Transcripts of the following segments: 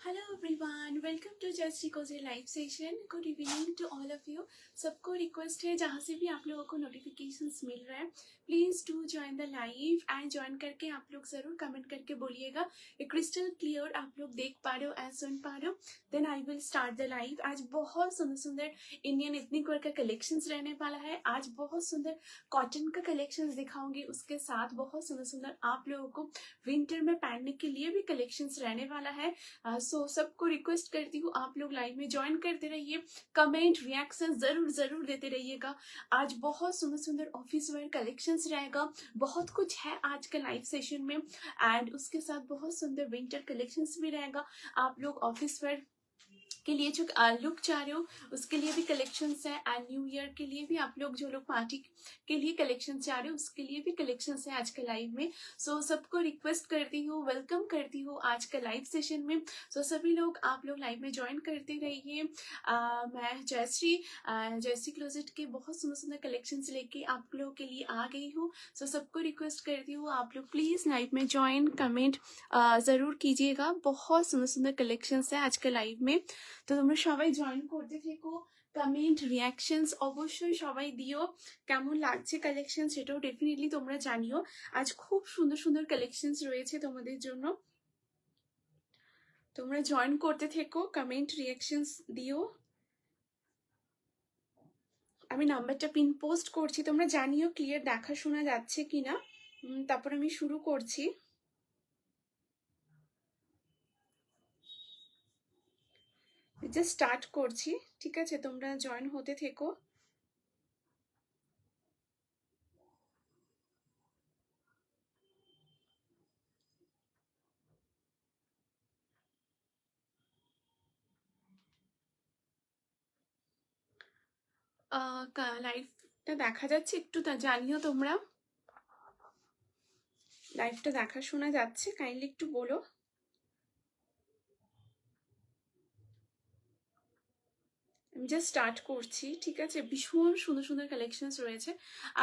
Hello everyone, welcome to Jayashree Koje live session. Good evening to all of you. सबको request है जहाँ से भी आप लोगों को नोटिफिकेशंस मिल रहा है, please do join the live and join करके आप लोग ज़रूर कमेंट करके बोलिएगा ये क्रिस्टल क्लियर आप लोग देख पा रहे हो एंड सुन पा रहे हो। Then I will start the live. आज बहुत सुंदर सुंदर इंडियन एथनिक वेयर का कलेक्शंस रहने वाला है। आज बहुत सुंदर कॉटन का कलेक्शंस दिखाऊंगी, उसके साथ बहुत सुंदर सुंदर आप लोगों को विंटर में पहनने के लिए भी कलेक्शंस रहने वाला है। सो सबको रिक्वेस्ट करती हूँ आप लोग लाइव में ज्वाइन करते रहिए, कमेंट रिएक्शन जरूर जरूर देते रहिएगा। आज बहुत सुंदर सुंदर ऑफिस वेयर कलेक्शंस रहेगा, बहुत कुछ है आज का लाइव सेशन में एंड उसके साथ बहुत सुंदर विंटर कलेक्शंस भी रहेगा। आप लोग ऑफिस वेयर के लिए जो लुक चाह रहे हो उसके लिए भी कलेक्शंस है एंड न्यू ईयर के लिए भी आप लोग जो लोग पार्टी के लिए कलेक्शन चाह रहे हो उसके लिए भी कलेक्शंस है आज के लाइव में। सो सबको रिक्वेस्ट करती हूँ, वेलकम करती हूँ आज का लाइव सेशन में। सो सभी लोग आप लोग लाइव में ज्वाइन करते रहिए। मैं जयश्री क्लोजेट के बहुत सुंदर सुंदर कलेक्शंस लेके आप लोगों के लिए आ गई हूँ। सो सबको रिक्वेस्ट करती हूँ आप लोग प्लीज लाइव में ज्वाइन कमेंट जरूर कीजिएगा। बहुत सुंदर सुंदर कलेक्शंस है आज के लाइव में, তো তোমরা সবাই জয়েন করতে থেকো। কমেন্ট রিঅ্যাকশনস অবশ্যই সবাই দিও, কেমন লাগছে কালেকশন সেটাও ডেফিনেটলি তোমরা জানিও। আজ খুব সুন্দর সুন্দর কালেকশনস রয়েছে তোমাদের জন্য, তোমরা জয়েন করতে থেকো, কমেন্ট রিঅ্যাকশনস দিও। আমি নাম্বারটা পিন পোস্ট করছি, তোমরা জানিও ক্লিয়ার দেখা শোনা যাচ্ছে কিনা। তারপর আমি শুরু করছি। জাস্ট স্টার্ট করছি, ঠিক আছে? তোমরা জয়েন হতে থেকো। লাইভটা দেখা যাচ্ছে একটু জানিও তোমরা, লাইভটা দেখা শোনা যাচ্ছে কাইন্ডলি একটু বলো। আমি জাস্ট স্টার্ট করছি, ঠিক আছে? ভীষণ সুন্দর সুন্দর কালেকশনস রয়েছে,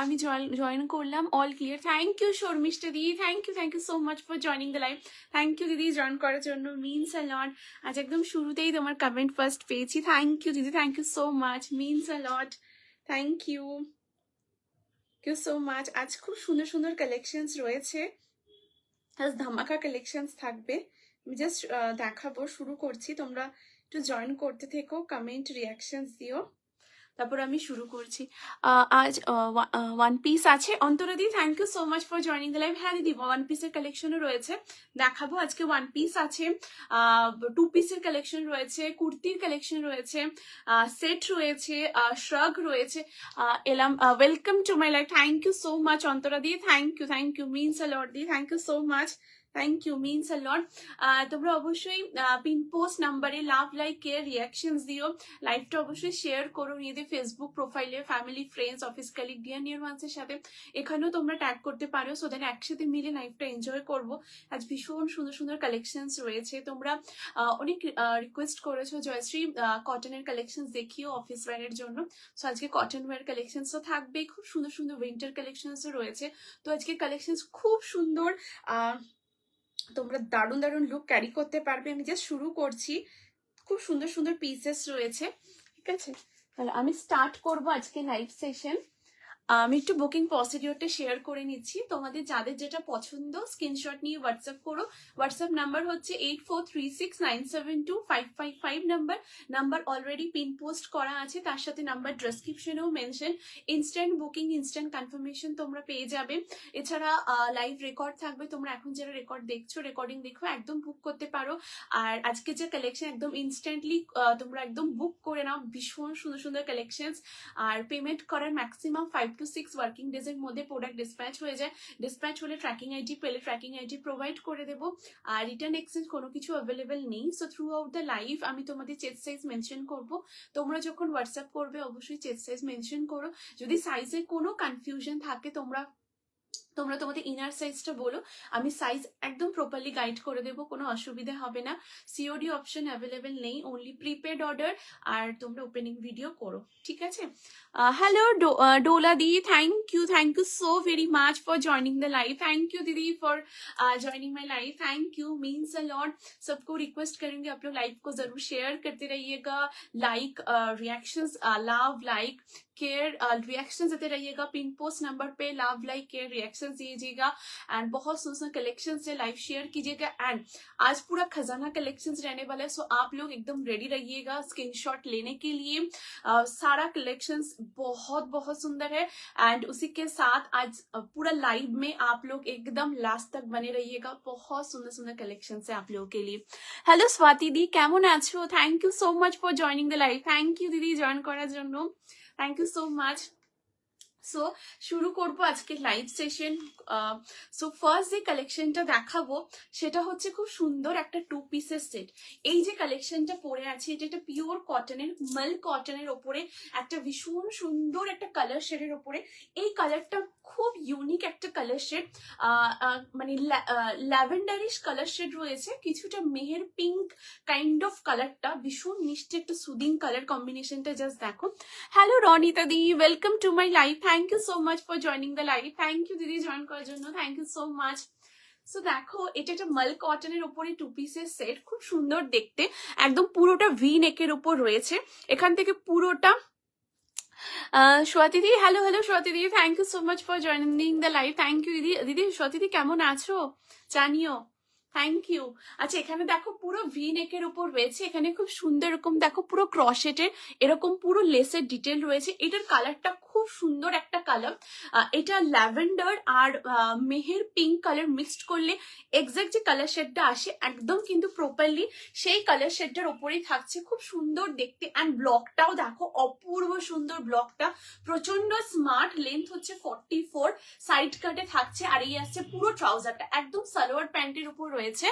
আমি জয়েন করলাম। All clear, thank you Sharmishtha দিদি, thank you so much for joining the live. Thank you দিদি জয়েন করার জন্য, মিনস আ লট। আজ একদম শুরুতেই তোমার কমেন্ট ফার্স্ট পেয়েছি, থ্যাংক ইউ দিদি, thank you so much, means a lot, thank you so much. আজ খুব সুন্দর সুন্দর কালেকশনস রয়েছে, আজ ধামাকা কালেকশনস থাকবে। আমি জাস্ট দেখাবো, শুরু করছি, তোমরা একটু জয়েন করতে থেকো, কমেন্ট রিঅ্যাকশনস দিও, তারপর আমি শুরু করছি। আজ ওয়ান পিস আছে। অন্তরা দি thank you so much for joining the live. হ্যাঁ দিদি, ওয়ান পিসের কালেকশনও রয়েছে, দেখাবো। আজকে ওয়ান পিস আছে, টু পিসের কালেকশন রয়েছে, কুর্তির কালেকশন রয়েছে, সেট রয়েছে, শ্রাগ রয়েছে। এলাম, welcome to my live. Thank you so much Antara দি, thank you means a lot দি, thank you so much, thank you means a lot. তোমরা অবশ্যই পিন পোস্ট নাম্বারে লাভ লাইক কেয়ার রিয়াকশনস দিও, লাইভটা অবশ্যই শেয়ার করো নিজেদের ফেসবুক প্রোফাইলে, family friends office colleague dear near ওয়ান্সের সাথে। এখানেও তোমরা ট্যাগ করতে পারো, সো দেন একসাথে মিলে লাইভটা এনজয় করবো। আজ ভীষণ সুন্দর সুন্দর কালেকশনস রয়েছে, তোমরা অনেক রিকোয়েস্ট করেছো জয়শ্রী কটনের কালেকশনস দেখিও অফিস ওয়্যারের জন্য। সো আজকে কটন ওয়্যার কালেকশনসও থাকবে, খুব সুন্দর সুন্দর উইন্টার কালেকশনসও রয়েছে। তো আজকে কালেকশনস খুব সুন্দর, তোমরা দারুণ দারুণ লুক ক্যারি করতে পারবে। আমি জাস্ট শুরু করছি, খুব সুন্দর সুন্দর পিসেস রয়েছে, ঠিক আছে? তাহলে আমি স্টার্ট করবো আজকে লাইভ সেশন। আমি একটু বুকিং প্রসিডিওরটা শেয়ার করে নিচ্ছি, তোমাদের যাদের যেটা পছন্দ স্ক্রিনশট নিয়ে হোয়াটসঅ্যাপ করো। হোয়াটসঅ্যাপ নাম্বার হচ্ছে 8436972555 নাম্বার অলরেডি পিন পোস্ট করা আছে, তার সাথে নাম্বার ডেসক্রিপশনেও mention. Instant booking, instant confirmation তোমরা পেয়ে যাবে। এছাড়া লাইভ রেকর্ড থাকবে, তোমরা এখন যারা রেকর্ড দেখছো, রেকর্ডিং দেখো, একদম বুক করতে পারো। আর আজকে যে কালেকশন একদম ইনস্ট্যান্টলি তোমরা একদম বুক করে নাও, ভীষণ সুন্দর সুন্দর কালেকশনস। আর পেমেন্ট করার ম্যাক্সিমাম 5 to 6 ওয়ার্কিং ডেজ এর মধ্যে প্রোডাক্ট ডিসপ্যাচ হয়ে যায়। ডিসপ্যাচ হলে ট্র্যাকিং আইডি পেলে ট্র্যাকিং আইডি প্রোভাইড করে দেবো। আর রিটার্ন এক্সচেঞ্জ কোনো কিছু অ্যাভেলেবেল নেই। So through out the live আমি তোমাদের চেস্ট সাইজ মেনশন করব, তোমরা যখন হোয়াটসঅ্যাপ করবে অবশ্যই চেস্ট সাইজ মেনশন করো। যদি সাইজের কোনো কনফিউশন থাকে তোমরা তোমরা তোমাদের ইনার সাইজটা বলো, আমি সাইজ একদম প্রপারলি গাইড করে দেবো, কোনো অসুবিধা হবে না। সিওডি অপশন অ্যাভেলেবেল নেই, অনলি প্রিপেড অর্ডার, আর তোমরা ওপেনিং ভিডিও করো, ঠিক আছে। হ্যালো ডোলা দি, thank you so very much for joining the live. Thank you दीदी for joining my live, thank you, means a lot. सबको रिक्वेस्ट करेंगे आप लोग लाइव को जरूर शेयर करते रहिएगा, like reactions, love like care reaction देते रहिएगा, पिन पोस्ट नंबर पे लव लाइक केयर रिएक्शन दीजिएगा, एंड बहुत सुंदर कलेक्शन से लाइव शेयर कीजिएगा। एंड आज पूरा खजाना कलेक्शंस रहने वाला है, सो आप लोग एकदम रेडी रहिएगा स्क्रीनशॉट लेने के लिए। सारा कलेक्शंस बहुत बहुत सुंदर है, एंड उसी के साथ आज पूरा लाइव में आप लोग एकदम लास्ट तक बने रहिएगा, बहुत सुंदर सुंदर कलेक्शन है आप लोगों के लिए। हेलो स्वाति दी, केमन आछो? Thank you so much for joining the live, thank you दीदी जॉइन करार জন্য, thank you so much. So শুরু করবো আজকে লাইভ সেশন। সো ফার্স্ট যে কালেকশনটা দেখাবো সেটা হচ্ছে খুব সুন্দর একটা 2 পিসের সেট। এই যে কালেকশনটা পরে আছে এটা একটা পিওর কটনের, মাল কটনের ওপরে একটা ভীষণ সুন্দর একটা কালার শেডের ওপরে। এই কালারটা খুব ইউনিক একটা কালার শেড, মানে ল্যাভেন্ডারিশ কালার শেড রয়েছে, কিছুটা মেহের পিঙ্ক কাইন্ড অফ কালারটা, ভীষণ মিষ্টি একটা সুদিং কালার কম্বিনেশনটা, জাস্ট দেখো। হ্যালো রনিতা দি, welcome to my live, thank you so much for joining the live, thank you দিদি জয়েন করার জন্য, thank you so much. So দেখো এটা একটা মাল কটনের উপরে 2 পিসের সেট, খুব সুন্দর দেখতে, একদম পুরোটা ভি নেকের উপর রয়েছে, এখান থেকে পুরোটা। স্বাতি দি, হ্যালো হ্যালো স্বাতি দি, thank you so much for joining the live, thank you দিদি। দিদি স্বাতি দি কেমন আছো জানিও, থ্যাংক ইউ। আচ্ছা এখানে দেখো পুরো ভি নেকের উপর রয়েছে, এখানে খুব সুন্দর এরকম দেখো পুরো ক্রশেটের এরকম পুরো লেসের ডিটেল রয়েছে। এটার কালারটা খুব সুন্দর একটা কালার, এটা ল্যাভেন্ডার আর মেহের পিঙ্ক কালার মিক্সড করলে এক্সাক্ট যে কালার শেডটা আসে একদম কিন্তু প্রপারলি সেই কালার শেডটার ওপরেই থাকছে, খুব সুন্দর দেখতে। অ্যান্ড ব্লকটাও দেখো অপূর্ব সুন্দর, ব্লকটা প্রচন্ড স্মার্ট, লেন্থ হচ্ছে 44, সাইড কাটে থাকছে, আর এই আসছে পুরো ট্রাউজারটা একদম সালোয়ার প্যান্টের উপর রয়েছে।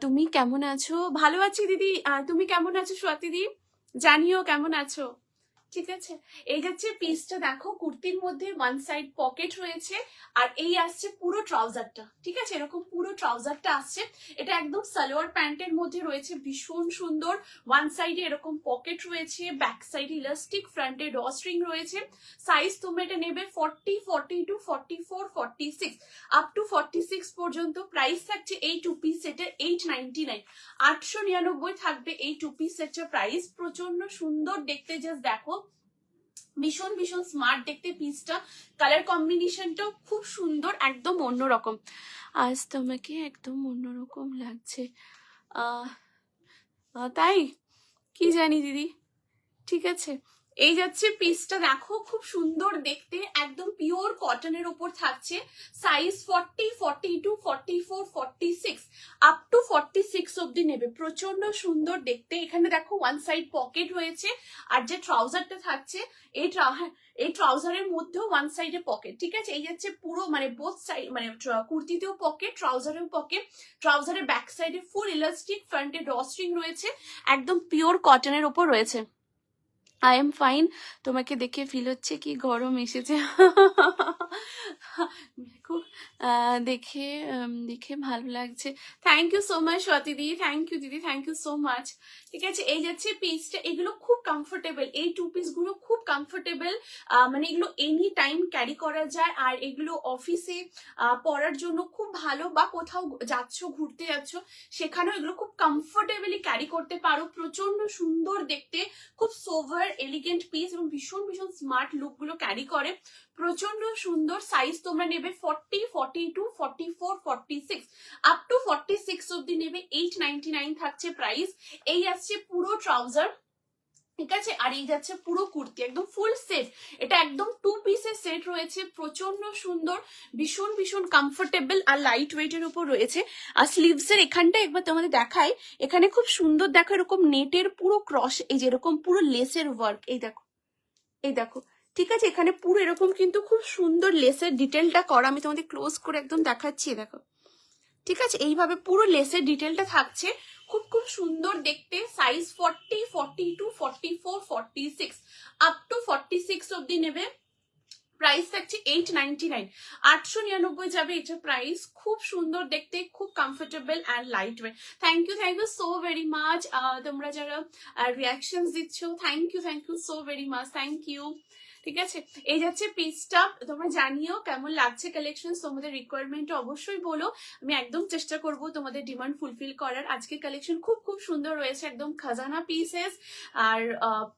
তুমি কেমন আছো? ভালো আছি দিদি, তুমি কেমন আছো স্বাতি দি জানিও কেমন আছো, ঠিক আছে। এই যাচ্ছে পিসটা দেখো, কুর্তির মধ্যে ওয়ান সাইড পকেট রয়েছে, আর এই আসছে পুরো ট্রাউজারটা, ঠিক আছে, এরকম পুরো ট্রাউজারটা আসছে। এটা একদম সালোয়ার প্যান্টের মধ্যে রয়েছে, ভীষণ সুন্দর, ওয়ান সাইডে এরকম পকেট রয়েছে, ব্যাক সাইডে ইলাস্টিক, ফ্রন্টে ড্র স্ট্রিং রয়েছে। সাইজ তোমরা এটা নেবে 40, 42, 44, 46 আপ টু 46 পর্যন্ত। প্রাইস থাকছে এই 2 পিস সেটের 899, 899 থাকবে এই 2 পিস সেটের প্রাইস। প্রচন্ড সুন্দর দেখতে, জাস্ট দেখো ভীষণ ভীষণ স্মার্ট দেখতে পিসটা, কালার কম্বিনেশনটাও খুব সুন্দর, একদম অন্যরকম। আজ তোমাকে একদম অন্যরকম লাগছে, তাই কি জানি দিদি, ঠিক আছে। এই যাচ্ছে পিসটা দেখো, খুব সুন্দর দেখতে, একদম পিওর কটনের উপর থাকছে। সাইজ 40, 42, 44, 46 আপ টু 46 অব্দি নেবে, প্রচন্ড সুন্দর দেখতে। এখানে দেখো ওয়ান সাইড পকেট রয়েছে, আর যে ট্রাউজারটা থাকছে এই ট্রাউজারের মধ্যেও ওয়ান সাইডে পকেট, ঠিক আছে। এই যাচ্ছে পুরো মানে বোথ সাইড, মানে কুর্তিতেও পকেট, ট্রাউজারেও পকেট, ট্রাউজারের ব্যাক সাইডে ফুল ইলাস্টিক, ফ্রন্টে ড্র স্ট্রিং রয়েছে, একদম পিওর কটনের উপর রয়েছে। আই এম ফাইন, তোমাকে দেখে ফিল হচ্ছে কি গরম এসেছে। খুব দেখে দেখে ভালো লাগছে, thank you so much Swati দি, থ্যাংক ইউ দিদি, থ্যাংক ইউ সো মাচ, ঠিক আছে। এই যাচ্ছে পিসটা, এগুলো খুব কমফোর্টেবল, এই 2 পিস গুলো খুব কমফোর্টেবল, মানে এগুলো এনি টাইম ক্যারি করা যায়, আর এগুলো অফিসে পরার জন্য খুব ভালো, বা কোথাও যাচ্ছ ঘুরতে যাচ্ছ সেখানেও এগুলো খুব কমফোর্টেবলি ক্যারি করতে পারো। প্রচন্ড সুন্দর দেখতে, খুব সোভার এলিগেন্ট পিস, এবং ভীষণ ভীষণ স্মার্ট লুক গুলো ক্যারি করে, প্রচন্ড সুন্দর। সাইজ তোমরা নেবে 40, 42, 44, 46 আপ টু 46 অব্দি নেবে, 899 থাকছে প্রাইস। এই আসছে পুরো ট্রাউজার, ঠিক আছে, আর এই যাচ্ছে পুরো কুর্তি, একদম ফুল সেট। এটা একদম 2 পিসের সেট রয়েছে, প্রচন্ড সুন্দর, ভীষণ ভীষণ কমফোর্টেবল, আর লাইট ওয়েটের উপর রয়েছে। আর স্লিভস এর এখানটা একবার তোমাদের দেখাই, এখানে খুব সুন্দর দেখো এরকম নেটের পুরো ক্রস, এই যে এরকম পুরো লেসের ওয়ার্ক, এই দেখো, এই দেখো, ঠিক আছে। এখানে পুরো এরকম কিন্তু খুব সুন্দর লেসের ডিটেলটা করা, আমি তোমাদের ক্লোজ করে একদম দেখাচ্ছি, দেখো, ঠিক আছে। এইভাবে পুরো লেসের ডিটেলটা থাকছে, খুব খুব সুন্দর দেখতে। সাইজ 40, 42, 44, 46 আপ টু 46 অব্দি নেবে, প্রাইস থাকছে 899, 899 যাবে এটা প্রাইস। খুব সুন্দর দেখতে, খুব comfortable and lightweight. Thank you so very much. তোমরা যারা রিয়াকশনস দিচ্ছ, thank you so very much, thank you. ঠিক আছে, এই যাচ্ছে পিসটা। তোমরা জানিও কেমন লাগছে কালেকশন, তোমাদের রিকোয়ারমেন্ট অবশ্যই বলো, আমি একদম চেষ্টা করব তোমাদের ডিমান্ড ফুলফিল করার। আজকে কালেকশন খুব খুব সুন্দর রয়েছে, একদম খাজানা পিসেস, আর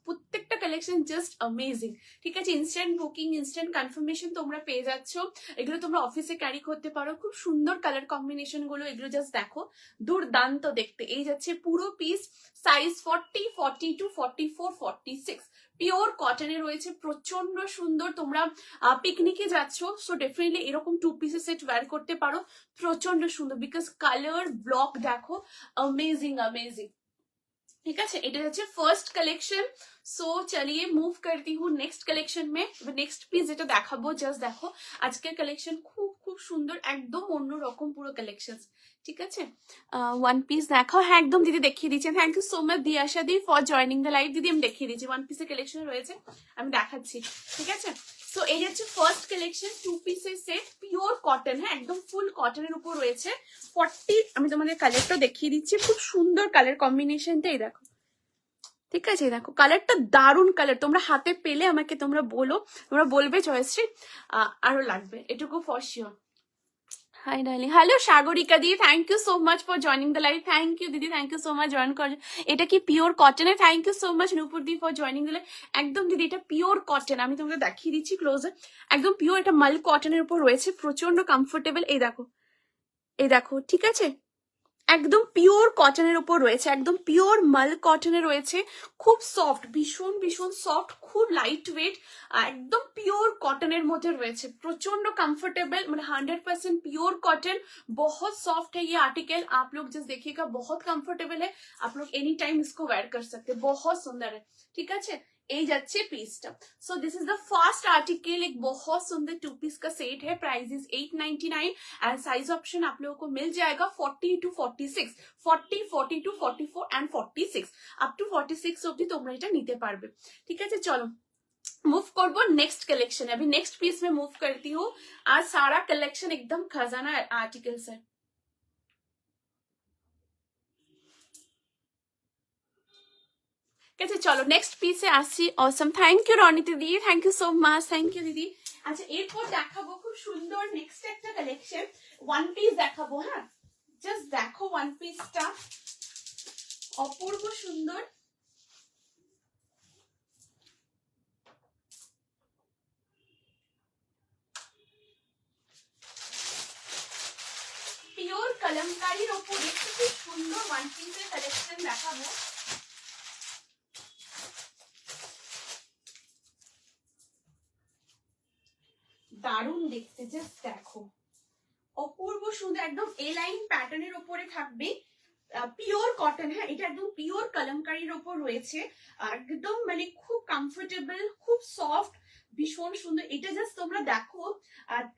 প্রত্যেকটা কালেকশন জাস্ট অ্যামেজিং। ঠিক আছে, ইনস্ট্যান্ট বুকিং, ইনস্ট্যান্ট কনফার্মেশন তোমরা পেয়ে যাচ্ছ। এগুলো তোমরা অফিসে ক্যারি করতে পারো, খুব সুন্দর কালার কম্বিনেশন গুলো, এগুলো জাস্ট দেখো দুর্দান্ত দেখতে। এই যাচ্ছে পুরো পিস, সাইজ 40, 42, 44, 46, পিওর কটনে রয়েছে, প্রচন্ড সুন্দর। তোমরা পিকনিকে যাচ্ছ, সো ডেফিনেটলি এরকম 2 পিসের সেট ওয়্যার করতে পারো, প্রচন্ড সুন্দর। বিকজ কালার ব্লক দেখো, अमेजिंग अमेजिंग। ठीक है, এটা হচ্ছে ফার্স্ট কালেকশন। সো চলিয়ে মুভ করती हूँ নেক্সট কালেকশন में। নেক্সট পিস যেটা দেখাবো, জাস্ট দেখো আজকের কালেকশন খুব খুব সুন্দর, একদম অন্যরকম পুরো কালেকশন। ঠিক আছে, ওয়ান পিস দেখাও। হ্যাঁ একদম দিদি দেখিয়ে দিচ্ছেন, thank you so much Diyasha দি ফর জয়নিং দ্য লাইভ। দিদি আমি দেখিয়ে দিচ্ছি, ওয়ান পিসের কালেকশন রয়েছে, আমি দেখাচ্ছি। ঠিক আছে, সো এই হচ্ছে ফার্স্ট কালেকশন, 2 পিসের সেট, পিওর কটন। হ্যাঁ একদম ফুল কটনের উপর রয়েছে। 40, আমি তোমাদের কালারটা দেখিয়ে দিচ্ছি, খুব সুন্দর কালার কম্বিনেশনটা, এই দেখো। ঠিক আছে, দেখো কালারটা দারুণ কালার, তোমরা হাতে পেলে আমাকে তোমরা বলো, তোমরা বলবে জয়শ্রী আরো লাগবে, এটুকু for sure. Hi darling, hello Sagarika দি, thank you so much for joining the live. Thank you দিদি, thank you so much join কর। এটা কি পিওর কটনের? Thank you so much Nupur দি ফর জয়নিং দ্য লাইভ। একদম দিদি এটা পিওর কটন, আমি তোমাকে দেখিয়ে দিচ্ছি ক্লোজে, একদম পিওর, এটা মাল কটনের উপর রয়েছে, প্রচন্ড কমফোর্টেবল। এই দেখো, এই দেখো, ঠিক আছে, একদম পিওর কটনের উপর রয়েছে, একদম পিওর মাল কটনে রয়েছে, খুব সফট, ভীষণ ভীষণ সফট, খুব লাইট ওয়েট, একদম পিওর কটনের মধ্যে রয়েছে, প্রচন্ड कंफर्टेबल, मतलब 100% प्योर कॉटन, बहुत सॉफ्ट है ये आर्टिकल। आप लोग जस्ट देखिएगा, बहुत कंफर्टेबल है, आप लोग एनी टाइम इसको वेयर कर सकते हैं, बहुत सुंदर है। ठीक है, এই যাচ্ছে পিসটা। So this is the first article, एक बहुत सुंदर 2 पीस का सेट है, price is 899 and size option आप लोगों को मिल जाएगा 40 to 46, 40, 42, 44 एंड 46, अप टू 46 অবধি তোমরা এটা নিতে পারবে। ঠিক আছে, চলো मूव करबो नेक्स्ट कलेक्शन। अभी नेक्स्ट पीस में मूव करती हूँ। आज सारा कलेक्शन एकदम खजाना आर्टिकल्स है। कैसे, चलो नेक्स्ट पीस है आसी। ऑसम, थैंक यू রনিতা দিদি, thank you so much, thank you দিদি। আচ্ছা এরপর দেখাবো খুব সুন্দর নেক্সট একটা কালেকশন, ওয়ান পিস দেখাবো। হ্যাঁ জাস্ট দেখো ওয়ান পিসটা, অপূর্ব সুন্দর, পিওর কলমকারীর ওপরে খুব সুন্দর ওয়ান পিসের কালেকশন দেখাবো। দারুণ দেখতে, জাস্ট দেখো অপূর্ব সুন্দর, একদম এ লাইন প্যাটার্নের উপরে থাকবে, পিওর কটন। হ্যাঁ এটা একদম পিওর কলমকারীর ওপর রয়েছে, একদম মানে খুব কমফোর্টেবল, খুব সফট, ভীষণ সুন্দর। এটা জাস্ট তোমরা দেখো,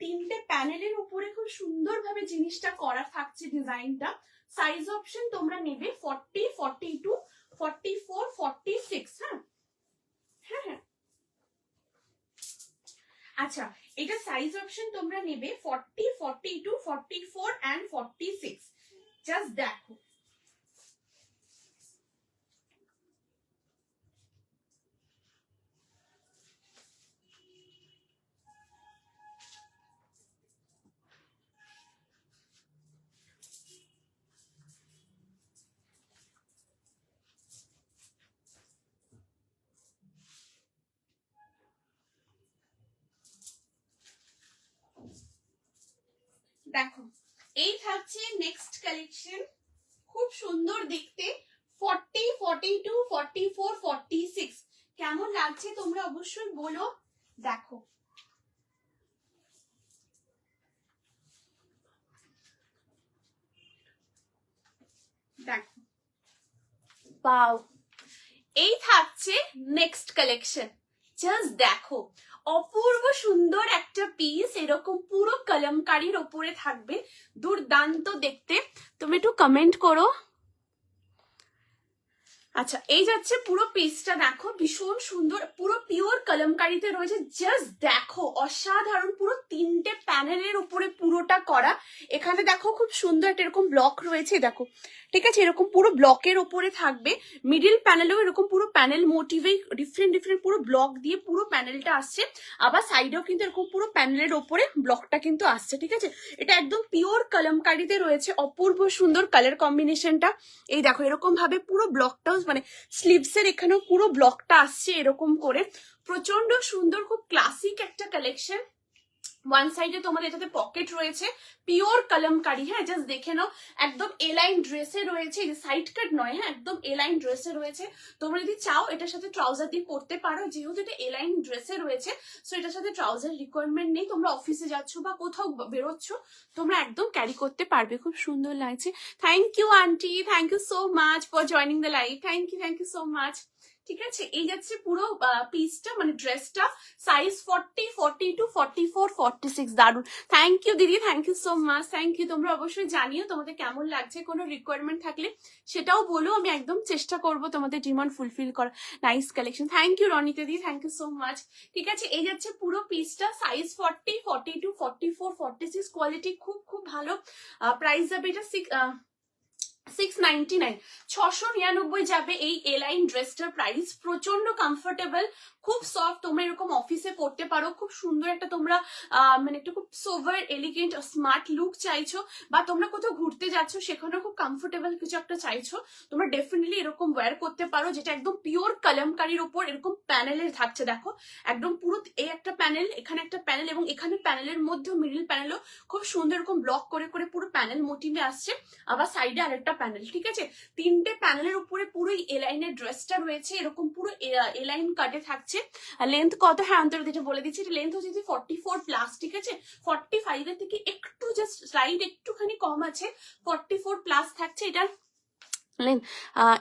3টে প্যানেলের উপরে খুব সুন্দর ভাবে জিনিসটা করা থাকছে, ডিজাইনটা। সাইজ অপশন তোমরা নেবে 40, 42, 44, 46। হ্যাঁ হ্যাঁ হ্যাঁ, আচ্ছা এটা সাইজ অপশন তোমরা নেবে 40, 42, 44 এন্ড 46। জাস্ট দেখো, দেখো এই থাকছে নেক্সট কালেকশন, খুব সুন্দর দেখতে, 40, 42, 44, 46। কেমন লাগছে তোমরা অবশ্যই বলো। দেখো দেখো, পাও, এই থাকছে নেক্সট কালেকশন, জাস্ট দেখো অপূর্ব সুন্দর একটা পিস, এরকম পুরো কলমকারীর ওপরে থাকবে, দুর্দান্ত দেখতে। তুমি একটু কমেন্ট করো। আচ্ছা, এই যাচ্ছে পুরো পিসটা, দেখো ভীষণ সুন্দর, পুরো পিওর কলমকারিতে রয়েছে। জাস্ট দেখো অসাধারণ, পুরো 3টে প্যানেলের উপরে পুরোটা করা। এখানে দেখো খুব সুন্দর একটা এরকম ব্লক রয়েছে, দেখো ঠিক আছে, এরকম পুরো ব্লকের উপরে থাকবে। মিডিল প্যানেলেও এরকম পুরো প্যানেল মোটিভে ডিফারেন্ট ডিফারেন্ট পুরো ব্লক দিয়ে পুরো প্যানেলটা আসছে। আবার সাইডেও কিন্তু এরকম পুরো প্যানেলের ওপরে ব্লকটা কিন্তু আসছে, ঠিক আছে। এটা একদম পিওর কলমকারিতে রয়েছে, অপূর্ব সুন্দর কালার কম্বিনেশনটা। এই দেখো এরকম ভাবে পুরো ব্লকটাও মানে স্লিভসের এখানেও পুরো ব্লকটা আসছে এরকম করে, প্রচন্ড সুন্দর, খুব ক্লাসিক একটা কালেকশন। ওয়ান সাইডে তোমাদের এটাতে পকেট রয়েছে, পিওর কলমকারি, হ্যাঁ জাস্ট দেখে নাও। একদম এলাইন ড্রেসে রয়েছে, এই যে সাইড কাট নয়, হ্যাঁ একদম এলাইন ড্রেসে রয়েছে। তোমরা যদি চাও এটার সাথে ট্রাউজার দিয়ে পরতে পারো, যেহেতু এটা এলাইন ড্রেসে রয়েছে সো এটার সাথে ট্রাউজার রিকোয়ারমেন্ট নেই। তোমরা অফিসে যাচ্ছ বা কোথাও বেরোচ্ছ, তোমরা একদম ক্যারি করতে পারবে, খুব সুন্দর লাগছে। Thank you aunty, thank you so much for joining the live, thank you so much. ঠিক আছে, এই যাচ্ছে পুরো পিসটা মানে ড্রেসটা, সাইজ 40, 42, 44, 46, দারুন। থ্যাংক ইউ দিদি, thank you so much, thank you. তোমরা অবশ্যই জানিও তোমাদের কেমন লাগছে, কোনো রিকোয়ারমেন্ট থাকলে সেটাও বলো, আমি একদম চেষ্টা করব তোমাদের ডিমান্ড ফুলফিল করা। Nice collection, thank you Ronita দি, থ্যাংক ইউ সো মাচ। ঠিক আছে, এই যাচ্ছে পুরো পিসটা, সাইজ 40, 42, 44, 46, কোয়ালিটি খুব খুব ভালো। প্রাইস যাবে এটা 699, 699 যাবে এই এলাইন ড্রেসটার প্রাইস। প্রচন্ড কমফোর্টেবল, খুব সফট, তোমরা এরকম অফিসে পড়তে পারো, খুব সুন্দর একটা তোমরা মানে একটা খুব সোভার এলিগেন্ট স্মার্ট লুক চাইছো, বা তোমরা কোথাও ঘুরতে যাচ্ছ সেখানেও খুব কমফোর্টেবল কিছু একটা চাইছো, তোমরা ডেফিনেটলি এরকম ওয়্যার করতে পারো, যেটা একদম পিওর কলমকারির উপর এরকম প্যানেলের থাকছে। দেখো একদম পুরো এই একটা প্যানেল, এখানে একটা প্যানেল, এবং এখানে প্যানেলের মধ্যে মিডল প্যানেলও খুব সুন্দর এরকম ব্লক করে করে পুরো প্যানেল মোটিভে আসছে। আবার সাইডে আরেকটা প্যানেল, ঠিক আছে, 3টে প্যানেলের উপরে পুরো এলাইনের ড্রেসটা রয়েছে, এরকম পুরো এলাইন কাটে থাকছে। লেন্থ কত, হ্যাঁ অন্তর যেটা বলে দিচ্ছি, লেন্থ হচ্ছে 44+, ঠিক আছে, 45 এর থেকে একটু জাস্ট স্লাইড একটুখানি কম আছে, 44+ থাকছে এটার।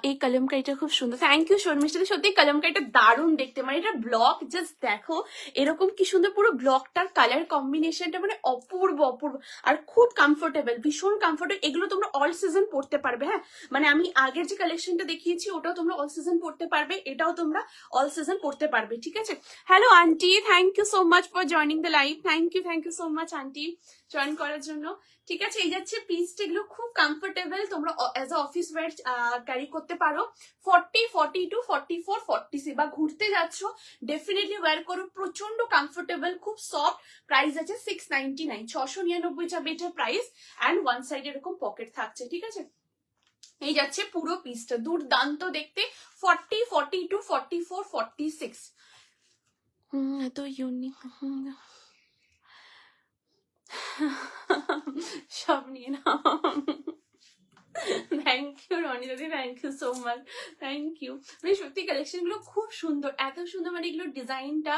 এই কলমকারিটা খুব সুন্দর, থ্যাংক ইউ শর্মিষ্ঠা, সত্যি কলমকারিটা দারুণ দেখতে, মানে এটা ব্লক জাস্ট দেখো এরকম কি সুন্দর, পুরো ব্লকটার কালার কম্বিনেশনটা মানে অপূর্ব অপূর্ব, আর খুব কমফোর্টেবল, ভীষণ কমফোর্টেবল। এগুলো তোমরা অল সিজন পড়তে পারবে, হ্যাঁ মানে আমি আগের যে কালেকশনটা দেখিয়েছি ওটাও তোমরা অল সিজন পড়তে পারবে, এটাও তোমরা অল সিজন পড়তে পারবে, ঠিক আছে। Hello aunty, thank you so much for joining the live, thank you so much aunty join করার জন্য। ঠিক আছে, এই যাচ্ছে পিসটা, এগুলো খুব কমফোর্টেবল, তোমরা as a office wear carry করতে পারো। 40, 42, 44, 46 বা ঘুরতে যাচ্ছ ডেফিনেটলি ওয়্যার করো, প্রচন্ড কমফোর্টেবল, খুব সফট। প্রাইস আছে 699, 699 যাবে এটার প্রাইস, অ্যান্ড ওয়ান সাইড এরকম পকেট থাকছে, ঠিক আছে। এই যাচ্ছে পুরো পিসটা, দুর্দান্ত দেখতে, 40, 42, 44, 46, এত ইউনিক সব নিয়ে নাও। থ্যাংক ইউ রনিতা দি, thank you so much, thank you. মানে সত্যি কালেকশন গুলো খুব সুন্দর, এত সুন্দর, মানে এগুলো ডিজাইনটা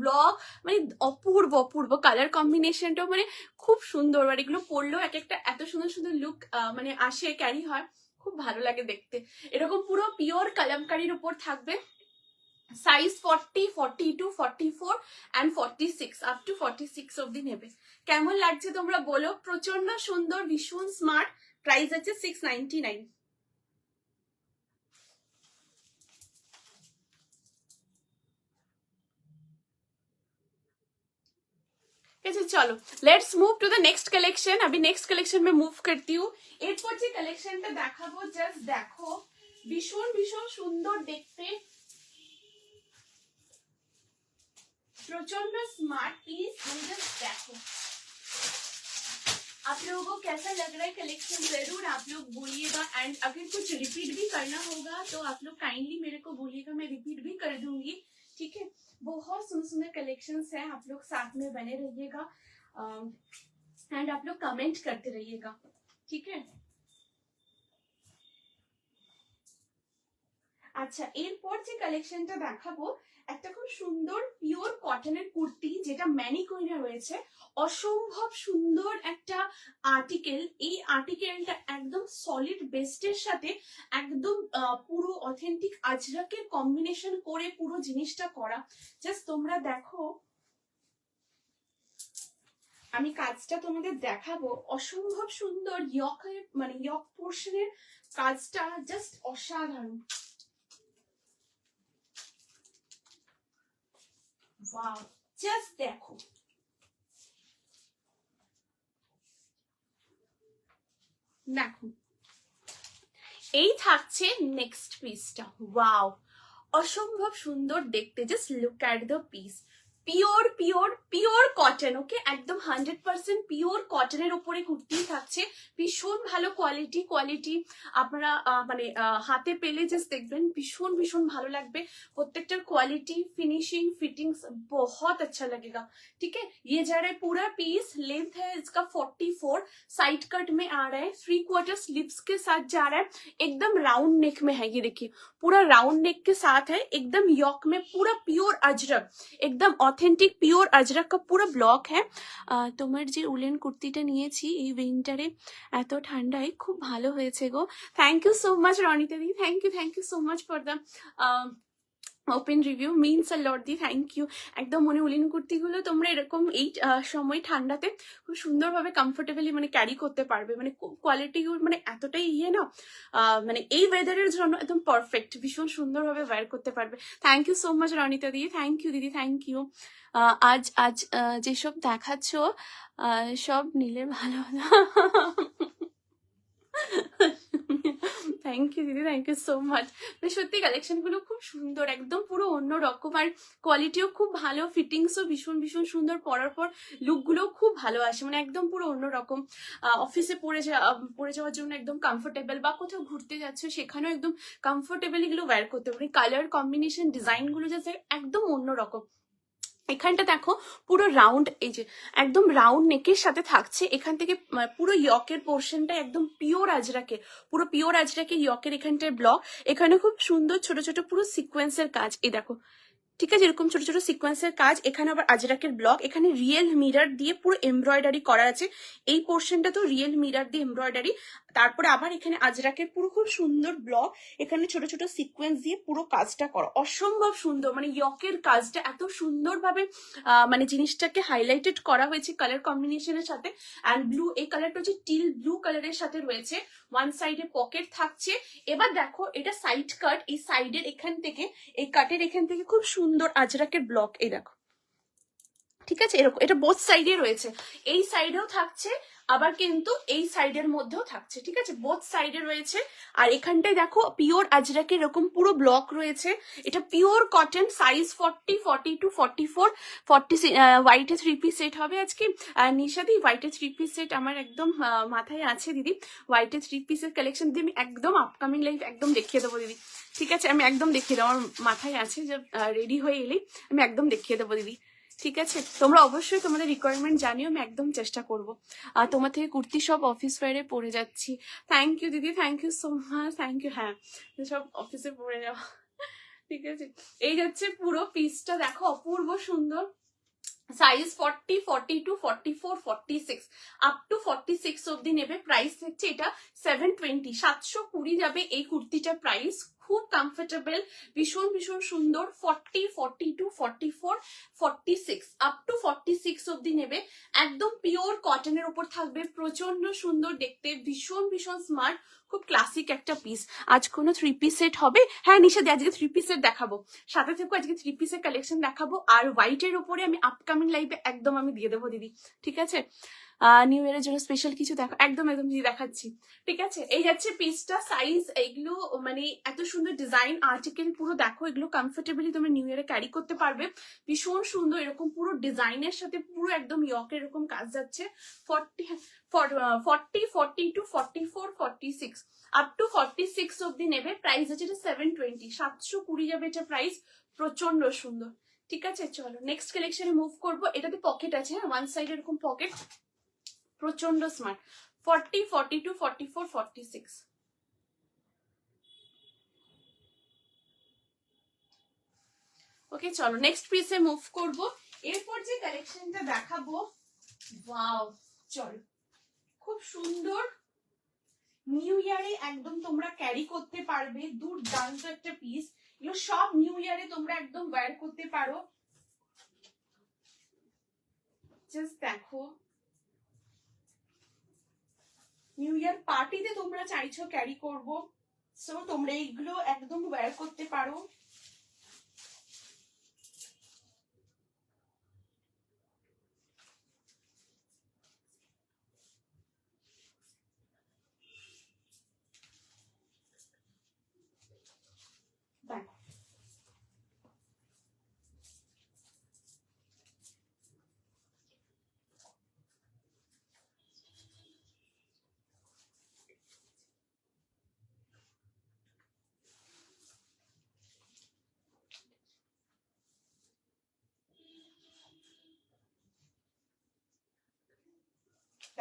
ব্লক মানে অপূর্ব অপূর্ব, কালার কম্বিনেশনটাও মানে খুব সুন্দর, মানে এগুলো পরলেও এক একটা এত সুন্দর সুন্দর লুক মানে আসে, ক্যারি হয়, খুব ভালো লাগে দেখতে। এরকম পুরো পিওর কলমকারির উপর থাকবে, সাইজ 40, 42, 44 and 46, আপ টু 46 অব্দি নেবে। কেমন লাগছে তোমরা বলো, প্রচন্ড সুন্দর, ভীষণ স্মার্ট। প্রাইস আছে 699। चलो let's move to the next collection. अभी नेक्स्ट कलेक्शन में मूव करती हूँ। এরপর যে কালেকশনটা দেখাবো জাস্ট দেখো, ভীষণ ভীষণ সুন্দর দেখতে, प्रचंड स्मार्ट पीस, जस्ट देखो। आप लोगों को कैसा लग रहा है कलेक्शन, जरूर आप लोग बोलिएगा, एंड अगर कुछ रिपीट भी करना होगा तो आप लोग काइंडली मेरे को बोलिएगा, मैं रिपीट भी कर दूंगी, ठीक है। बहुत सुंदर सुंदर कलेक्शंस हैं, आप लोग साथ में बने रहिएगा, एंड आप लोग कमेंट करते रहिएगा, ठीक है। আচ্ছা, এরপর যে কালেকশনটা দেখাবো, একটা খুব সুন্দর পিওর কটনের কুর্তি, যেটা ম্যানিকুইনে রয়েছে, অসম্ভব সুন্দর একটা আর্টিকেল। এই আর্টিকেলটা একদম সলিড বেস্টের সাথে একদম পুরো অথেন্টিক আজরাকের কম্বিনেশন করে পুরো জিনিসটা করা। জাস্ট তোমরা দেখো, আমি কাজটা তোমাদের দেখাবো, অসম্ভব সুন্দর, ইয়কের মানে ইয়ক পোর্শনের কাজটা জাস্ট অসাধারণ। ওয়াও, জাস্ট দেখো, দেখো এই থাকছে নেক্সট পিসটা। ওয়াও, অসম্ভব সুন্দর দেখতে, just look at the piece. Pure pure pure cotton, okay, একদম 100% পিওর কটনের উপরে কুর্তি থাকছে, ভীষণ ভালো কোয়ালিটি। আপনারা মানে হাতে পেলে জাস্ট দেখবেন, ভীষণ ভীষণ ভালো লাগবে। প্রত্যেকটার কোয়ালিটি, फिनिशिंग, फिटिंग्स बहुत अच्छा लगेगा। ठीक है, ये जा रहा है पूरा पीस, लेंथ है इसका 44, साइड कट में आ रहा है, 3/4 स्लीव्स के साथ जा रहा है, एकदम राउंड नेक में है। ये देखिए पूरा राउंड नेक के साथ है, एकदम यॉक में पूरा प्योर अजरक, एकदम অথেন্টিক পিওর আজরাক কা পুরো ব্লক হ্যাঁ। তোমার যে উলেন কুর্তিটা নিয়েছি এই উইন্টারে এত ঠান্ডায় খুব ভালো হয়েছে গো। Thank you so much Ronita দি, thank you so much for the open review, means a lot দি, থ্যাংক ইউ। একদম মানে উলেন কুর্তিগুলো তোমরা এরকম এই সময় ঠান্ডাতে খুব সুন্দরভাবে কমফোর্টেবলি মানে ক্যারি করতে পারবে, মানে কোয়ালিটি মানে এতটাই ইয়ে না, মানে এই ওয়েদারের জন্য একদম পারফেক্ট, ভীষণ সুন্দরভাবে ওয়্যার করতে পারবে। Thank you so much Ronita দি, থ্যাংক ইউ দিদি, থ্যাংক ইউ। আজ আজ যেসব দেখাচ্ছ সব নিলে ভালো হতো। থ্যাংক ইউ দিদি, থ্যাংক ইউ সো মাচ। মানে সত্যি কালেকশনগুলো খুব সুন্দর, একদম পুরো অন্য রকম, আর কোয়ালিটিও খুব ভালো, ফিটিংসও ভীষণ ভীষণ সুন্দর, পরার পর লুকগুলোও খুব ভালো আসে, মানে একদম পুরো অন্য রকম। অফিসে পরে যাওয়ার জন্য একদম কমফোর্টেবল, বা কোথাও ঘুরতে যাচ্ছে সেখানেও একদম কমফোর্টেবল এগুলো ওয়্যার করতে পারে। কালার কম্বিনেশন, ডিজাইনগুলো যাচ্ছে একদম অন্য রকম। এখানটা দেখো পুরো রাউন্ড, এই যে একদম রাউন্ড নেকের সাথে থাকছে, এখান থেকে পুরো ইয়কের পোর্শনটা একদম পিওর আজরাকের, পুরো পিওর আজরাকের ইয়কের এখানটায় ব্লক, এখানে খুব সুন্দর ছোট ছোট পুরো সিকোয়েন্সের কাজ, এই দেখো, ঠিক আছে, এরকম ছোট ছোট সিকোয়েন্সের কাজ, এখানে আবার আজরাকের ব্লক, এখানে রিয়েল মিরর দিয়ে পুরো এমব্রয়ডারি করা আছে, এই পোর্শনটা তো রিয়েল মিরর দিয়ে এমব্রয়ডারি, তারপরে আবার এখানে আজরাকের পুরো খুব সুন্দর ব্লক, এখানে ছোট ছোট সিকোয়েন্স দিয়ে পুরো কাজটা করা, অসম্ভব সুন্দর, মানে ইয়কের কাজটা এত সুন্দরভাবে মানে জিনিসটাকে হাইলাইটেড করা হয়েছে কালার কম্বিনেশনের সাথে। অ্যান্ড ব্লু, এই কালারটা হচ্ছে টিল ব্লু কালারের সাথে রয়েছে, ওয়ান সাইডে পকেট থাকছে। এবার দেখো এটা সাইড কাট, এই সাইডের এখান থেকে, এই কাটের এখান থেকে খুব সুন্দর আজরাকের ব্লক, এই দেখো, ঠিক আছে, এরকম এটা বোথ সাইডে রয়েছে, এই সাইডেও থাকছে আবার কিন্তু এই সাইডের মধ্যেও থাকছে, ঠিক আছে, বোথ সাইডে রয়েছে। আর এখানটায় দেখো পিওর আজরাকের এরকম পুরো ব্লক রয়েছে, এটা pure cotton, size 40, 42, 44, 40, হোয়াইটে 3 piece set হবে আজকে। নিশাদি হোয়াইটে 3 পিস সেট আমার একদম মাথায় আছে দিদি, হোয়াইটে 3 পিসের কালেকশন দিয়ে আমি একদম আপকামিং লাইফ একদম দেখিয়ে দেবো দিদি, ঠিক আছে, আমি একদম দেখিয়ে দেবো, আমার মাথায় আছে যে রেডি হয়ে এলেই আমি একদম দেখিয়ে দেবো দিদি, ঠিক আছে। তোমরা অবশ্যই তোমাদের রিকোয়ারমেন্ট জানিও, আমি একদম চেষ্টা করবো। তোমার থেকে কুর্তি সব অফিস ওয়্যারে পরে যাচ্ছি, থ্যাংক ইউ দিদি, thank you so much, thank you. হ্যাঁ, সব অফিসে পরে যাওয়া, ঠিক আছে। এই যাচ্ছে পুরো পিসটা, দেখো অপূর্ব সুন্দর, সাইজ 40, 42, 44, 46 আপ টু 46 অব্দি নেবে। প্রাইস হচ্ছে এটা 720, 720 যাবে এই কুর্তিটার প্রাইস, খুব কমফোর্টেবল, ভীষণ ভীষণ সুন্দর। 40, 42, 44, 46 আপ টু 46 অব্দি নেবে, একদম পিওর কটনের উপর থাকবে, প্রচন্ড সুন্দর দেখতে, ভীষণ ভীষণ স্মার্ট, খুব ক্লাসিক একটা পিস। আজ কোনো 3 পিস সেট হবে? হ্যাঁ নিশাদি, আজকে 3 পিস সেট দেখাবো, সাথে থেকে আজকে 3 পিসের কালেকশন দেখাবো, আর হোয়াইটের উপরে আমি আপকামিং লাইভে একদম আমি দিয়ে দেবো দিদি, ঠিক আছে। নিউ ইয়ারের জন্য স্পেশাল কিছু দেখো, একদম একদম দিদি দেখাচ্ছি, ঠিক আছে। এই যাচ্ছে পিসটা, সাইজ, এইগুলো মানে এত সুন্দর ডিজাইন আর্টিকেল, পুরো দেখো, এগুলো কমফোর্টেবলি তুমি নিউ ইয়ারে ক্যারি করতে পারবে, ভীষণ সুন্দর, এরকম পুরো ডিজাইনের সাথে পুরো একদম ইয়কের এরকম কাজ যাচ্ছে। 40, 42, 44, 46 আপ টু 46 অব্দি নেবে, প্রাইস আছে এটা 720, 720 যাবে এটা প্রাইস, প্রচন্ড সুন্দর, ঠিক আছে। চলো নেক্সট কালেকশনে মুভ করবো, এটাতে পকেট আছে, হ্যাঁ, ওয়ান সাইড এরকম পকেট, প্রচন্ড স্মার্ট। 40, 42, 44, 46, ওকে। চলো নেক্সট পিসে মুভ করবো, এরপর যে কালেকশনটা দেখাবো, ওয়াও, চলো, খুব সুন্দর, নিউ ইয়ারে একদম তোমরা ক্যারি করতে পারবে, দুর্দান্ত একটা পিস, এগুলো সব নিউ ইয়ারে তোমরা একদম ওয়্যার করতে পারো, জাস্ট দেখো, নিউ ইয়ার পার্টিতে তোমরা চাইছো ক্যারি করবো, সো তোমরা এইগুলো একদম ওয়্যার করতে পারো,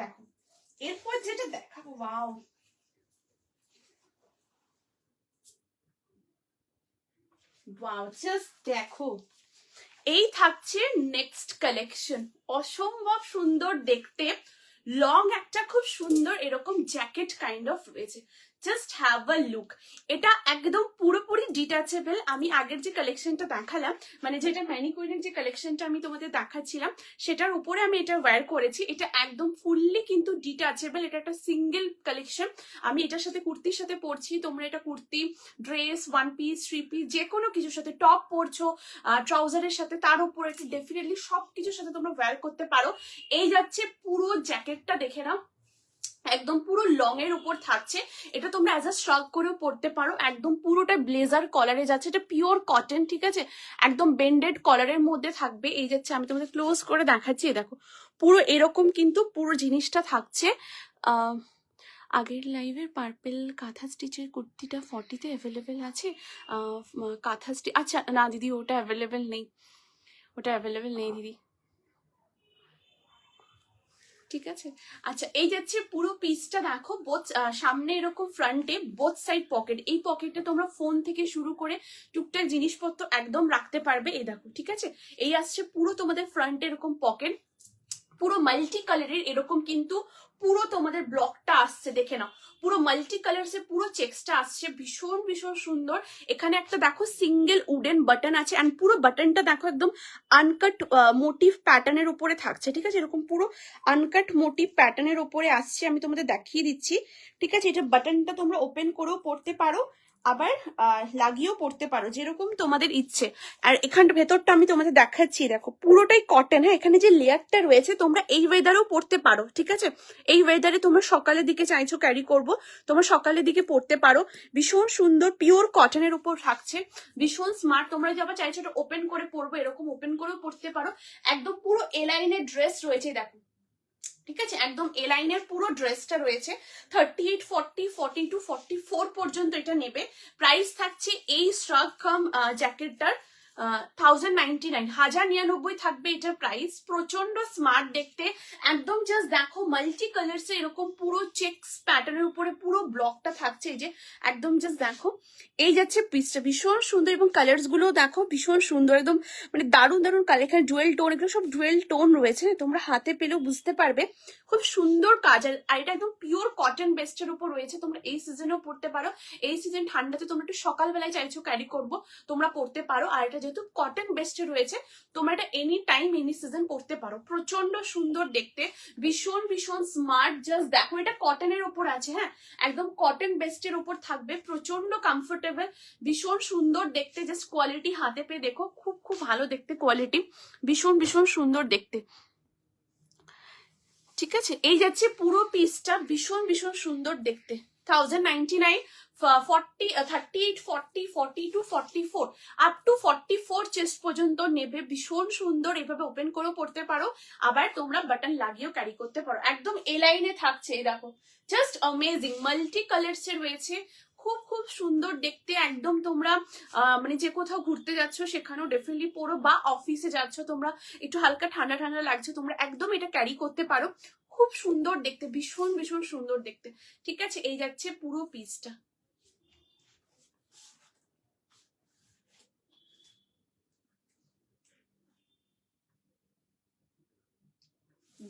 দেখো এরপর যেটা দেখাবো, ওয়াও ওয়াও জাস্ট দেখো, এই থাকছে নেক্সট কালেকশন। অসম্ভব সুন্দর দেখতে, লং একটা খুব সুন্দর এরকম জ্যাকেট কাইন্ড অফ রয়েছে। Just have a look. এটা একদম পুরোপুরি ডিটাচেবল। আমি আগের যে কালেকশনটা দেখালাম, মানে যেটা ম্যানিকুইনের যে কালেকশনটা আমি তোমাদের দেখাচ্ছিলাম, সেটার উপরে আমি এটা ওয়্যার করেছি। এটা একদম ফুললি কিন্তু ডিটাচেবল। এটা একটা সিঙ্গেল কালেকশন। আমি এটার সাথে কুর্তির সাথে পরছি। তোমরা এটা kurti, dress, one piece, three piece, যে কোনো কিছুর সাথে, টপ পরছো ট্রাউজারের সাথে, তার উপরে ডেফিনেটলি সব কিছুর সাথে তোমরা ওয়্যার করতে পারো। এই যাচ্ছে পুরো জ্যাকেটটা, দেখে নাও একদম পুরো লং এর উপর থাকছে। এটা তোমরা অ্যাজ আ শ্রাগ করেও পরতে পারো। একদম পুরোটা ব্লেজার কলারে যাচ্ছে। এটা পিওর কটন, ঠিক আছে, একদম বেন্ডেড কলারের মধ্যে থাকবে। এই যাচ্ছে, আমি তোমাদের ক্লোজ করে দেখাচ্ছি, দেখো পুরো এরকম কিন্তু পুরো জিনিসটা থাকছে। আগের লাইভের পার্পেল কাঁথা স্টিচের কুর্তিটা 40-তে অ্যাভেলেবেল আছে। কাঁথা স্টিচ, আচ্ছা না দিদি ওটা অ্যাভেলেবেল নেই, ওটা অ্যাভেলেবেল নেই দিদি, ঠিক আছে। আচ্ছা এই যাচ্ছে পুরো পিসটা, দেখো বোথ সামনে এরকম, ফ্রন্টে বোথ সাইড পকেট। এই পকেটে তোমরা ফোন থেকে শুরু করে টুকটাক জিনিসপত্র একদম রাখতে পারবে। এই দেখো, ঠিক আছে, এই আসছে পুরো তোমাদের ফ্রন্টে এরকম পকেট, পুরো মাল্টি কালারের এরকম কিন্তু পুরো তোমাদের ব্লকটা আসছে, দেখে নাও পুরো মাল্টি কালারসে পুরো চেক্সটা আসছে, ভীষণ ভীষণ সুন্দর। এখানে একটা দেখো সিঙ্গেল উডেন বাটন আছে, অ্যান্ড পুরো বাটনটা দেখো একদম আনকাট মোটিভ প্যাটার্নের উপরে থাকছে, ঠিক আছে, এরকম পুরো আনকাট মোটিভ প্যাটার্নের উপরে আসছে। আমি তোমাদের দেখিয়ে দিচ্ছি, ঠিক আছে। এটা বাটনটা তোমরা ওপেন করেও পড়তে পারো, আবার লাগিয়েও পড়তে পারো, যেরকম তোমাদের ইচ্ছে। আর এখানটা ভেতরটা আমি তোমাদের দেখাচ্ছি, দেখো পুরোটাই কটন। হ্যাঁ, এখানে যে লেয়ারটা রয়েছে তোমরা এই ওয়েদারেও পড়তে পারো, ঠিক আছে। এই ওয়েদারে তোমরা সকালের দিকে চাইছো ক্যারি করবো, তোমরা সকালের দিকে পড়তে পারো। ভীষণ সুন্দর পিওর কটনের উপর থাকছে, ভীষণ স্মার্ট। তোমরা যদি আবার চাইছো এটা ওপেন করে পড়বো, এরকম ওপেন করেও পড়তে পারো। একদম পুরো এ লাইনের ড্রেস রয়েছে, দেখো, ঠিক আছে, একদম এ লাইনের পুরো ড্রেসটা রয়েছে। 38, 40, 42, 44 পর্যন্ত এটা নেবে। প্রাইস থাকছে এই শ্রাগ কাম জ্যাকেটটার 1099, 1099 থাকবে এটার প্রাইস। প্রচন্ড স্মার্ট দেখতে, একদম জাস্ট দেখো মাল্টি কালারসে এরকম পুরো চেক্স প্যাটার্নের উপরে পুরো ব্লকটা থাকছে। এই যে একদম জাস্ট দেখো, এই যাচ্ছে পিসটা, ভীষণ সুন্দর, এবং কালার্স গুলো দেখো ভীষণ সুন্দর, একদম মানে দারুণ দারুণ কালার। এখানে ডুয়েল টোন, এগুলো সব ডুয়েল টোন রয়েছে, তোমরা হাতে পেলেও বুঝতে পারবে। খুব সুন্দর কাজ, আর এটা একদম পিওর কটন বেস্টের উপর রয়েছে। তোমরা এই সিজনেও পড়তে পারো, এই সিজন ঠান্ডাতে তোমরা একটু সকালবেলায় চাইছো ক্যারি করবো, তোমরা পড়তে পারো। আর এটা যেহেতু কটন বেস্টে রয়েছে, তোমরা এটা এনি টাইম এনি সিজন পড়তে পারো। প্রচন্ড সুন্দর দেখতে, ভীষণ ভীষণ স্মার্ট। জাস্ট দেখো, এটা কটনের উপর আছে, হ্যাঁ, একদম কটন বেস্টের উপর থাকবে, প্রচন্ড কমফোর্টেবল, ভীষণ সুন্দর দেখতে। জাস্ট কোয়ালিটি হাতে পেয়ে দেখো, খুব খুব ভালো দেখতে কোয়ালিটি, ভীষণ ভীষণ সুন্দর দেখতে, ঠিক আছে। এই যাচ্ছে পুরো পিসটা, ভীষণ ভীষণ সুন্দর দেখতে। 1099, 40, 38, 40, 42, 44 আপ টু 44 চেস্ট পর্যন্ত নেবে। ভীষণ সুন্দর, এভাবে ওপেন করেও পড়তে পারো, আবার তোমরা বাটন লাগিয়েও ক্যারি করতে পারো। একদম এ লাইনে থাকছে, এই দেখো জাস্ট অ্যামেজিং, মাল্টি কালার্স এর রয়েছে, খুব খুব সুন্দর দেখতে। একদম তোমরা মানে যে কোথাও ঘুরতে যাচ্ছ সেখানেও ডেফিনেটলি পরো, বা অফিসে যাচ্ছ তোমরা একটু হালকা ঠান্ডা ঠান্ডা লাগছে, তোমরা একদম এটা ক্যারি করতে পারো। খুব সুন্দর দেখতে, ভীষণ ভীষণ সুন্দর দেখতে, ঠিক আছে। এই যাচ্ছে পুরো পিসটা,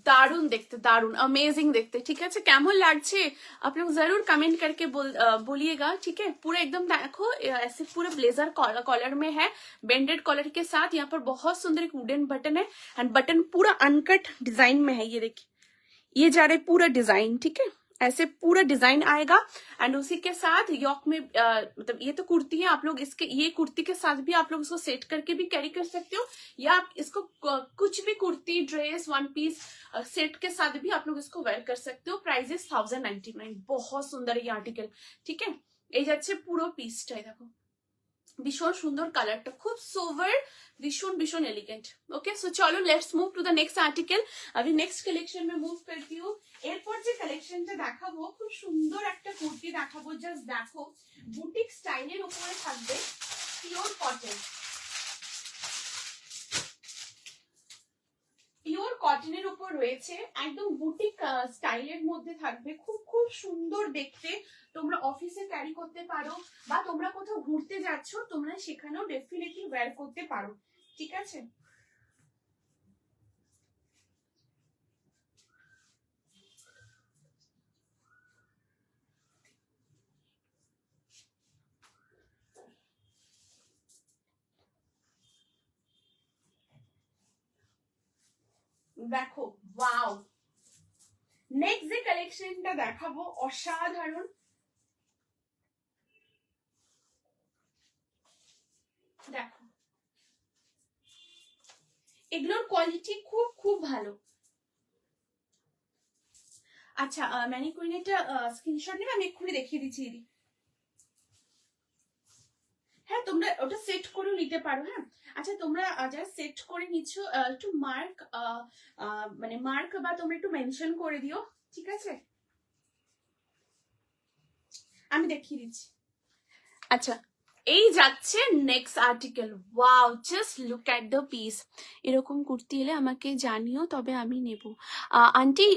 दारुण देखते, दारुण अमेजिंग देखते, ठीक है। कैमन लागছে आप लोग जरूर कमेंट करके बोलिएगा, ठीक है। पूरा एकदम देखो ऐसे पूरा ब्लेजर कॉलर में है, बेंडेड कॉलर के साथ। यहाँ पर बहुत सुंदर एक वुडन बटन है, एंड बटन पूरा अनकट डिजाइन में है। ये देखिए, ये जा रहा है पूरा डिजाइन, ठीक है, ऐसे पूरा डिजाइन आएगा। एंड उसी के साथ यॉक में मतलब ये तो कुर्ती है, आप लोग इसके ये कुर्ती के साथ भी आप लोग इसको सेट करके भी कैरी कर सकते हो, या आप इसको कुछ भी kurti, dress, one piece set के साथ भी आप लोग इसको वेयर कर सकते हो। Price is 1099। बहुत सुंदर है ये आर्टिकल, ठीक है। এই যাচ্ছে পুরো পিসটাই, দেখো ভীষণ সুন্দর কালারটা, খুব সোভার, ভীষণ ভীষণ এলিগেন্ট। ওকে, সো চলো let's move to the next article. আমি নেক্সট কালেকশন में মুভ करती हूँ। এরপর যে কালেকশনটা দেখাবো, খুব সুন্দর একটা কুর্তি দেখাবো। জাস্ট দেখো, বুটিক স্টাইলের উপরে থাকবে, পিওর কটন, পিওর কটনের উপর রয়েছে, একদম বুটিক স্টাইলের মধ্যে থাকবে, খুব খুব সুন্দর দেখতে। তোমরা অফিসে ক্যারি করতে পারো বা তোমরা কোথাও ঘুরতে যাচ্ছ, তোমরা সেখানেও ডেফিনেটলি ওয়্যার করতে পারো, ঠিক আছে। দেখো ওয়াও, নেক্সট যে কালেকশনটা দেখাবো অসাধারণ। দেখো এগুলোর কোয়ালিটি খুব খুব ভালো। আচ্ছা ম্যানিকুইন একটা স্ক্রিনশট নেবে, আমি এক্ষুনি দেখিয়ে দিচ্ছি দিদি। হ্যাঁ তোমরা ওটা সেট করেও নিতে পারো। হ্যাঁ আচ্ছা তোমরা যারা সেট করে নিচ্ছ একটু মার্ক মানে মার্ক বা তোমরা একটু মেনশন করে দিও, ঠিক আছে, আমি দেখিয়ে দিচ্ছি। আচ্ছা এই যাচ্ছে next article. Wow, just look at the piece. এরকম কুর্তি এলে আমাকে জানিও, তবে আমি নেব। আন্টি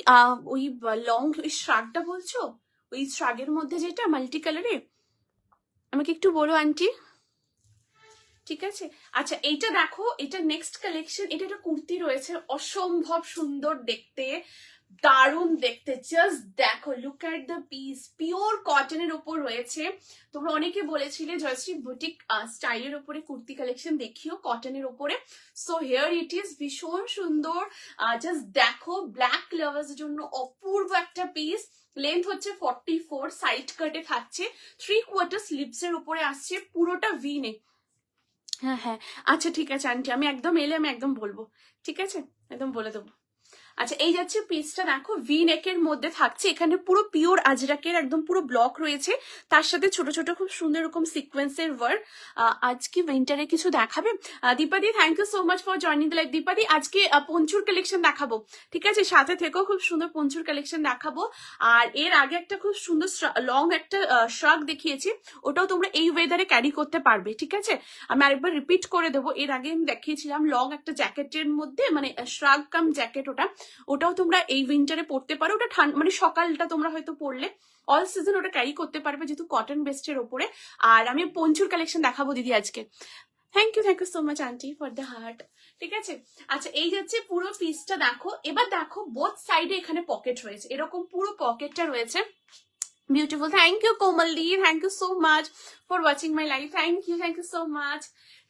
ওই লং ওই শ্রাগটা বলছো, ওই শ্রাগের মধ্যে যেটা মাল্টি কালারে, আমাকে একটু বলো আন্টি, ঠিক আছে। আচ্ছা এইটা দেখো, এটা নেক্সট কালেকশন, এটা একটা কুর্তি রয়েছে, অসম্ভব সুন্দর দেখতে, দারুণ দেখতে, জাস্ট দেখো, look at the piece, pure কটনের উপর রয়েছে। তোমরা অনেকে বলেছিলে জয়শ্রী বুটিক স্টাইলের উপরে কুর্তি কালেকশন দেখিও কটনের উপরে, সো হেয়ার ইট ইজ, ভীষণ সুন্দর। জাস্ট দেখো, ব্ল্যাক লাভার্স জন্য অপূর্ব একটা পিস। লেন্থ হচ্ছে 44, সাইড কাটে থাকছে, 3/4 স্লিভস এর উপরে আসছে, পুরোটা ভি নেক। হ্যাঁ হ্যাঁ আচ্ছা ঠিক আছে আন্টি, আমি একদম এলে আমি একদম বলবো, ঠিক আছে, একদম বলে দেবো। আচ্ছা এই যাচ্ছে পিসটা, দেখো ভি নেকের মধ্যে থাকছে, এখানে পুরো পিওর আজরাকের একদম পুরো ব্লক রয়েছে, তার সাথে ছোট ছোট খুব সুন্দর এরকম সিকোয়েন্সের ওয়ার্ক। আজকে উইন্টারে কিছু দেখাবে? দীপাদি thank you so much for joining the live. দীপাদি আজকে পঞ্চুর কালেকশন দেখাবো, ঠিক আছে, সাথে থেকেও খুব সুন্দর পঞ্চুর কালেকশন দেখাবো। আর এর আগে একটা খুব সুন্দর লং একটা শ্রাগ দেখিয়েছি, ওটাও তোমরা এই ওয়েদারে ক্যারি করতে পারবে, ঠিক আছে। আমি আরেকবার রিপিট করে দেবো, এর আগে আমি দেখিয়েছিলাম লং একটা জ্যাকেটের মধ্যে, মানে শ্রাগ কাম জ্যাকেট, ওটাও তোমরা এই উইন্টারে পড়তে পারো। ওটা ঠান্ডা মানে সকালটা তোমরা হয়তো পড়লে, অল সিজন ওটা ক্যারি করতে পারবে যেহেতু কটন বেস্টের ওপরে। আর আমি পঞ্চুর কালেকশন দেখাবো দিদি আজকে। Thank you so much aunty for the heart, ঠিক আছে। আচ্ছা এই যাচ্ছে পুরো পিসটা, দেখো এবার দেখো বোথ সাইডে এখানে পকেট রয়েছে, এরকম পুরো পকেটটা রয়েছে, বিউটিফুল। থ্যাংক ইউ কোমলদি, thank you so much for watching my live, thank you so much,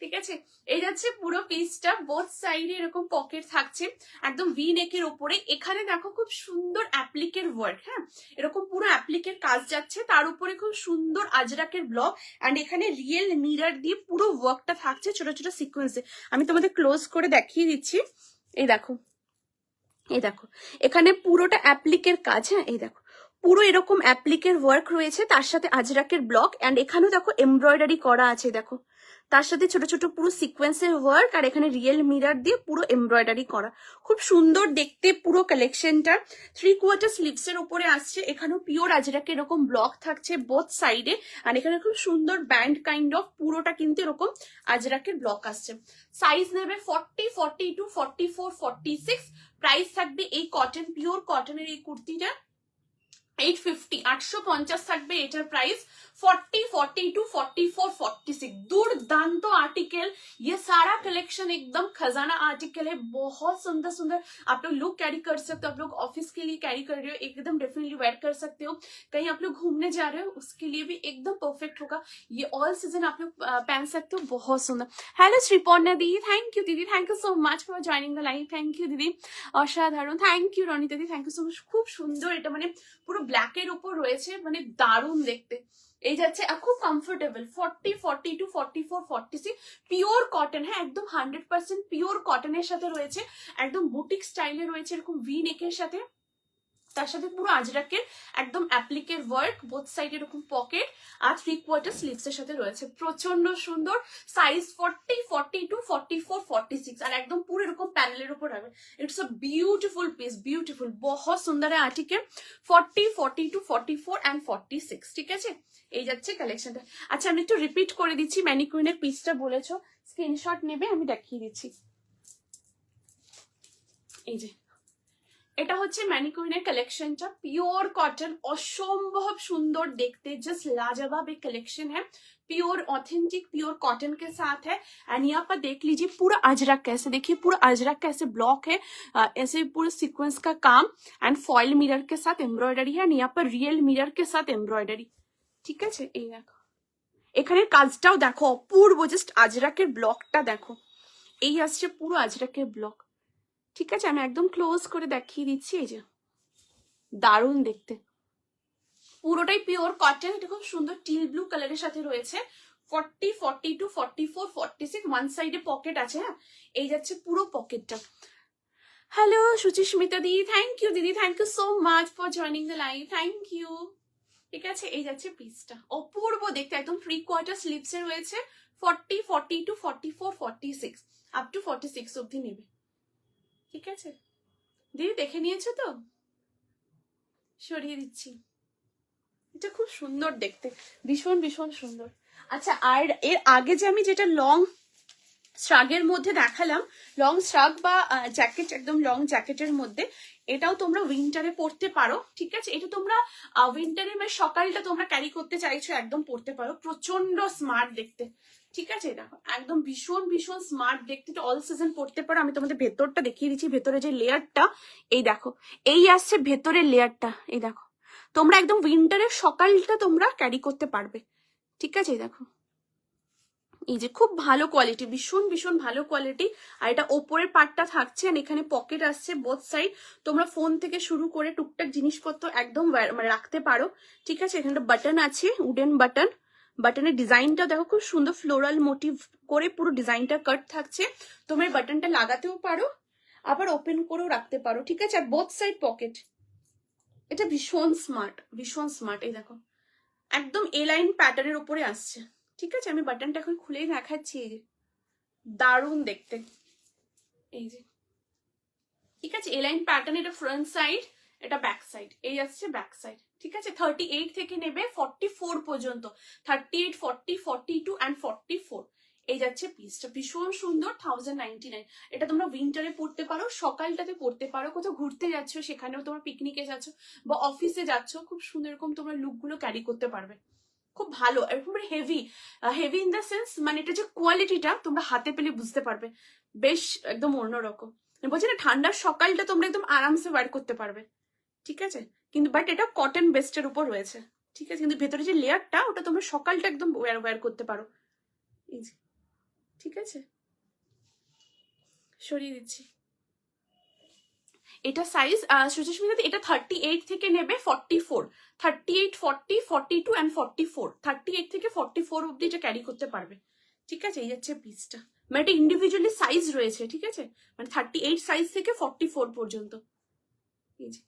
ঠিক আছে। এই যাচ্ছে পুরো পিসটা, বোথ সাইডে এরকম পকেট থাকছে, একদম ভি নেকের ওপরে। এখানে দেখো খুব সুন্দর অ্যাপ্লিকের ওয়ার্ক, হ্যাঁ এরকম পুরো অ্যাপ্লিকের কাজ যাচ্ছে, তার উপরে খুব সুন্দর আজরাকের ব্লক, অ্যান্ড এখানে রিয়েল মিরর দিয়ে পুরো ওয়ার্কটা থাকছে ছোট ছোট সিকোয়েন্সে। আমি তোমাদের ক্লোজ করে দেখিয়ে দিচ্ছি, এই দেখো, এই দেখো এখানে পুরোটা অ্যাপ্লিকের কাজ, হ্যাঁ এই দেখো পুরো এরকম অ্যাপ্লিকের ওয়ার্ক রয়েছে, তার সাথে আজরাকের ব্লক, অ্যান্ড এখানেও দেখো এমব্রয়ডারি করা আছে, দেখো তার সাথে ছোট ছোট পুরো সিকোয়েন্সের ওয়ার্ক, আর এখানে রিয়েল মিরর দিয়ে পুরো এমব্রয়ডারি করা, খুব সুন্দর দেখতে পুরো কালেকশনটা। 3/4 স্লিভস এর উপরে আসছে, এখানেও পিওর আজরাকে এরকম ব্লক থাকছে বোথ সাইডে, আর এখানে খুব সুন্দর ব্যান্ড কাইন্ড অফ, পুরোটা কিন্তু এরকম আজরাকের ব্লক আসছে। সাইজ নেবে 40, 42, 44, 46। প্রাইস থাকবে এই কটন, পিওর কটনের এই কুর্তিটা 850, 850 থাকবে এটার প্রাইস। 40, 42, 44, 46, दुर्दांत आर्टिकल। ये सारा कलेक्शन एकदम खजाना आर्टिकल है, बहुत सुंदर सुंदर। आप लोग लुक कैरी कर सकते हो, आप लोग ऑफिस के लिए कैरी कर रहे हो एकदम डेफिनेटली वेयर कर सकते हो, कहीं आप लोग घूमने जा रहे हो उसके लिए भी एकदम परफेक्ट होगा, ये ऑल सीजन आप लोग पहन सकते हो, बहुत सुंदर। हेलो श्रीपर्णा दी, थैंक यू दीदी, thank you so much for joining the live, thank you दीदी, অসাধারণ, থ্যাংক ইউ রনিতা দি, থ্যাংক ইউ সো মাচ। খুব সুন্দর, এটা মানে পুরো ব্ল্যাকের উপর রয়েছে, মানে দারুণ দেখতে। এই যাচ্ছে খুব কমফোর্টেবল, 40, 42, 44, 46, পিওর কটন, হ্যাঁ একদম 100% পিওর কটনের সাথে রয়েছে, একদম বুটিক স্টাইলে রয়েছে, এরকম ভি নেকের সাথে, তার সাথে পুরো আজরাকের একদম অ্যাপ্লিকের ওয়ার্ক, বোথ সাইড এরকম পকেট, আর 3/4 স্লিভস এর সাথে রয়েছে, প্রচন্ড সুন্দর। সাইজ 40, 42, 44, 46, আর একদম পুরো এরকম প্যানেলের উপর হবে। It's a beautiful piece, beautiful, বহুত সুন্দর আর্টিকেল। 40, 42, 44 অ্যান্ড 46, ঠিক আছে। এই যাচ্ছে কালেকশনটা। আচ্ছা আমি একটু রিপিট করে দিচ্ছি, ম্যানিকুইনের পিসটা বলেছো, স্ক্রিনশট নেবে, আমি দেখিয়ে দিচ্ছি। এই যে এটা হচ্ছে ম্যানিকুইনের কালেक्शनটা, प्योर कॉटन, असंभव सुंदर देखते, जस्ट लाजवाब एक कलेक्शन है, प्योर ऑथेंटिक प्योर कॉटन के साथ है। एंड यहाँ पर देख लीजिए पूरा अजरक कैसे, देखिए पूरा अजरक कैसे ब्लॉक है, ऐसे पूरा सीक्वेंस का काम एंड फॉइल मिरर के साथ एम्ब्रॉयडरी है, यहाँ पर रियल मिरर के साथ एम्ब्रॉयडरी। ঠিক আছে, এই দেখো এখানে কাজটাও দেখো অপূর্ব, জাস্ট আজরাকের ব্লকটা দেখো, এই আসছে পুরো আজরাকের ব্লক। ঠিক আছে, আমি একদম ক্লোজ করে দেখিয়ে দিচ্ছি, এই যে দারুণ দেখতে, পুরোটাই পিওর কটন। এটা খুব সুন্দর টিল ব্লু কালারের সাথে রয়েছে। 40, 42, 44, 46 ওয়ান সাইডে পকেট আছে। হ্যাঁ, এই যাচ্ছে পুরো পকেটটা। হ্যালো সুচিস্মিতা দি, থ্যাংক ইউ দিদি, thank you so much for joining the live, thank you. ঠিক আছে, এই যাচ্ছে পিসটা, অপূর্ব দেখতে, একদম 3/4 স্লিভস এ রয়েছে। 40, 42, 44, 46 আপ টু 46 অবধি নেবে। ঠিক আছে দিদি, দেখে নিয়েছো তো? সরিয়ে দিচ্ছি, এটা খুব সুন্দর দেখতে, ভীষণ ভীষণ সুন্দর। আচ্ছা, আর এর আগে যে আমি যেটা লং শ্রাগের মধ্যে দেখালাম, লং শ্রাগ বা জ্যাকেট, একদম লং জ্যাকেটের মধ্যে, এটাও তোমরা উইন্টারে পরতে পারো। ঠিক আছে, এটা তোমরা উইন্টারে মানে সকালটা তোমরা ক্যারি করতে চাইছো, একদম পরতে পারো, প্রচন্ড স্মার্ট দেখতে। ঠিক আছে, দেখো একদম ভীষণ ভীষণ স্মার্ট দেখতে, অল সিজন পরতে পারো। আমি তোমাদের ভেতরটা দেখিয়ে দিচ্ছি, ভেতরে যে লেয়ারটা, এই দেখো, এই আসছে ভেতরের লেয়ারটা, এই দেখো, তোমরা একদম উইন্টারের সকালটা তোমরা ক্যারি করতে পারবে। ঠিক আছে, দেখো এই যে খুব ভালো কোয়ালিটি, ভীষণ ভীষণ ভালো কোয়ালিটি। আর এটা ওপরের পার্টটা থাকছে, আর এখানে পকেট আসছে বোথ সাইড, তোমরা ফোন থেকে শুরু করে টুকটাক জিনিসপত্র একদম মানে রাখতে পারো। ঠিক আছে, এখানে বাটন আছে, উডেন বাটন, বাটনের ডিজাইনটা দেখো খুব সুন্দর, ফ্লোরাল মোটিভ করে পুরো ডিজাইনটা কাট থাকছে। তোমরা বাটনটা লাগাতেও পারো, আবার ওপেন করেও রাখতে পারো। ঠিক আছে, আর বোথ সাইড পকেট, এটা ভীষণ স্মার্ট, ভীষণ স্মার্ট। এই দেখো একদম এ লাইন প্যাটার্নের উপরে আসছে। ঠিক আছে, আমি বাটনটা এখন খুলেই দেখাচ্ছি, এই যে দারুণ দেখতে, এই যে। ঠিক আছে, এ লাইন প্যাটার্ন, এটা ফ্রন্ট সাইড, এটা ব্যাক সাইড, এই আসছে ব্যাক সাইড। ঠিক আছে, 38 থেকে নেবে 44 পর্যন্ত, 38, 40, 42 অ্যান্ড 44, এই যাচ্ছে পিসটা, ভীষণ সুন্দর। 1099, এটা তোমরা উইন্টারে পড়তে পারো, সকালটাতে পড়তে পারো, কোথাও ঘুরতে যাচ্ছ সেখানেও তোমরা, পিকনিকে যাচ্ছ বা অফিসে যাচ্ছ, খুব সুন্দর এরকম তোমরা লুকগুলো ক্যারি করতে পারবে। খুব ভালো, এরকম heavy, heavy in the sense, মানে এটা যে কোয়ালিটিটা তোমরা হাতে পেলে বুঝতে পারবে, বেশ একদম অন্যরকম। বলছি না, ঠান্ডার সকালটা তোমরা একদম আরামসে ওয়্যার করতে পারবে। ঠিক আছে, কিন্তু বাট এটা কটন বেস্টের উপর রয়েছে। ঠিক আছে, কিন্তু ভেতরে যে লেয়ারটা, ওটা তোমরা সকালটা একদম ওয়্যার করতে পারো। ইজি। ঠিক আছে, সরিয়ে দিচ্ছি। এটা সাইজ সুচিস্মিতা, এটা 38 থেকে নেবে 44, 38, 40, 42 অ্যান্ড 44, 38 থেকে 44 অব্দি এটা ক্যারি করতে পারবে। ঠিক আছে, এই যাচ্ছে পিসটা, মানে এটা ইন্ডিভিজুয়ালি সাইজ রয়েছে। ঠিক আছে, মানে 38 সাইজ থেকে 44 পর্যন্ত। এই যে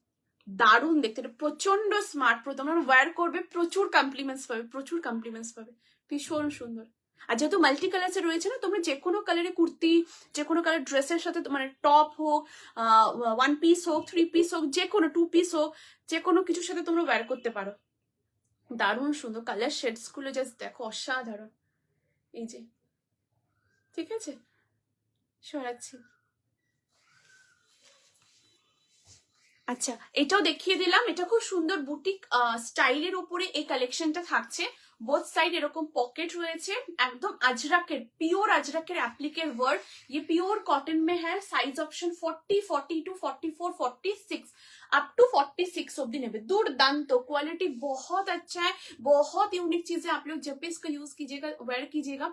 দারুণ দেখতে, এটা প্রচন্ড স্মার্ট, তোমরা ওয়্যার করবে, প্রচুর কমপ্লিমেন্টস পাবে, প্রচুর কমপ্লিমেন্টস পাবে, ভীষণ সুন্দর। আর যেহেতু মাল্টি কালার্সে রয়েছে না, তোমরা যে কোনো কালারে কুর্তি, যে কোনো কালার ড্রেসের সাথে, মানে টপ হোক, 1 পিস হোক, 3 পিস হোক, যে কোনো 2 পিস হোক, যে কোনো কিছুর সাথে তোমরা ওয়্যার করতে পারো। দারুণ সুন্দর কালার শেডস গুলো, জাস্ট দেখো অসাধারণ। এই যে, ঠিক আছে, সরাচ্ছি। আচ্ছা, এটাও দেখিয়ে দিলাম, এটা খুব সুন্দর বুটিক স্টাইলের উপরে এই কালেকশনটা থাকছে। बोथ साइड এরকম পকেট রয়েছে, একদম আজরাকের, পিওর আজরাকের অ্যাপ্লিকের ওয়ার্ক। ये प्योर कॉटन में है, साइज ऑप्शन 40, 42, 44, 46 अप टू 46 ऑब्दी नेबे। दुर्दांत क्वालिटी बहुत अच्छा है, बहुत यूनिक चीज है। आप लोग जब भी इसका यूज कीजिएगा, वेयर कीजिएगा,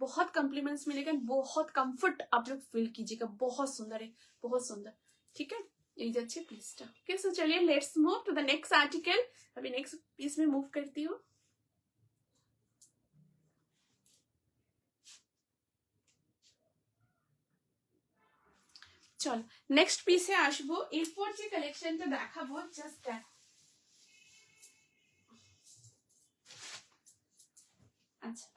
बहुत कॉम्प्लीमेंट्स मिलेगा, बहुत कंफर्ट आप लोग फील कीजिएगा, बहुत सुंदर है, बहुत सुंदर। ठीक है, এই যাচ্ছে পিসটা। ओके, सो चलिए let's move to the next article. अभी नेक्स्ट पीस में मूव करती हूँ। চল নেক্সট পিসে আসবো। এরপর যে কালেকশনটা দেখাবো, জাস্ট আচ্ছা,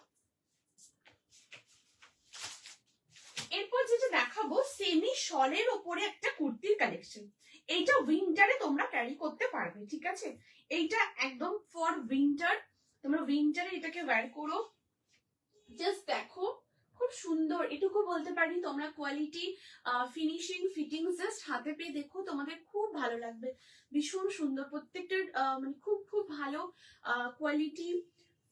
এরপর যেটা দেখাবো, সেমি শলের উপরে একটা কুর্তির কালেকশন। এইটা উইন্টারে তোমরা ক্যারি করতে পারবে। ঠিক আছে, এইটা একদম ফর উইন্টার, তোমরা উইন্টারে এটাকে ওয়্যার করো। জাস্ট দেখো খুব সুন্দর, এটুকু বলতে পারি তোমরা কোয়ালিটি ফিনিশিং ফিটিং জাস্ট হাতে পেয়ে দেখো, তোমাদের খুব ভালো লাগবে। ভীষণ সুন্দর প্রত্যেকটার মানে খুব খুব ভালো quality,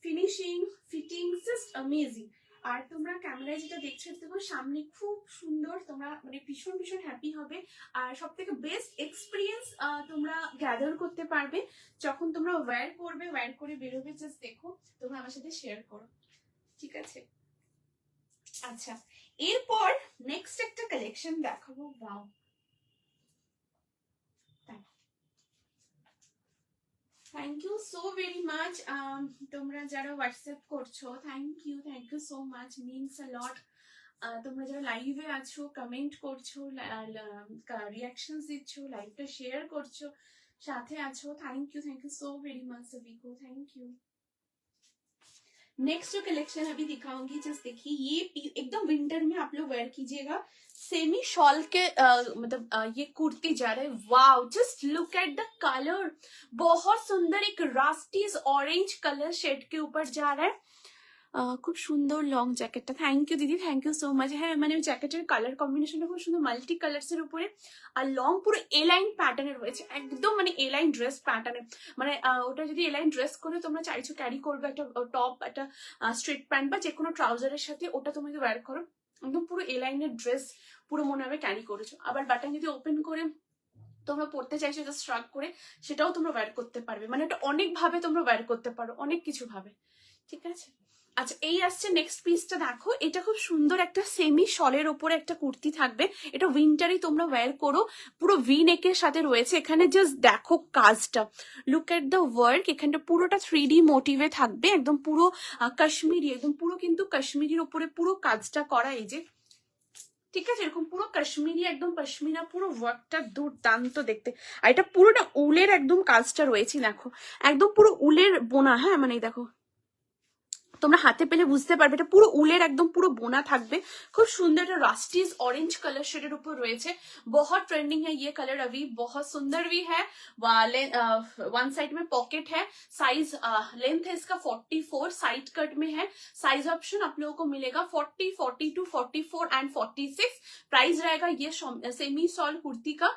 finishing, fitting just amazing. আর তোমরা ক্যামেরায় যেটা দেখছো দেখো সামনে খুব সুন্দর, তোমরা মানে ভীষণ ভীষণ হ্যাপি হবে। আর সব থেকে বেস্ট এক্সপিরিয়েন্স তোমরা গ্যাদার করতে পারবে যখন তোমরা ওয়্যার করবে, ওয়্যার করে বেরোবে। জাস্ট দেখো, তোমরা আমার সাথে শেয়ার করো, ঠিক আছে? আচ্ছা, এরপর নেক্সট একটা কালেকশন দেখাবো। Wow, thank you so very much. তোমরা যারা হোয়াটসঅ্যাপ করছো, thank you so much, means a lot. তোমরা যারা লাইভে আছো, কমেন্ট করছো, রিয়াকশনস দিচ্ছ, লাইভটা শেয়ার করছো, সাথে আছো, thank you so very much सभी को, थैंक यू। नेक्स्ट जो कलेक्शन अभी दिखाऊंगी, जस्ट देखिए ये एकदम विंटर में आप लोग वेयर कीजिएगा। सेमी शॉल के मतलब ये कुर्ती जा रहा है। Wow, just look at the colour, बहुत सुंदर, एक रास्टीज ऑरेंज कलर शेड के ऊपर जा रहा है। খুব সুন্দর লং জ্যাকেটটা, থ্যাংক ইউ দিদি, থ্যাংক ইউ সো মাচ। হ্যাঁ মানে জ্যাকেটের কালার কম্বিনেশনটা খুব সুন্দর, মাল্টি কালার্স এর উপরে, আর লং পুরো এ লাইন প্যাটার্নের রয়েছে, একদম মানে এ লাইন ড্রেস প্যাটার্নের। মানে ওটা যদি এ লাইন ড্রেস করে তোমরা চাইছো ক্যারি করবে একটা টপ, একটা স্ট্রেট প্যান্ট বা যে কোনো ট্রাউজারের সাথে, ওটা তুমি যদি ওয়্যার করো একদম পুরো এ লাইনের ড্রেস পুরো মনে হবে ক্যারি করেছো। আবার বাটন যদি ওপেন করে তোমরা পড়তে চাইছো জাস্ট স্ট্রাক করে, সেটাও তোমরা ওয়্যার করতে পারবে। মানে এটা অনেক ভাবে তোমরা ওয়্যার করতে পারো, অনেক কিছু ভাবে, ঠিক আছে? আচ্ছা, এই আসছে নেক্সট পিসটা, দেখো এটা খুব সুন্দর একটা সেমি শলের ওপরে একটা কুর্তি থাকবে। এটা উইন্টারে তোমরা ওয়্যার করো, পুরো ভি নেকের সাথে রয়েছে। এখানে জাস্ট দেখো কাজটা, লুক এট দ্য ওয়ার্ক, এখানটা পুরোটা 3D মোটিভে থাকবে, একদম পুরো কাশ্মীরি, একদম পুরো কিন্তু কাশ্মীরির ওপরে পুরো কাজটা করা, এই যে, ঠিক আছে? এরকম পুরো কাশ্মীরি, একদম পশমিনা, পুরো ওয়ার্কটা দুর্দান্ত দেখতে। আর এটা পুরোটা উলের একদম কাজটা রয়েছে, দেখো একদম পুরো উলের বোনা। হ্যাঁ মানে দেখো, তোমরা হাতে পেলে বুঝতে পারবে এটা পুরো উলের একদম পুরো বোনা থাকবে। খুব সুন্দর একটা রাস্টিজ ऑरेंज कलर शेडेर ऊपर রয়েছে। बहुत ट्रेंडिंग है ये कलर अभी, बहुत सुंदर भी है। वन साइड में पॉकेट है, साइज लेंथ है इसका 44, साइड कट में है। साइज ऑप्शन आप लोगों को मिलेगा 40, 42, 44 एंड 46। प्राइस रहेगा ये सेमी सॉल कुर्ती का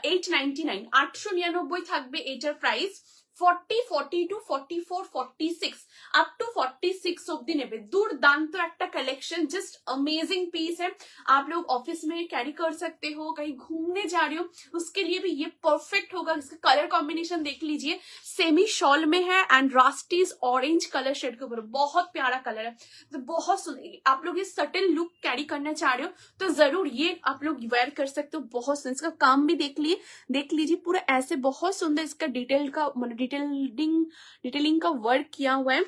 899, 899 থাকবে এটার প্রাইস। 40, 42, 44, 46 अप टू 46 অব্দি নেবে। দুর্দান্ত একটা कलेक्शन, जस्ट अमेजिंग पीस है। आप लोग ऑफिस में कैरी कर सकते हो, कहीं घूमने जा रहे हो उसके लिए भी ये परफेक्ट होगा। इसका कलर कॉम्बिनेशन देख लीजिए, सेमी शॉल में है एंड रास्टीज ऑरेंज कलर शेड के ऊपर, बहुत प्यारा कलर है। तो बहुत सुंदर, आप लोग ये सटल लुक कैरी करना चाह रहे हो तो जरूर ये आप लोग वेयर कर सकते हो। बहुत सुंदर, इसका काम भी देख लीजिए पूरा ऐसे, बहुत सुंदर इसका डिटेल का डिटेलिंग का वर्क किया हुआ है,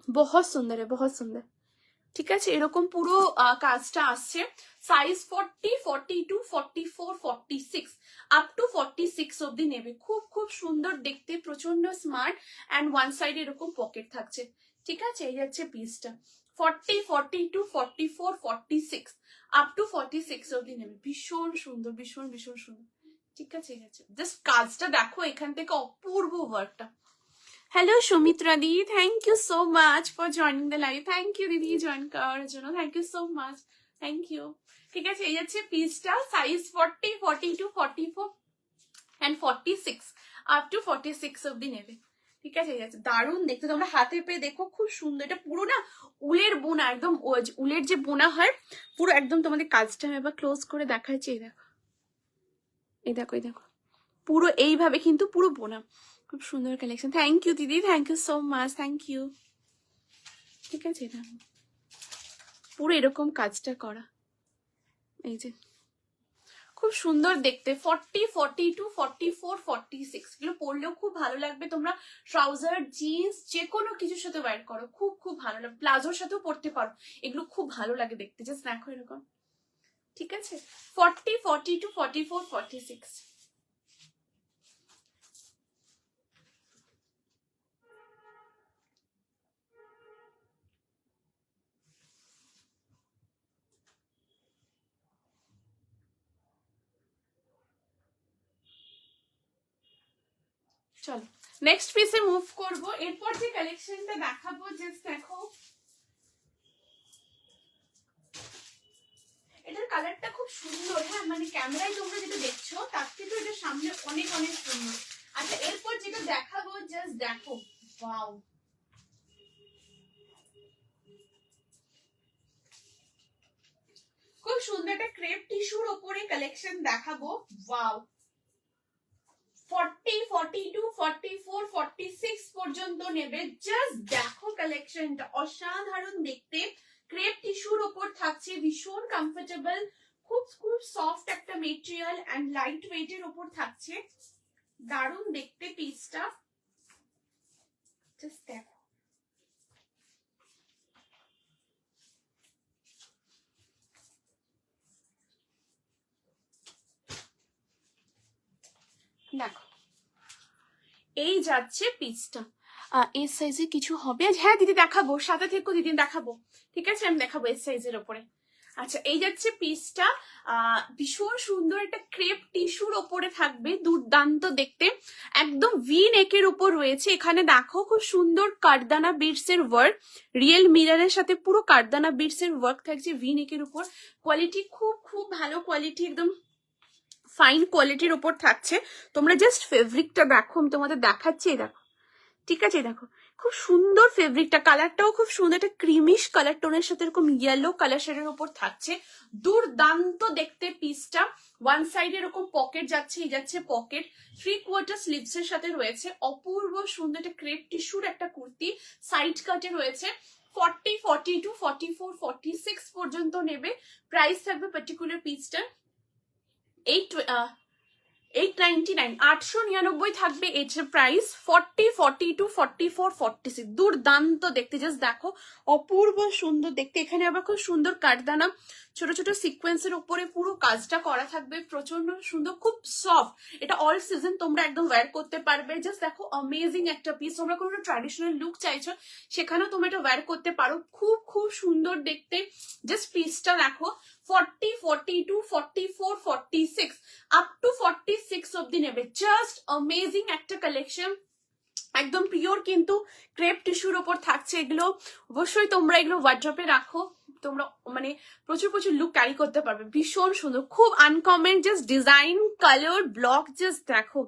बहुत सुंदर है, बहुत सुंदर, ঠিক আছে? এরকম পুরো কাজটা আসছে। সাইজ 40, 42, 44, 46 আপ টু 46 অবধি নেবে। খুব খুব সুন্দর দেখতে, প্রচন্ড স্মার্ট, এন্ড ওয়ান সাইড এরকম পকেট থাকছে, ঠিক আছে? এই যাচ্ছে পিসটা 40, 42, 44, 46 আপ টু 46 অবধি নেবে। ভীষণ সুন্দর, ভীষণ ভীষণ সুন্দর, ঠিক আছে? এই যাচ্ছে জাস্ট কাজটা দেখো, এখান থেকে অপূর্ব ওয়ার্কটা। হ্যালো সুমিত্রা দি, thank you so much for joining the live. Thank you দিদি জয়েন করার জন্য, thank you so much, thank you. ঠিক আছে, এই যাচ্ছে পিসটা, সাইজ 40, 42, 44 এন্ড 46 আপ টু 46 অবধি নেবে, ঠিক আছে? এই যাচ্ছে, দারুণ দেখতে, তোমরা হাতে পেয়ে দেখো, খুব সুন্দর। এটা পুরো না উলের বোনা, একদম উলের যে বোনা হয় পুরো একদম। তোমাদের কাজটা আমি এবার ক্লোজ করে দেখাচ্ছি, এই দেখো, এই দেখো, এই দেখো, পুরো এইভাবে কিন্তু পুরো বোনা। খুব সুন্দর কালেকশন, থ্যাংক ইউ দিদি, thank you so much, thank you. ঠিক আছে, এটা পুরো এরকম কাজটা করা, এই যে খুব সুন্দর দেখতে। 40, 42, 44, 46 এগুলো পরলেও খুব ভালো লাগবে। তোমরা ট্রাউজার, জিন্স যে কোনো কিছুর সাথে ওয়্যার করো, খুব খুব ভালো লাগবে। প্লাজোর সাথেও পরতে পারো, এগুলো খুব ভালো লাগে দেখতে। জাস্ট দেখো এরকম, ঠিক আছে? 40, 42, 44, 46। চলো নেক্সট পিসে মুভ করব। এরপর যে কালেকশনটা দেখাবো, জাস্ট দেখো, এটার কালারটা খুব সুন্দর, হ্যাঁ মানে ক্যামেরায় তোমরা যেটা দেখছো তার থেকে এটা সামনে অনেক অনেক সুন্দর। আচ্ছা এরপর যেটা দেখাবো জাস্ট দেখো, ওয়াও খুব সুন্দর একটা ক্রেপ টিস্যুর ওপরে কালেকশন দেখাবো। ওয়াও 40, 42, 44, 46 পর্যন্ত নেবে। জাস্ট দেখো কালেকশনটা অসাধারণ দেখতে, ক্রেপ টিস্যুর ওপর থাকছে, ভীষণ কমফোর্টেবল, খুব খুব সফট একটা মেটেরিয়াল এন্ড লাইট ওয়েটের ওপর থাকছে, দারুণ দেখতে পিসটা। জাস্ট দেখো দেখো এই যাচ্ছে পিসটা। এস সাইজে কিছু হবে, হ্যাঁ দিদি দেখাবো, সাথে থেকে দিদি দেখাবো, ঠিক আছে আমি দেখাবো এস সাইজের ওপরে। আচ্ছা এই যাচ্ছে পিসটা, ভীষণ সুন্দর একটা ক্রেপ টিস্যুর ওপরে থাকবে, দুর্দান্ত দেখতে, একদম ভি নেকের উপর রয়েছে। এখানে দেখো খুব সুন্দর কারদানা বিটস এর ওয়ার্ক, রিয়েল মিররের সাথে পুরো কারদানা বিটস এর ওয়ার্ক থাকছে ভি নেকের উপর। কোয়ালিটি খুব খুব ভালো কোয়ালিটি, একদম ফাইন কোয়ালিটির ওপর থাকছে। তোমরা জাস্ট ফেব্রিকটা দেখো, আমি তোমাদের দেখাচ্ছি, দেখো ঠিক আছে, দেখো খুব সুন্দর ফেব্রিকটা, কালারটাও খুব সুন্দর, একটা ক্রিমিশ কালার টোনের সাথে এরকম ইয়েলো কালার শেডের উপর থাকছে, দুর্দান্ত দেখতে পিসটা। ওয়ান সাইড এরকম পকেট যাচ্ছে, এই যাচ্ছে পকেট, 3/4 স্লিভস এর সাথে রয়েছে, অপূর্ব সুন্দর একটা ক্রেপ টিস্যুর একটা কুর্তি, সাইড কাটে রয়েছে। 40, 42, 44, 46 পর্যন্ত নেবে। প্রাইস থাকবে পার্টিকুলার পিসটা 899, 899 থাকবে এর প্রাইস। 40, 42, 44, 46 দুর্দান্ত দেখতে, জাস্ট দেখো অপূর্ব সুন্দর দেখতে। এখানে আবার খুব সুন্দর কাঠদানা ছোট ছোট সিকোয়েন্সের উপরে পুরো কাজটা করা থাকবে, প্রচন্ড সুন্দর, খুব সফট। এটা অল সিজন তোমরা একদম ওয়্যার করতে পারবে। জাস্ট দেখো অ্যামেজিং একটা পিস, তোমরা কোনো ট্র্যাডিশনাল লুক চাইছো সেখানেও তোমরা এটা ওয়্যার করতে পারো, খুব খুব সুন্দর দেখতে। জাস্ট পিসটা দেখো 40, 42, 44, 46 আপ টু 46 অব্দি নেবে। জাস্ট অ্যামেজিং একটা কালেকশন, একদম পিওর কিন্তু ক্রেপ টিস্যুর ওপর থাকছে। এগুলো অবশ্যই তোমরা এগুলো ওয়ার্ড্রপে রাখো, তোমরা মানে প্রচুর প্রচুর লুক ক্যারি করতে পারবে, ভীষণ সুন্দর, খুব uncommon. Just design, colour, block, just দেখো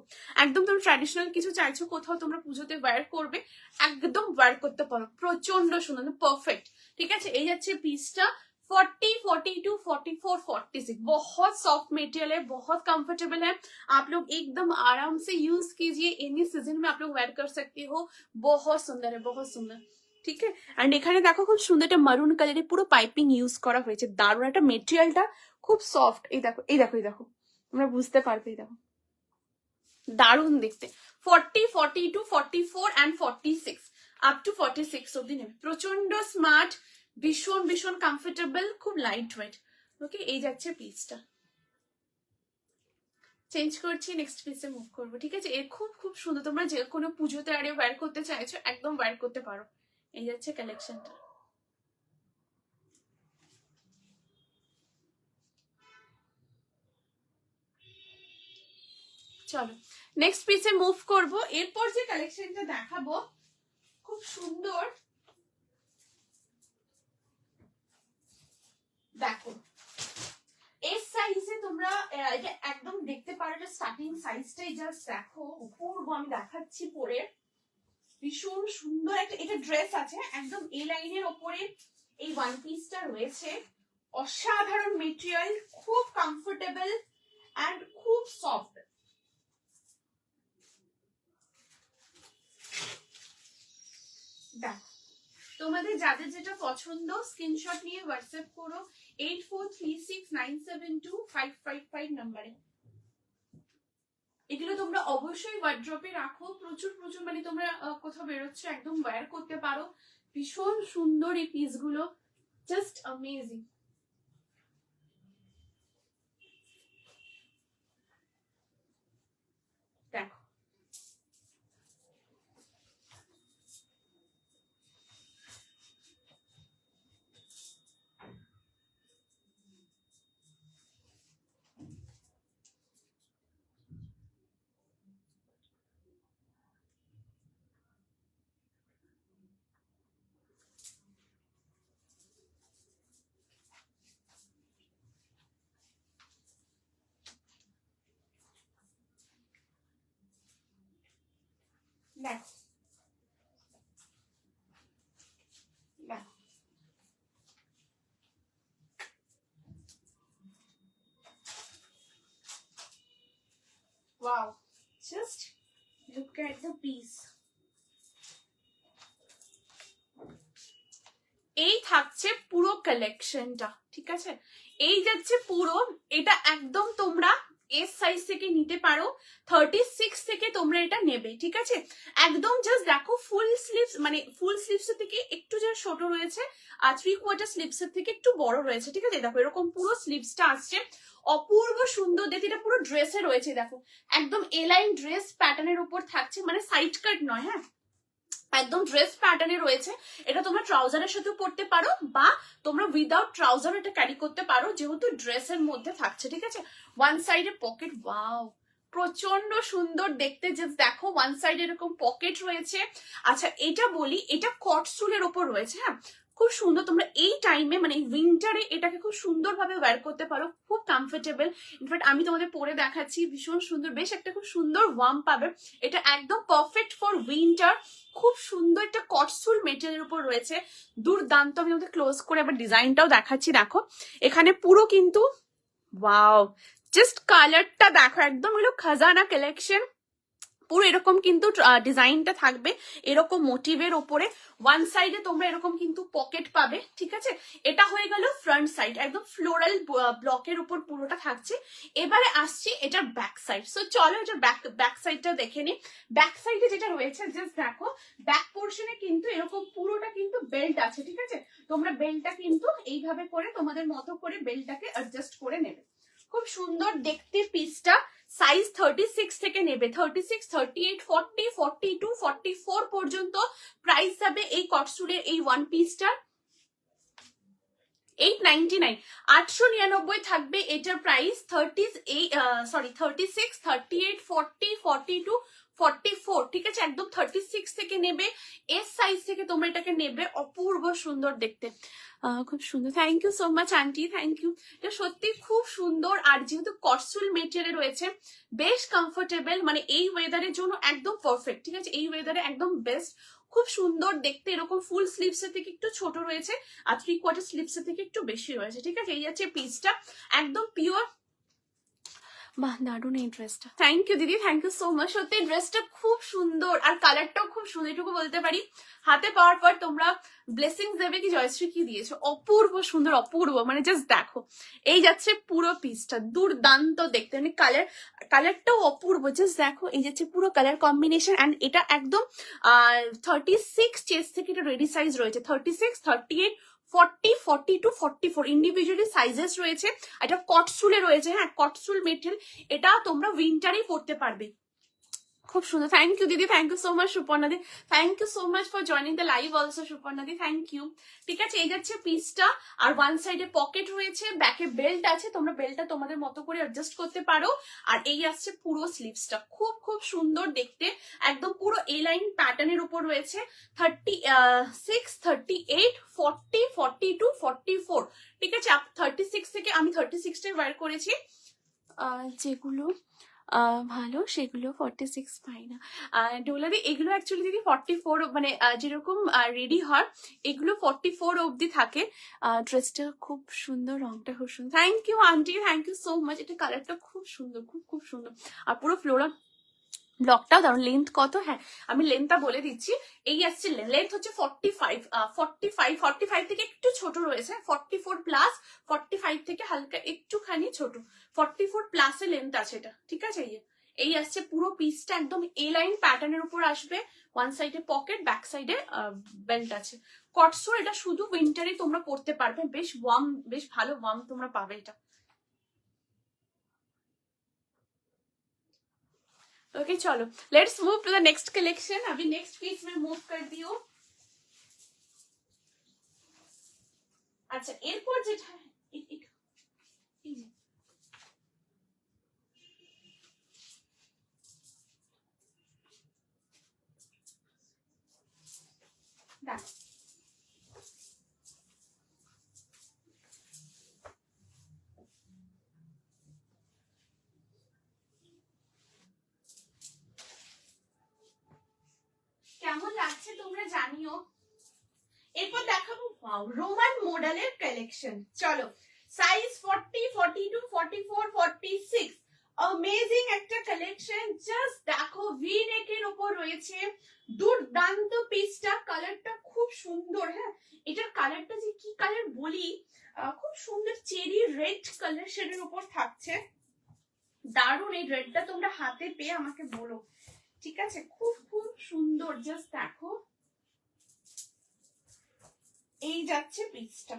একদম তোমরা ট্র্যাডিশনাল কিছু চাইছো কোথাও তোমরা পুজোতে ওয়্যার করবে, একদম ওয়্যার করতে পারো, প্রচন্ড সুন্দর, পারফেক্ট। ঠিক আছে এই যাচ্ছে পিসটা 40, 42, 44, 46 बहुत सॉफ्ट मटेरियल है, बहुत कंफर्टेबल है, आप लोग एकदम आराम से यूज कीजिए, एनी सीजन में आप लोग वेयर कर सकते हो, बहुत सुंदर है, बहुत सुंदर। ঠিক আছে এন্ড এখানে দেখো খুব সুন্দর একটা মারুন কালারের পুরো পাইপিং ইউজ করা হয়েছে, দারুণ একটা মেটেরিয়ালটা, খুব সফট। এই দেখো এই দেখো এই দেখো, তোমরা বুঝতে পারবে, এই দেখো দারুণ দেখতে। 40, 42, 44 and 46 আপ টু 46 অব্দি নেবে, প্রচন্ড স্মার্ট, ভীষণ ভীষণ কমফোর্টেবল, খুব লাইট ওয়েট। ওকে এই যাচ্ছে পিসটা, চেঞ্জ করছি, নেক্সট পিসে মুভ করবো, ঠিক আছে। এর খুব খুব সুন্দর, তোমরা যে কোনো পুজোতে আরে ওয়্যার করতে চাইছো একদম ওয়্যার করতে পারো। এই যাচ্ছে কালেকশনটা। চলো নেক্সট পিসে মুভ করবো। এরপর যে কালেকশনটা দেখাবো খুব সুন্দর, দেখো এস সাইজে তোমরা এটা একদম দেখতে পারো, এটা স্টার্টিং সাইজটাই জাস্ট দেখো, অপূর্ব, আমি দেখাচ্ছি পরে, ভীষণ সুন্দর একটা এটা ড্রেস আছে, একদম এ লাইনের ওপরে এই ওয়ান পিসটা রয়েছে, অসাধারণ মেটেরিয়াল, খুব কমফোর্টেবল এন্ড খুব সফট। দেখো তোমাদের যাদের যেটা পছন্দ স্ক্রিনশট নিয়ে হোয়াটসঅ্যাপ করো 8436972555 নাম্বারে। এগুলো তোমরা অবশ্যই ওয়ার্ড্রপে রাখো, প্রচুর প্রচুর, মানে তোমরা কোথাও বেরোচ্ছ একদম ওয়্যার করতে পারো, ভীষণ সুন্দর এই পিসগুলো, জাস্ট অ্যামেজিং। দেখো দেখো দেখো, wow, just look at the piece. এই থাকছে পুরো কালেকশনটা, ঠিক আছে? এই যাচ্ছে পুরো, এটা একদম তোমরা এস সাইজ থেকে নিতে পারো, 36 থেকে তোমরা এটা নেবে, ঠিক আছে? একদম জাস্ট দেখো ফুল স্লিভস, মানে ফুল স্লিভস থেকে একটু যে ছোট রয়েছে আর 3/4 স্লিভস এর থেকে একটু বড় রয়েছে, ঠিক আছে? দেখো এরকম পুরো স্লিভসটা আসছে, অপূর্ব সুন্দর দেখতে। এটা পুরো ড্রেসে রয়েছে, দেখো একদম এলাইন ড্রেস প্যাটার্নের উপর থাকছে, মানে সাইড কাট নয়, হ্যাঁ একদম ড্রেস প্যাটার্নে রয়েছে। এটা তোমরা ট্রাউজারের সাথেও পরতে পারো বা তোমরা উইদাউট ট্রাউজার এটা ক্যারি করতে পারো, যেহেতু ড্রেসের মধ্যে থাকছে, ঠিক আছে? ওয়ান সাইডে পকেট, ওয়াও প্রচন্ড সুন্দর দেখতে। জাস্ট দেখো ওয়ান সাইডে এরকম পকেট রয়েছে। আচ্ছা এটা বলি, এটা কটসুলের ওপর রয়েছে, হ্যাঁ খুব সুন্দর। তোমরা এই টাইমে মানে উইন্টারে এটাকে খুব সুন্দরভাবে ওয়্যার করতে পারো, খুব কমফোর্টেবল। ইনফ্যাক্ট আমি তোমাদের পরে দেখাচ্ছি, ভীষণ সুন্দর, বেশ একটা খুব সুন্দর ওয়ার্ম পাবে। এটা একদম পারফেক্ট ফর উইন্টার, খুব সুন্দর একটা কটসুল মেটেরিয়ালের উপর রয়েছে, দুর্দান্ত। আমি তোমাদের ক্লোজ করে আবার ডিজাইনটাও দেখাচ্ছি, দেখো এখানে পুরো কিন্তু ওয়াও, জাস্ট কালারটা দেখো, একদম হলো খাজানা কালেকশন। পুরো এরকম কিন্তু ডিজাইনটা থাকবে এরকম মোটিভের ওপরে। ওয়ান সাইডে তোমরা এরকম কিন্তু পকেট পাবে, ঠিক আছে? এটা হয়ে গেল ফ্রন্ট সাইড, একদম ফ্লোরাল ব্লকের উপর পুরোটা থাকছে। এবারে আসছি এটার ব্যাক সাইড। সো চলো এটার ব্যাক সাইডটা দেখে নি। ব্যাক সাইডে যেটা রয়েছে জাস্ট দেখো, ব্যাক পোর্শনে কিন্তু এরকম পুরোটা কিন্তু বেল্ট আছে, ঠিক আছে? তোমরা বেল্টটা কিন্তু এইভাবে করে তোমাদের মতো করে বেল্টটাকে অ্যাডজাস্ট করে নেবে। খুব সুন্দর দেখতে পিসটা। সাইজ 36 থেকে নেবে, 36, 38, 40, 42, 44 পর্যন্ত প্রাইস যাবে এই কটসুলের এই ওয়ান পিসটার। 899, 899 থাকবে এটার প্রাইস। 36, 38, 40, 42, 44, ঠিক আছে? একদম 36 থেকে নেবে, এস সাইজ থেকে তোমরা এটাকে নেবে। অপূর্ব সুন্দর দেখতে, খুব সুন্দর। Thank you so much aunty, thank you. এটা সত্যি খুব সুন্দর, আর যেহেতু কটসুল মেটেরিয়াল রয়েছে, বেশ কমফোর্টেবল, মানে এই ওয়েদারের জন্য একদম পারফেক্ট, ঠিক আছে? এই ওয়েদারে একদম বেস্ট, খুব সুন্দর দেখতে। এরকম ফুল স্লিভস এর থেকে একটু ছোট রয়েছে আর 3/4 স্লিভস এর থেকে একটু বেশি রয়েছে, ঠিক আছে? এই আছে পিসটা, একদম পিওর। বাহ দারুণ এই ড্রেসটা, থ্যাংক ইউ দিদি, থ্যাংক ইউ সো মাচ। সত্যি ড্রেসটা খুব সুন্দর আর কালারটাও খুব সুন্দর, এটুকু বলতে পারি। হাতে পাওয়ার পর তোমরা ব্লেসিংস দেবে কি জয়শ্রী কি দিয়েছো, অপূর্ব সুন্দর, অপূর্ব, মানে জাস্ট দেখো এই যাচ্ছে পুরো পিসটা, দুর্দান্ত দেখতে, মানে কালারটাও অপূর্ব। জাস্ট দেখো এই যাচ্ছে পুরো কালার কম্বিনেশন। অ্যান্ড এটা একদম 36 চেস্ট থেকে এটা রেডি সাইজ রয়েছে, 36, 38, 40, 42, 44 ইন্ডিভিজুয়ালি সাইজেস রয়েছে। এটা কটসুলে রয়েছে, হ্যাঁ কটসুল মেটেরিয়াল, এটা তোমরা উইন্টারেই পরতে পারবে। খুব সুন্দর, থ্যাংক ইউ দিদি, thank you so much Suparna দি, thank you so much for joining the live also Suparna দি, থ্যাংক ইউ। ঠিক আছে, এই যাচ্ছে পিসটা, আর ওয়ান সাইডে পকেট রয়েছে, ব্যাকে বেল্ট আছে, তোমরা বেল্টটা তোমাদের মতো করে অ্যাডজাস্ট করতে পারো। আর এই আসছে পুরো স্লিভসটা, খুব খুব সুন্দর দেখতে, একদম পুরো এ লাইন প্যাটার্নের উপর রয়েছে। 36, 38, 40, 42, 44, ঠিক আছে? 36 থেকে, আমি 36টাই ওয়্যার করেছি, যেগুলো ভালো সেগুলো 46 পাই না। ডোলাদি এগুলো অ্যাকচুয়ালি দিদি 44, মানে যেরকম রেডি হয় এগুলো 44 অবধি থাকে। ড্রেসটা খুব সুন্দর, রংটা খুব সুন্দর, thank you aunty, thank you so much. এটা কালারটা খুব সুন্দর, খুব খুব সুন্দর, আর পুরো ফ্লোরাল ব্লকটাও দারুন। লেন্থ কত, হ্যাঁ আমি লেন্থটা বলে দিচ্ছি। এই আসছে লেন্থ হচ্ছে 45, 45 থেকে একটু ছোট রয়েছে, 44 প্লাস, 45 থেকে হালকা একটুখানি ছোট, 44 প্লাসে লেন্থ আছে এটা, ঠিক আছে? এই আসছে পুরো পিসটা, একদম এ লাইন প্যাটার্নের উপর আসবে। ওয়ান সাইডে পকেট, ব্যাক সাইডে বেল্ট আছে। কটসুর এটা শুধু উইন্টারে তোমরা পরতে পারবে, বেশ ওয়ার্ম, বেশ ভালো ওয়ার্ম তোমরা পাবে এটা। ओके चलो let's move to the next collection. अभी नेक्स्ट पीस में मूव कर दियो। अच्छा एयरपोर्ट जेटा है জানিও। এরপর দেখাবো রোমান মডেলের কালেকশন। চলো, সাইজ 40, 42, 44, 46, অ্যামেজিং একটা কালেকশন। জাস্ট দেখো, ভি নেকের উপর রয়েছে, দুর্দান্ত পিসটা, কালারটা খুব সুন্দর। হ্যাঁ, এটার কালারটা যে কি কালার বলি, খুব সুন্দর চেরি রেড কালার শেডের উপর থাকছে। দারুণ, এই রেডটা তোমরা হাতে পেয়ে আমাকে বলো, ঠিক আছে? খুব খুব সুন্দর, জাস্ট দেখো, এই যাচ্ছে পিসটা।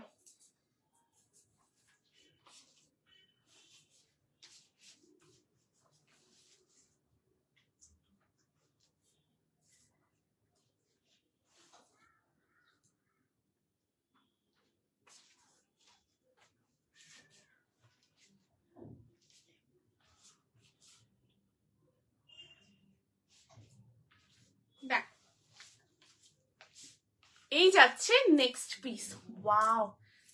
দেখ, এই যাচ্ছে next piece. Wow,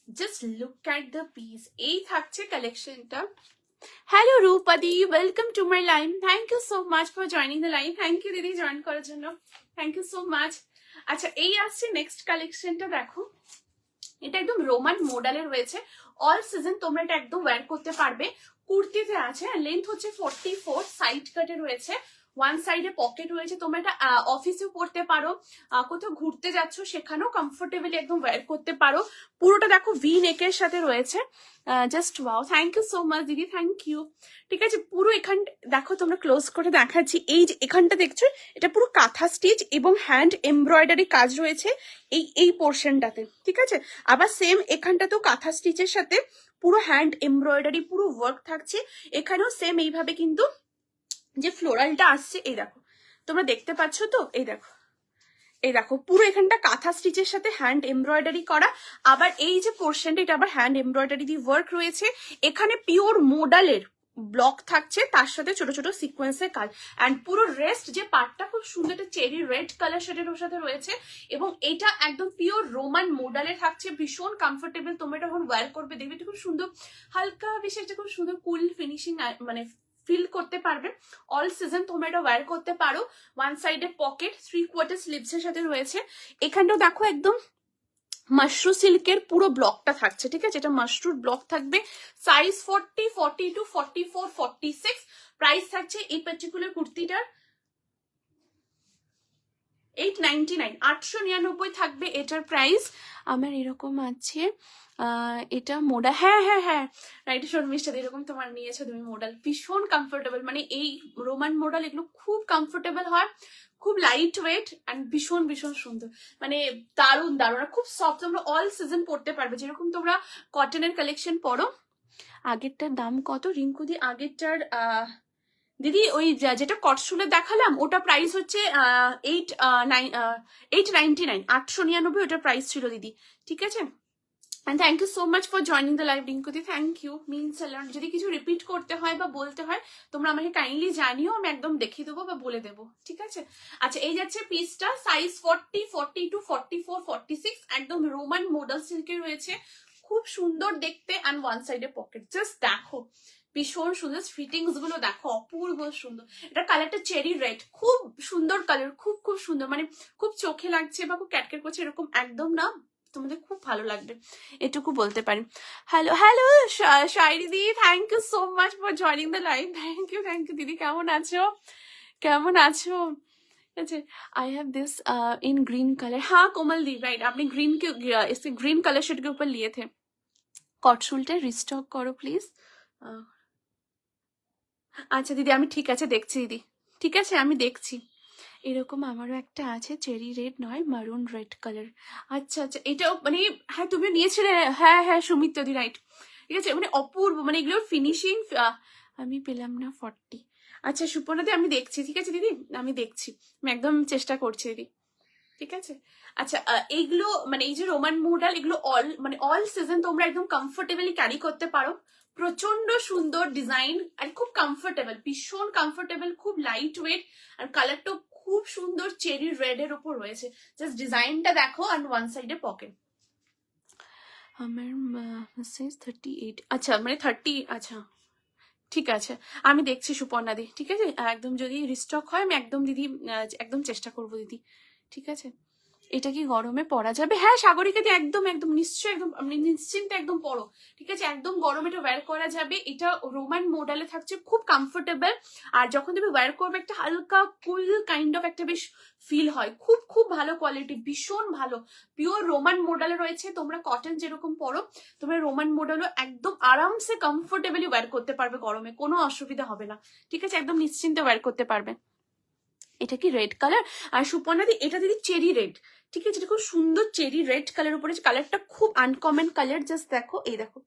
just look at the piece. এই থাকছে কালেকশনটা। হ্যালো রূপাদি, welcome to my live. Thank you so much for joining the live. Thank you দিদি জয়েন করার জন্য, থ্যাংক ইউ সো মাচ। আচ্ছা, এই আসছে নেক্সট কালেকশনটা। দেখো, এটা একদম রোমান মডেলে রয়েছে। অল সিজন তোমরা এটা একদম ওয়্যার করতে পারবে। কুর্তিতে আছে, লেন্থ হচ্ছে 44, সাইড কাটে রয়েছে, ওয়ান সাইডে পকেট রয়েছে। তোমরা এটা অফিসেও পড়তে পারো, কোথাও ঘুরতে যাচ্ছ সেখানেও কমফোর্টেবলি একদম ওয়্যার করতে পারো। পুরোটা দেখো ভি নেকের সাথে রয়েছে। Just wow, thank you so much দিদি, থ্যাংক ইউ। ঠিক আছে, পুরো এখান দেখো, তোমরা ক্লোজ করে দেখাচ্ছি। এই যে এখানটা দেখছো, এটা পুরো কাঁথা স্টিচ এবং হ্যান্ড এমব্রয়ডারি কাজ রয়েছে এই পোর্শনটাতে, ঠিক আছে? আবার সেম এখানটাতেও কাঁথা স্টিচের সাথে পুরো হ্যান্ড এমব্রয়ডারি পুরো ওয়ার্ক থাকছে। এখানেও সেম এইভাবে কিন্তু যে ফ্লোরালটা আসছে, এই দেখো, তোমরা দেখতে পাচ্ছ তো, এই দেখো, এই দেখো, পুরো এখানটা কাঁথা স্টিচের সাথে হ্যান্ড এমব্রয়ডারি করা। আবার এই যে পোর্শনটা, এটা আবার হ্যান্ড এমব্রয়ডারি দিয়ে ওয়ার্ক রয়েছে। এখানে পিওর মোডালের ব্লক থাকছে, তার সাথে ছোট ছোট সিকোয়েন্সের কাজ। অ্যান্ড পুরো রেস্ট যে পার্টটা খুব সুন্দর একটা চেরি রেড কালার শেডের ওর সাথে রয়েছে। এবং এটা একদম পিওর রোমান মোডালে থাকছে, ভীষণ কমফোর্টেবল। তোমরা এটা যখন ওয়্যার করবে দেখবে এটা খুব সুন্দর, হালকা বেশি একটা খুব সুন্দর কুল ফিনিশিং মানে ফিল করতে পারবে। অল সিজন তোমরা এটা ওয়্যার করতে পারো। ওয়ান সাইডে পকেট, 3/4 স্লিভস এর সাথে রয়েছে। এখানটাও দেখো একদম মাশরু সিল্কের পুরো ব্লকটা থাকছে, ঠিক আছে? এটা মাশরুর ব্লক থাকবে। সাইজ 40, 42, 44, 46। প্রাইস থাকছে এই পার্টিকুলার কুর্তিটার 899, 899 থাকবে এটার প্রাইস। আমার এরকম আছে, এটা মোডা, হ্যাঁ হ্যাঁ হ্যাঁ রাইট, শর্মিষ্ঠা এরকম তোমার নিয়েছো তুমি মোডাল, ভীষণ কমফোর্টেবল। মানে এই রোমান মোডাল এগুলো খুব কমফোর্টেবল হয়, খুব লাইট ওয়েট অ্যান্ড ভীষণ ভীষণ সুন্দর। মানে দারুণ দারুণ, আর খুব সফট, তোমরা অল সিজন পড়তে পারবে। যেরকম তোমরা কটনের কালেকশন পরো। আগেরটার দাম কত রিঙ্কুদি? আগেরটার দিদি ওই যেটা কটসুলে দেখালাম ওটা প্রাইস হচ্ছে 899, 899 ওটার প্রাইস ছিল দিদি, ঠিক আছে? And thank you so much for joining the live, Rinkuti. Thank you, means a lot. যদি কিছু রিপিট করতে হয় বা বলতে হয় তোমরা আমাকে কাইন্ডলি জানিও, আমি একদম দেখিয়ে দেবো বা বলে দেবো, ঠিক আছে? আচ্ছা, এই যাচ্ছে পিসটা। সাইজ 40, 42, 44, 46, একদম রোমান মডেল সিল্কে রয়েছে, খুব সুন্দর দেখতে। অ্যান্ড ওয়ান সাইডে পকেট, জাস্ট দেখো, ভীষণ সুন্দর। ফিটিংস গুলো দেখো, অপূর্ব সুন্দর। এটা কালারটা চেরি রেড, খুব সুন্দর কালার, খুব খুব সুন্দর। মানে খুব চোখে লাগছে বা খুব ক্যাটক্যাট করছে এরকম একদম না, তোমাদের খুব ভালো লাগবে, এটুকু বলতে পারি। হ্যালো হ্যালো শায়রি দি, thank you so much for joining the live. Thank you দিদি, কেমন আছো? কেমন আছো? अच्छा, I have this in green colour. हाँ कोमल दी, राइट, आपने ग्रीन के इसके ग्रीन कलर शेड के ऊपर लिए थे। কটসুলটা রিস্টক করো প্লিজ। আচ্ছা দিদি, আমি ঠিক আছে দেখছি দিদি, ঠিক আছে আমি দেখছি। এরকম আমারও একটা আছে, চেরি রেড নয়, মারুন রেড কালার। আচ্ছা আচ্ছা, এটাও মানে, হ্যাঁ তুমিও নিয়েছিলে, হ্যাঁ হ্যাঁ সুমিত্র দি, রাইট, ঠিক আছে। মানে অপূর্ব, মানে এগুলোর ফিনিশিং। আমি পেলাম না 40। আচ্ছা সুপর্ণাদি, আমি দেখছি, ঠিক আছে দিদি, আমি দেখছি, আমি একদম চেষ্টা করছি দিদি, ঠিক আছে? আচ্ছা, এইগুলো মানে এই যে রোমান মডেল, এগুলো অল সিজন তোমরা একদম কমফোর্টেবলি ক্যারি করতে পারো। প্রচন্ড সুন্দর ডিজাইন আর খুব কমফোর্টেবল, ভীষণ কমফোর্টেবল, খুব লাইট ওয়েট। আর কালারটাও খুব সুন্দর চেরি রেড এর উপর রয়েছে। জাস্ট ডিজাইনটা দেখো, আর ওয়ান সাইডে পকেট। আমার সাইজ 38। আচ্ছা মানে 30। আচ্ছা ঠিক আছে, আমি দেখছি সুপর্ণা দি, ঠিক আছে? একদম যদি রিস্টক হয় আমি একদম দিদি একদম চেষ্টা করবো দিদি, ঠিক আছে? এটা কি গরমে পরা যাবে? হ্যাঁ সাগরিকা দি, একদম একদম নিশ্চয়ই, একদম নিশ্চিন্তে একদম পরো, ঠিক আছে? একদম গরমে এটা ওয়্যার করা যাবে। এটা রোমান মডেলে থাকছে, খুব কমফোর্টেবল। আর যখন তুমি ওয়্যার করবে একটা হালকা কুল কাইন্ড অফ একটা বেশ ফিল হয়। খুব খুব ভালো কোয়ালিটি, ভীষণ ভালো, পিওর রোমান মডেলে রয়েছে। তোমরা কটন যেরকম পরো, তোমরা রোমান মডেলও একদম আরামসে কমফোর্টেবলি ওয়্যার করতে পারবে, গরমে কোনো অসুবিধা হবে না, ঠিক আছে? একদম নিশ্চিন্তে ওয়্যার করতে পারবে। এটা কি রেড কালার? আর সুপর্ণা দি, এটা দিদি চেরি রেড, ঠিক আছে? এটা খুব সুন্দর চেরি রেড কালার উপরে, কালারটা খুব আনকমন কালার। জাস্ট দেখো, এই দেখো,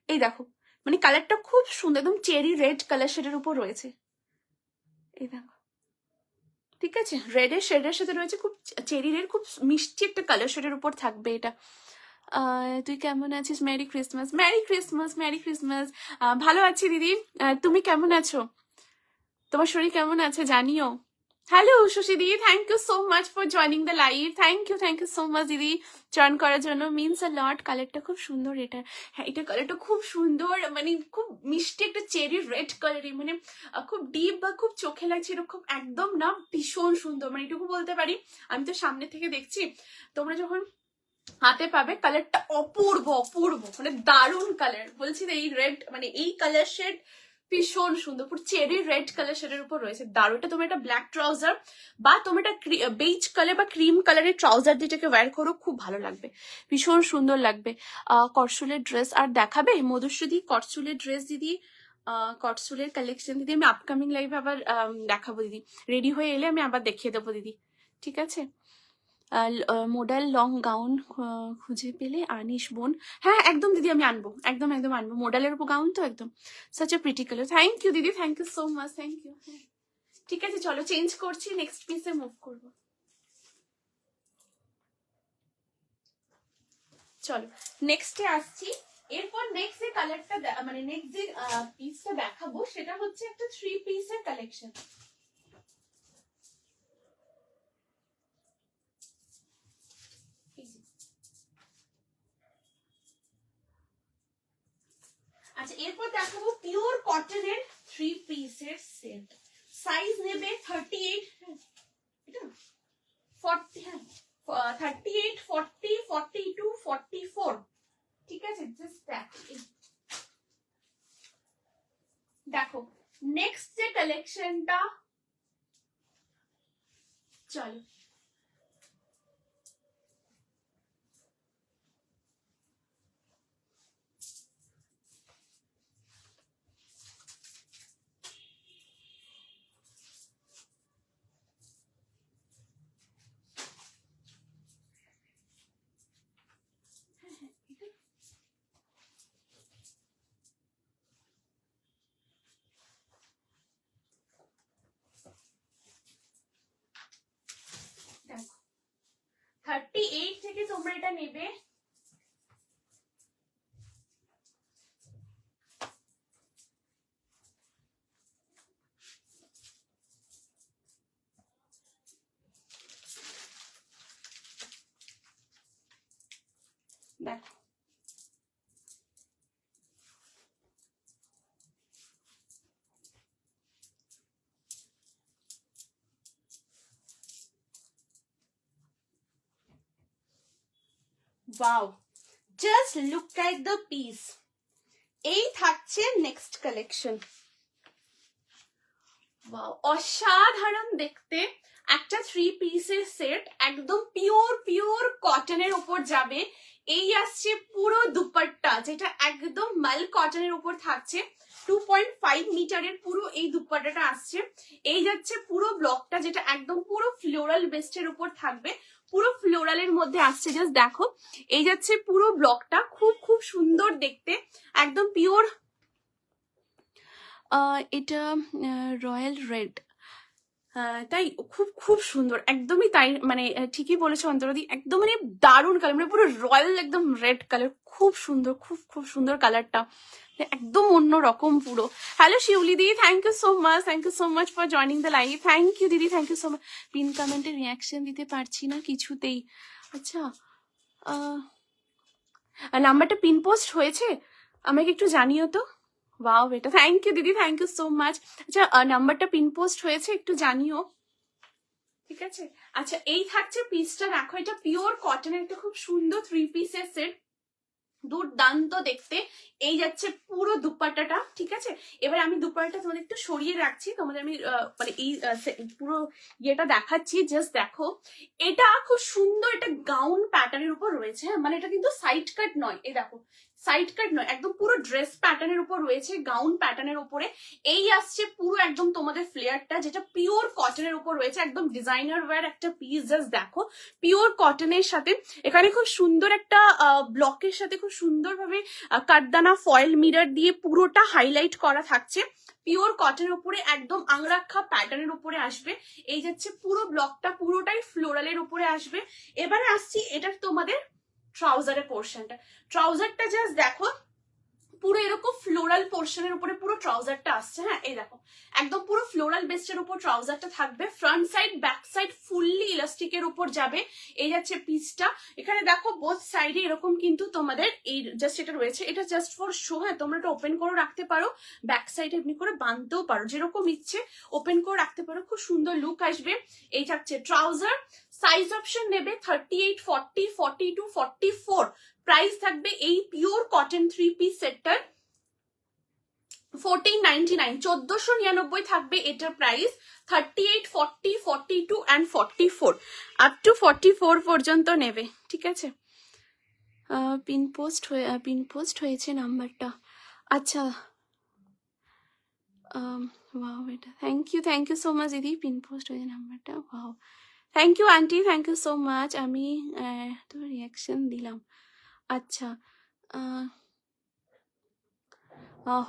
এই দেখো, মানে কালারটা খুব সুন্দর, একদম চেরি রেড কালার শেডের উপর রয়েছে, এই দেখো, ঠিক আছে? রেডের শেডের সাথে রয়েছে, খুব চেরি রেড, খুব মিষ্টি একটা কালার শেডের উপর থাকবে এটা। তুই কেমন আছিস? Merry Christmas, merry Christmas, merry Christmas. ভালো আছি দিদি, তুমি কেমন আছো? তোমার শরীর কেমন আছে জানিও। হ্যালো শশী দিদি, thank you so much for joining the live. Thank you so much দিদি জয়েন করার জন্য, মিনস আ লট। কালারটা খুব সুন্দর এটা, হ্যাঁ এটা কালারটা খুব সুন্দর, মানে খুব মিষ্টি একটা চেরি রেড কালারই, মানে খুব ডিপ বা খুব চোখে লাগছে এরকম একদম না, ভীষণ সুন্দর, মানে এটুকু বলতে পারি। আমি তো সামনে থেকে দেখছি, তোমরা যখন হাতে পাবে কালারটা অপূর্ব অপূর্ব, মানে দারুণ কালার বলছি। এই রেড, মানে এই কালার শেড ভীষণ সুন্দর, পুরো চেরি রেড কালার শেডের উপর রয়েছে, দারুণ। এটা তোমার একটা ব্ল্যাক ট্রাউজার বা তোমার একটা বেজ কালার বা ক্রিম কালারের ট্রাউজার যেটাকে ওয়্যার করো, খুব ভালো লাগবে, ভীষণ সুন্দর লাগবে। করসুলের ড্রেস আর দেখাবে? মধুশ্রী করসুলের ড্রেস দিদি, করসুলের কালেকশন দিদি আমি আপকামিং লাইভে আবার দেখাবো দিদি, রেডি হয়ে এলে আমি আবার দেখিয়ে দেবো দিদি, ঠিক আছে? মডেল লং গাউন খুঁজে পেলে আনিস বোন। হ্যাঁ একদম দিদি, আমি আনবো, একদম একদম আনবো, মডেলের উপর গাউন তো একদম such a pretty colour. Thank you দিদি, thank you so much, thank you. ঠিক আছে চলো চেঞ্জ করছি, নেক্সট পিসে মুভ করবো। চলো নেক্সটে আসছি। এরপর নেক্সট যে কালারটা, মানে নেক্সট যে পিসটা দেখাবো সেটা হচ্ছে একটা 3 পিসের কালেকশন। আচ্ছা এরপর দেখাবো পিওর কটনের 3 পিসের সেট। সাইজ নেবে 38, এটা 40, হ্যাঁ 38, 40, 42, 44, ঠিক আছে? জাস্ট দেখো নেক্সট যে কালেকশনটা, চলো দেখো 38 থেকে তোমরা এটা নেবে, দেখো wow, just look at the piece. এই থাকছে নেক্সট কালেকশন। ওয়াও, অসাধারণ দেখতে একটা 3 পিসের সেট, একদম পিওর পিওর কটনের উপর যাবে। এই আসছে পুরো দুপাট্টা, যেটা একদম মাল কটনের উপর থাকছে, 2.5 মিটারের পুরো এই দুপাট্টাটা আসছে। এই যাচ্ছে পুরো ব্লকটা, যেটা একদম পুরো ফ্লোরাল বেস্টের উপর থাকবে, পুরো ফ্লোরালের মধ্যে আসছে। জাস্ট দেখো, এই যাচ্ছে পুরো ব্লকটা, খুব খুব সুন্দর দেখতে, একদম পিওর। এটা রয়্যাল রেড, তাই খুব খুব সুন্দর, একদমই তাই, মানে ঠিকই বলেছো অন্তরাদি, একদম মানে দারুণ কালার, মানে পুরো রয়্যাল একদম রেড কালার, খুব সুন্দর, খুব খুব সুন্দর কালারটা, একদম অন্য রকম পুরো। হ্যালো শিউলি দিদি, thank you so much, thank you so much for joining the live. Thank you দিদি, thank you so much. Pin কমেন্টে রিয়াকশন দিতে পারছি না কিছুতেই। আচ্ছা নাম্বারটা পিন পোস্ট হয়েছে, আমাকে একটু জানিও তো। ওয়াও বেটা, থ্যাংক ইউ দিদি, থ্যাংক ইউ সো মাচ। আচ্ছা নাম্বারটা পিন পোস্ট হয়েছে, একটু জানিও। ঠিক আছে। আচ্ছা এই থাকছে পিসটা, দেখো এটা পিওর কটনের একটা খুব সুন্দর 3 পিসের সেট, দুর্দান্ত দেখতে। এই যাচ্ছে পুরো দুপাট্টাটা, ঠিক আছে। এবার আমি দুপাট্টা তোমাদের একটু সরিয়ে রাখছি, তোমাদের আমি মানে এই পুরো ইয়েটা দেখাচ্ছি, জাস্ট দেখো। এটা খুব সুন্দর, এটা গাউন প্যাটার্নের উপর রয়েছে, মানে এটা কিন্তু সাইড কাট নয়, এই দেখো সাইড কাট নয়, একদম পুরো ড্রেস প্যাটার্নের উপর রয়েছে, গাউন প্যাটার্নের উপরে। এই আসছে পুরো একদম তোমাদের ফ্লেয়ারটা, যেটা পিওর কটনের উপর রয়েছে, একদম ডিজাইনার ওয়্যার একটা পিস, জাস্ট দেখো পিওর কটনের সাথে এখানে খুব সুন্দর একটা ব্লকের সাথে খুব সুন্দরভাবে কাঠদানা ফয়েল মিরর দিয়ে পুরোটা হাইলাইট করা থাকছে, পিওর কটনের উপরে একদম আংরাক্ষা প্যাটার্নের উপরে আসবে। এই যাচ্ছে পুরো ব্লকটা পুরোটাই ফ্লোরালের উপরে আসবে। এবারে আসছি এটার তোমাদের ট্রাউজারের পোর্শনটা, ট্রাউজারটা জাস্ট দেখো পুরো এরকম ফ্লোরাল পোর্শনের উপরে পুরো ট্রাউজারটা আসছে। হ্যাঁ এই দেখো একদম পুরো ফ্লোরাল বেস্টের উপর ট্রাউজারটা থাকবে, front side back side fully ইলাস্টিকের উপর যাবে। এই যাচ্ছে পিসটা, এখানে দেখো বোথ সাইডে এরকম কিন্তু তোমাদের এই জাস্ট এটা রয়েছে, এটা জাস্ট ফর শো। হ্যাঁ তোমরা এটা ওপেন করে রাখতে পারো, ব্যাক সাইডে এমনি করে বাঁধতেও পারো, যেরকম ইচ্ছে ওপেন করে রাখতে পারো, খুব সুন্দর লুক আসবে। এই থাকছে ট্রাউজার, সাইজ অপশন নেবে 38, 40, 42, 44। প্রাইস থাকবে এই পিওর কটন 3 পিস সেটটার 1499, 1499 থাকবে এটার প্রাইস। 38, 40, 42 and 44, আপ টু 44 পর্যন্ত নেবে, ঠিক আছে। পিন পোস্ট হয়েছে নাম্বারটা, আচ্ছা। ওয়াও, এটা থ্যাংক ইউ সো মাচ দিদি, পিন পোস্ট হয়েছে নাম্বারটা, wow thank you aunty, thank you so much. আমি তো রিয়াকশন দিলাম, আচ্ছা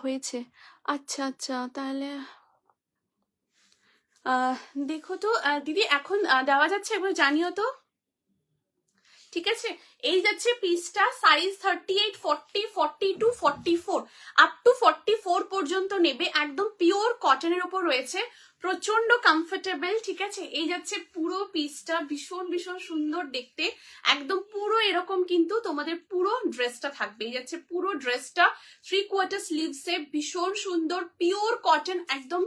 হয়েছে, আচ্ছা আচ্ছা তাহলে দেখো তো দিদি এখন দেওয়া যাচ্ছে, একবার জানিও তো, ঠিক আছে। এই যাচ্ছে পিসটা, সাইজ 38, 40, 42, 44, আপ টু 44 পর্যন্ত নেবে, একদম পিওর কটনের উপর রয়েছে, প্রচন্ড কমফোর্টেবল, ঠিক আছে। এই যাচ্ছে পুরো পিসটা, ভীষণ ভীষণ সুন্দর দেখতে, একদম পুরো এরকম কিন্তু তোমাদের পুরো ড্রেসটা থাকবে। এই যাচ্ছে পুরো ড্রেসটা 3/4 স্লিভসে, ভীষণ সুন্দর পিওর কটন, একদম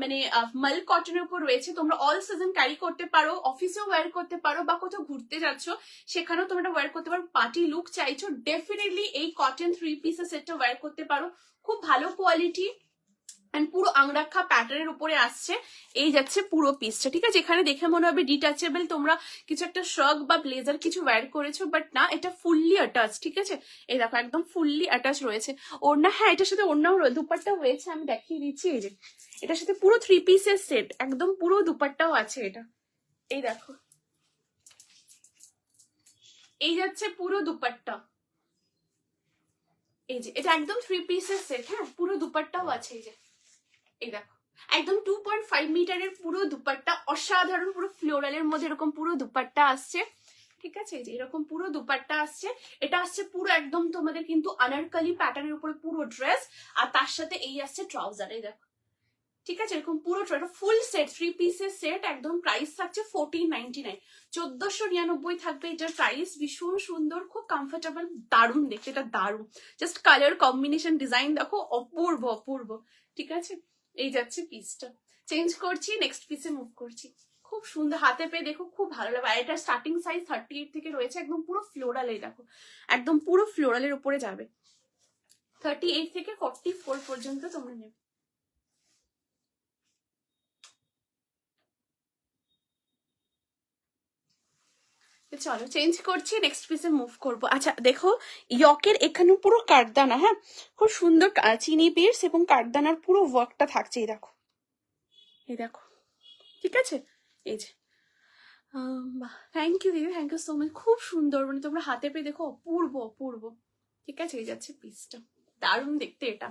মানে মাল কটনের উপর রয়েছে। তোমরা অল সিজন ক্যারি করতে পারো, অফিসেও ওয়্যার করতে পারো, বা কোথাও ঘুরতে যাচ্ছ সেখানেও তোমরা ওয়্যার করতে পারো, পার্টি লুক চাইছো ডেফিনেটলি এই কটন 3 পিসের সেটটা ওয়্যার করতে পারো, খুব ভালো কোয়ালিটি এন্ড পুরো আংরাক্ষা প্যাটার্নের উপরে আসছে। এই যাচ্ছে পুরো পিসটা, ঠিক আছে। এখানে দেখে মনে হবে ডিটাচেবল, তোমরা কিছু একটা শার্ট বা ব্লেজার কিছু ওয়্যার করেছো, বাট না, এটা ফুললি অ্যাটাচ, ঠিক আছে। এই দেখো একদম ফুললি অ্যাটাচ রয়েছে ওড়না, হ্যাঁ এটার সাথে ওড়নাও দুপাট্টা হয়েছে, আমি দেখিয়ে দিচ্ছি। এই যে এটার সাথে পুরো 3 পিসের সেট, একদম পুরো দুপাট্টাও আছে এটা, এই দেখো এই যাচ্ছে পুরো দুপাট্টা, এই যে এটা একদম 3 পিসের সেট, হ্যাঁ পুরো দুপাট্টাও আছে। এই যে এই দেখো একদম 2.5 মিটারের পুরো দুপাট্টা, অসাধারণ, পুরো ফ্লোরালের মধ্যে এরকম পুরো দুপাট্টা আসছে, ঠিক আছে। এই যে এরকম পুরো দুপাট্টা আসছে, এটা আসছে পুরো একদম তোমাদের কিন্তু আনারকলি প্যাটার্নের উপরে পুরো ড্রেস, আর তার সাথে এই আসছে ট্রাউজার, এই দেখো, ঠিক আছে। এরকম পুরো ফুল সেট 3 পিসের সেট, একদম প্রাইস থাকছে 1499, 1499 থাকবে এটার প্রাইস। ভীষণ সুন্দর, খুব কমফোর্টেবল, দারুণ দেখতে, এটা দারুণ, জাস্ট কালার কম্বিনেশন ডিজাইন দেখো, অপূর্ব অপূর্ব, ঠিক আছে। এই যাচ্ছে পিসটা, চেঞ্জ করছি, নেক্সট পিসে মুভ করছি। খুব সুন্দর, হাতে পেয়ে দেখো খুব ভালো লাগবে। আর এটা স্টার্টিং সাইজ 38 থেকে রয়েছে, একদম পুরো ফ্লোরাল, এই দেখো একদম পুরো ফ্লোরালের উপরে যাবে, 38 থেকে 44 পর্যন্ত তোমরা নেবে। চলো চেঞ্জ করছি, নেক্সট পিসে মুভ করবো। আচ্ছা দেখো ইয়কের এখানে পুরো কাঠদানা, হ্যাঁ খুব সুন্দর চিনি বিটস এবং কাঠদানার পুরো ওয়ার্কটা থাকছে, এই দেখো এই দেখো, ঠিক আছে। এই যে থ্যাংক ইউ দিদি, থ্যাংক ইউ সো মাচ, খুব সুন্দর, মানে তোমরা হাতে পেয়ে দেখো, অপূর্ব অপূর্ব, ঠিক আছে। এই যাচ্ছে পিসটা, দারুণ দেখতে, এটা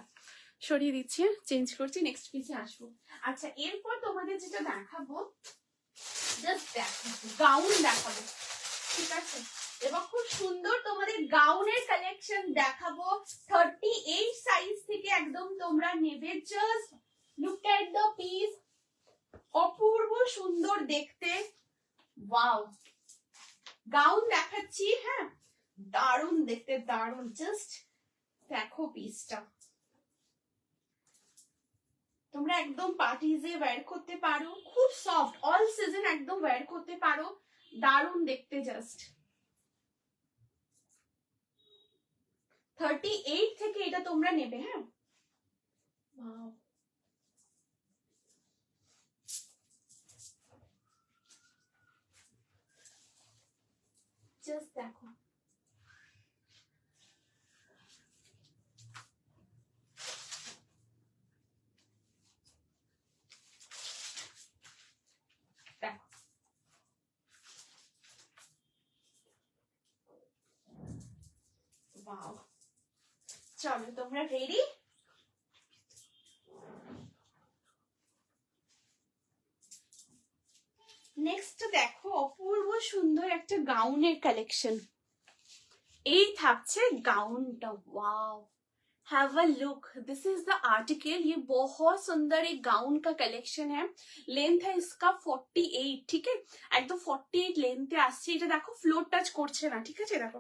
সরিয়ে দিচ্ছি, চেঞ্জ করছি, নেক্সট পিসে আসবো। আচ্ছা এরপর তোমাদের যেটা দেখাবো, জাস্ট দেখো গাউন দেখাবো, ঠিক আছে। এবার খুব সুন্দর তোমাদের গাউনের কালেকশন দেখাবো, 38 সাইজ থেকে একদম তোমরা নেবে, just look at the piece, অপূর্ব সুন্দর দেখতে, ওয়াও গাউন দেখাচ্ছি, হ্যাঁ দারুণ দেখতে, দারুণ, জাস্ট দেখো পিসটা, তোমরা একদম পার্টিজে ওয়্যার করতে পারো, খুব সফট, অল সিজন একদম ওয়্যার করতে পারো, দারুণ দেখতে জাস্ট। 38 থেকে এটা তোমরা নেবে। হ্যাঁ, ওয়াও, জাস্ট দেখো, দেখো, ওয়াও। চলো তোমরা রেডি? নেক্সট দেখো অপূর্ব সুন্দর একটা গাউনের কালেকশন। এই থাকছে গাউনটা, wow, have a look, this is the article. ये बहुत सुंदर एक गाउन का कलेक्शन है। लेंथ है इसका 48, ठीक है, একদম 48 লেন্থে আসছে। এটা দেখো ফ্লোর টাচ করছে না, ঠিক আছে, দেখো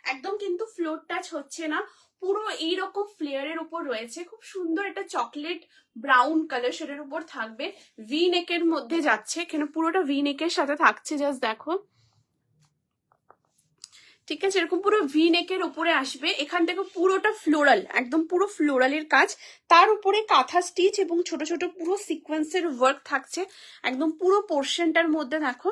একদম কিন্তু ফ্লোর টাচ হচ্ছে না, পুরো এইরকম ফ্লেয়ারের উপর রয়েছে। খুব সুন্দর একটা চকলেট ব্রাউন কালার শেডের উপর থাকবে, ভি নেকের মধ্যে যাচ্ছে, এখানে পুরোটা ভি নেকের সাথে থাকছে, জাস্ট দেখো, ঠিক আছে, এরকম পুরো ভি নেকের উপরে আসবে। এখান থেকে পুরোটা ফ্লোরাল, একদম পুরো ফ্লোরালের কাজ, তার উপরে কাঁথা স্টিচ এবং ছোট ছোট পুরো সিকোয়েন্সের ওয়ার্ক থাকছে একদম পুরো পোর্শনটার মধ্যে। দেখো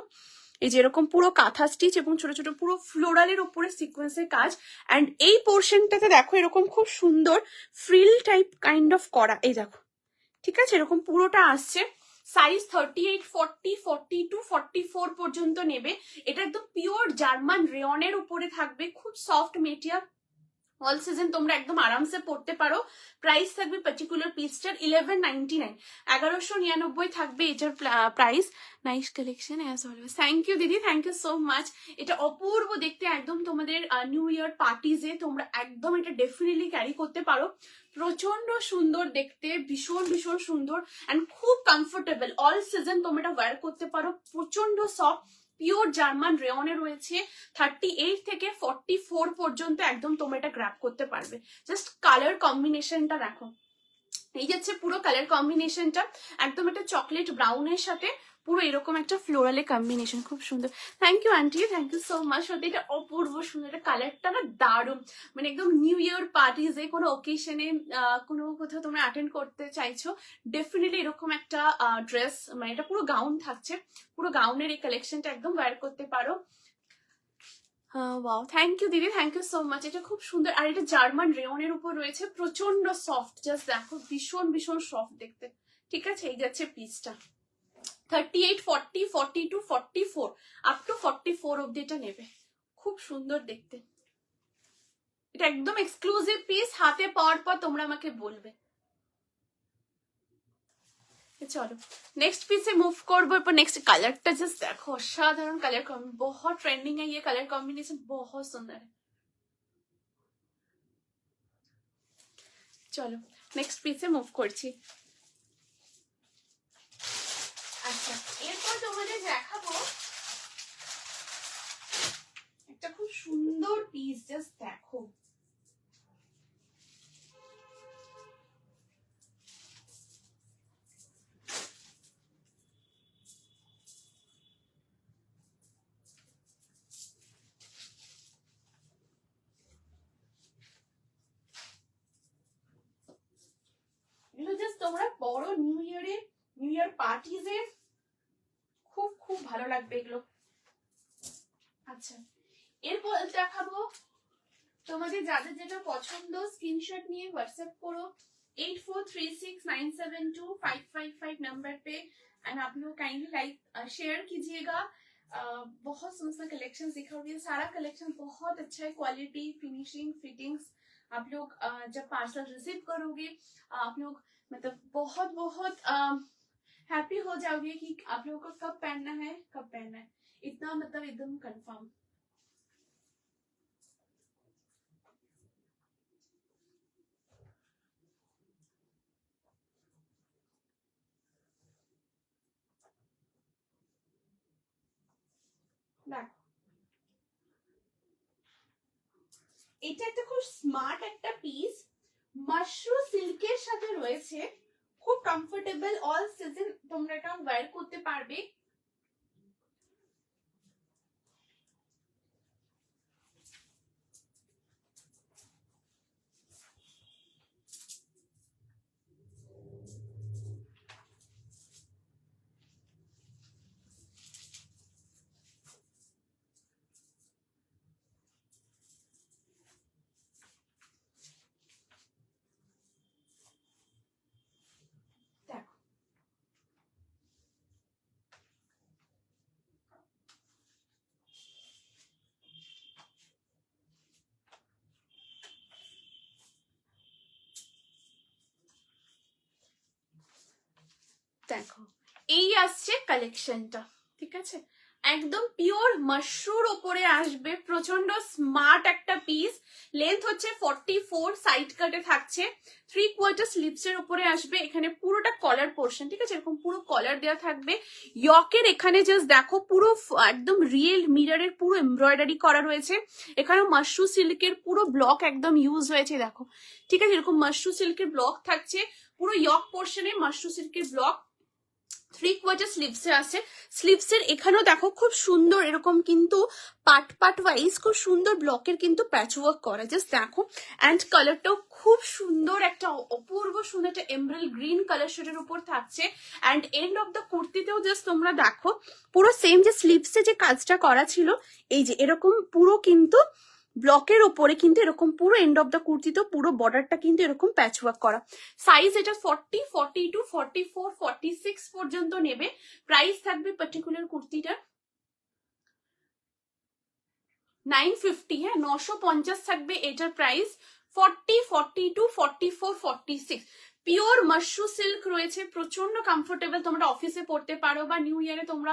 এই যে এরকম পুরো কাঁথা স্টিচ এবং ছোট ছোট পুরো ফ্লোরালের উপরে সিকোয়েন্সের কাজ। অ্যান্ড এই পোর্শনটাতে দেখো এরকম খুব সুন্দর ফ্রিল টাইপ কাইন্ড অফ করা, এই দেখো, ঠিক আছে, এরকম পুরোটা আসছে। সাইজ 38, 40, 42, 44 পর্যন্ত নেবে। এটা একদম পিওর জার্মান রেয়নের উপরে থাকবে, খুব সফট মেটেরিয়াল, অল সিজন তোমরা একদম আরামসে পড়তে পারো। প্রাইস থাকবে পার্টিকুলার পিসটার 1199, 1199 থাকবে এটার price. Nice collection as always, thank you দিদি, থ্যাংক ইউ সো মাচ। এটা অপূর্ব দেখতে, একদম তোমাদের নিউ ইয়ার পার্টিজে তোমরা একদম এটা ডেফিনেটলি ক্যারি করতে পারো। প্রচন্ড সুন্দর দেখতে, ভীষণ ভীষণ সুন্দর অ্যান্ড খুব কমফোর্টেবল, অল সিজন তোমরা এটা ওয়্যার করতে পারো, প্রচন্ড সফট, পিওর জার্মান রেয়নে রয়েছে। 38 থেকে 44 পর্যন্ত একদম তোমরা এটা গ্র্যাব করতে পারবে। জাস্ট কালার কম্বিনেশনটা দেখো, এই যাচ্ছে পুরো কালার কম্বিনেশনটা, একদম একটা চকলেট ব্রাউনের সাথে পুরো এরকম একটা ফ্লোরালে কম্বিনেশন, খুব সুন্দর। Thank you aunty, thank you so much. সত্যি এটা অপূর্ব সুন্দর, এটা কালারটা না দারুণ, মানে একদম নিউ ইয়ার পার্টিজে কোনো অকেশনে কোনো কোথাও তোমরা অ্যাটেন্ড করতে চাইছো, ডেফিনেটলি এরকম একটা ড্রেস, মানে এটা পুরো গাউন থাকছে, পুরো গাউনের এই কালেকশনটা একদম ওয়্যার করতে পারো। ওয়াও, থ্যাংক ইউ দিদি, থ্যাংক ইউ সো মাচ। এটা খুব সুন্দর, আর এটা জার্মান রেয়নের উপর রয়েছে, প্রচন্ড সফট, জাস্ট দেখো ভীষণ ভীষণ সফট দেখতে, ঠিক আছে। এই যাচ্ছে পিসটা 38, 40, 42, 44 আপ টু 44 অব্দি এটা নেবে, খুব সুন্দর দেখতে। এটা একদম এক্সক্লুসিভ পিস, হাতে পাওয়ার পর তোমরা আমাকে বলবে। चलो नेक्स्ट पीस से मूव करबो। पर नेक्स्ट कलरটা জাস্ট দেখো, অসাধারণ কালার, बहुत ट्रेंडिंग है ये कलर कॉम्बिनेशन, बहुत सुंदर है। চলো নেক্সট পিসে মুভ করছি। আচ্ছা, এরপর তোমাদের দেখাবো একটা খুব সুন্দর পিস, জাস্ট দেখো, এগুলো জাস্ট তোমরা বড় নিউ ইয়ার পার্টিজে খুব খুব ভালো লাগবে এগুলো। আচ্ছা, এরপর দেখাবো তোমাদের যাদের যেটা পছন্দ, স্ক্রিনশট निये व्हाट्सएप करो 8436972555 नंबर पे, एंड आप लोग काइंडली लाइक शेयर कीजिएगा। बहुत सुंदर कलेक्शन दिखाओगे, सारा कलेक्शन बहुत अच्छा है, क्वालिटी, फिनिशिंग, फिटिंग्स। आप लोग जब पार्सल रिसीव करोगे आप लोग मतलब बहुत बहुत हैप्पी हो जाओगे कि आप लोगों को कब पहनना है, कब पहनना है, इतना मतलब एकदम कंफर्म। এটা একটা খুব স্মার্ট একটা পিস, মাশরু সিল্কের সাথে রয়েছে, খুব কমফোর্টেবল, অল সিজন তোমরা এটা ওয়্যার করতে পারবে। দেখো এই আসছে কালেকশনটা, ঠিক আছে, একদম পিওর মাশরুর ওপরে আসবে, প্রচন্ড স্মার্ট একটা পিস। লেন্থ হচ্ছে 44, সাইড কাটে থাকছে, 3/4 স্লিভস এর উপরে আসবে। এখানে পুরোটা কলার পোর্শন, ঠিক আছে, এরকম পুরো কলার দেওয়া থাকবে। ইয়কের এখানে জাস্ট দেখো পুরো একদম রিয়েল মিররের পুরো এমব্রয়ডারি করা রয়েছে। এখানে মাশরু সিল্কের পুরো ব্লক একদম ইউজ হয়েছে, দেখো, ঠিক আছে, এরকম মাশরু সিল্কের ব্লক থাকছে পুরো ইয়ক পোর্শনে, মাশরু সিল্কের ব্লক। 3/4 স্লিভসে আছে। স্লিভসের এখানেও দেখো খুব সুন্দর এরকম কিন্তু পার্ট ওয়াইজ খুব সুন্দর ব্লকের কিন্তু প্যাচওয়ার্ক করা, জাস্ট দেখো। অ্যান্ড কালারটাও খুব সুন্দর, একটা অপূর্ব সুন্দর একটা এমব্রেল গ্রিন কালার শেডের উপর থাকছে। অ্যান্ড এন্ড অফ দ্য কুর্তিতেও জাস্ট তোমরা দেখো পুরো সেম যে স্লিভসে যে কাজটা করা ছিল, এই যে এরকম পুরো কিন্তু ব্লকের ওপরে কিন্তু এরকম পুরো এন্ড অফ দ্য কুর্তিতে পুরো বর্ডারটা কিন্তু এরকম প্যাচওয়ার্ক করা। সাইজ এটা 40, 42, 44, 46 পর্যন্ত নেবে। প্রাইস থাকবে পার্টিকুলার কুর্তিটার 950, হ্যাঁ 950 থাকবে এটার প্রাইস। 40, 42, 44, 46 পিওর মাশরু সিল্ক রয়েছে, প্রচন্ড কমফোর্টেবল। তোমরা অফিসে পড়তে পারো বা নিউ ইয়ারে তোমরা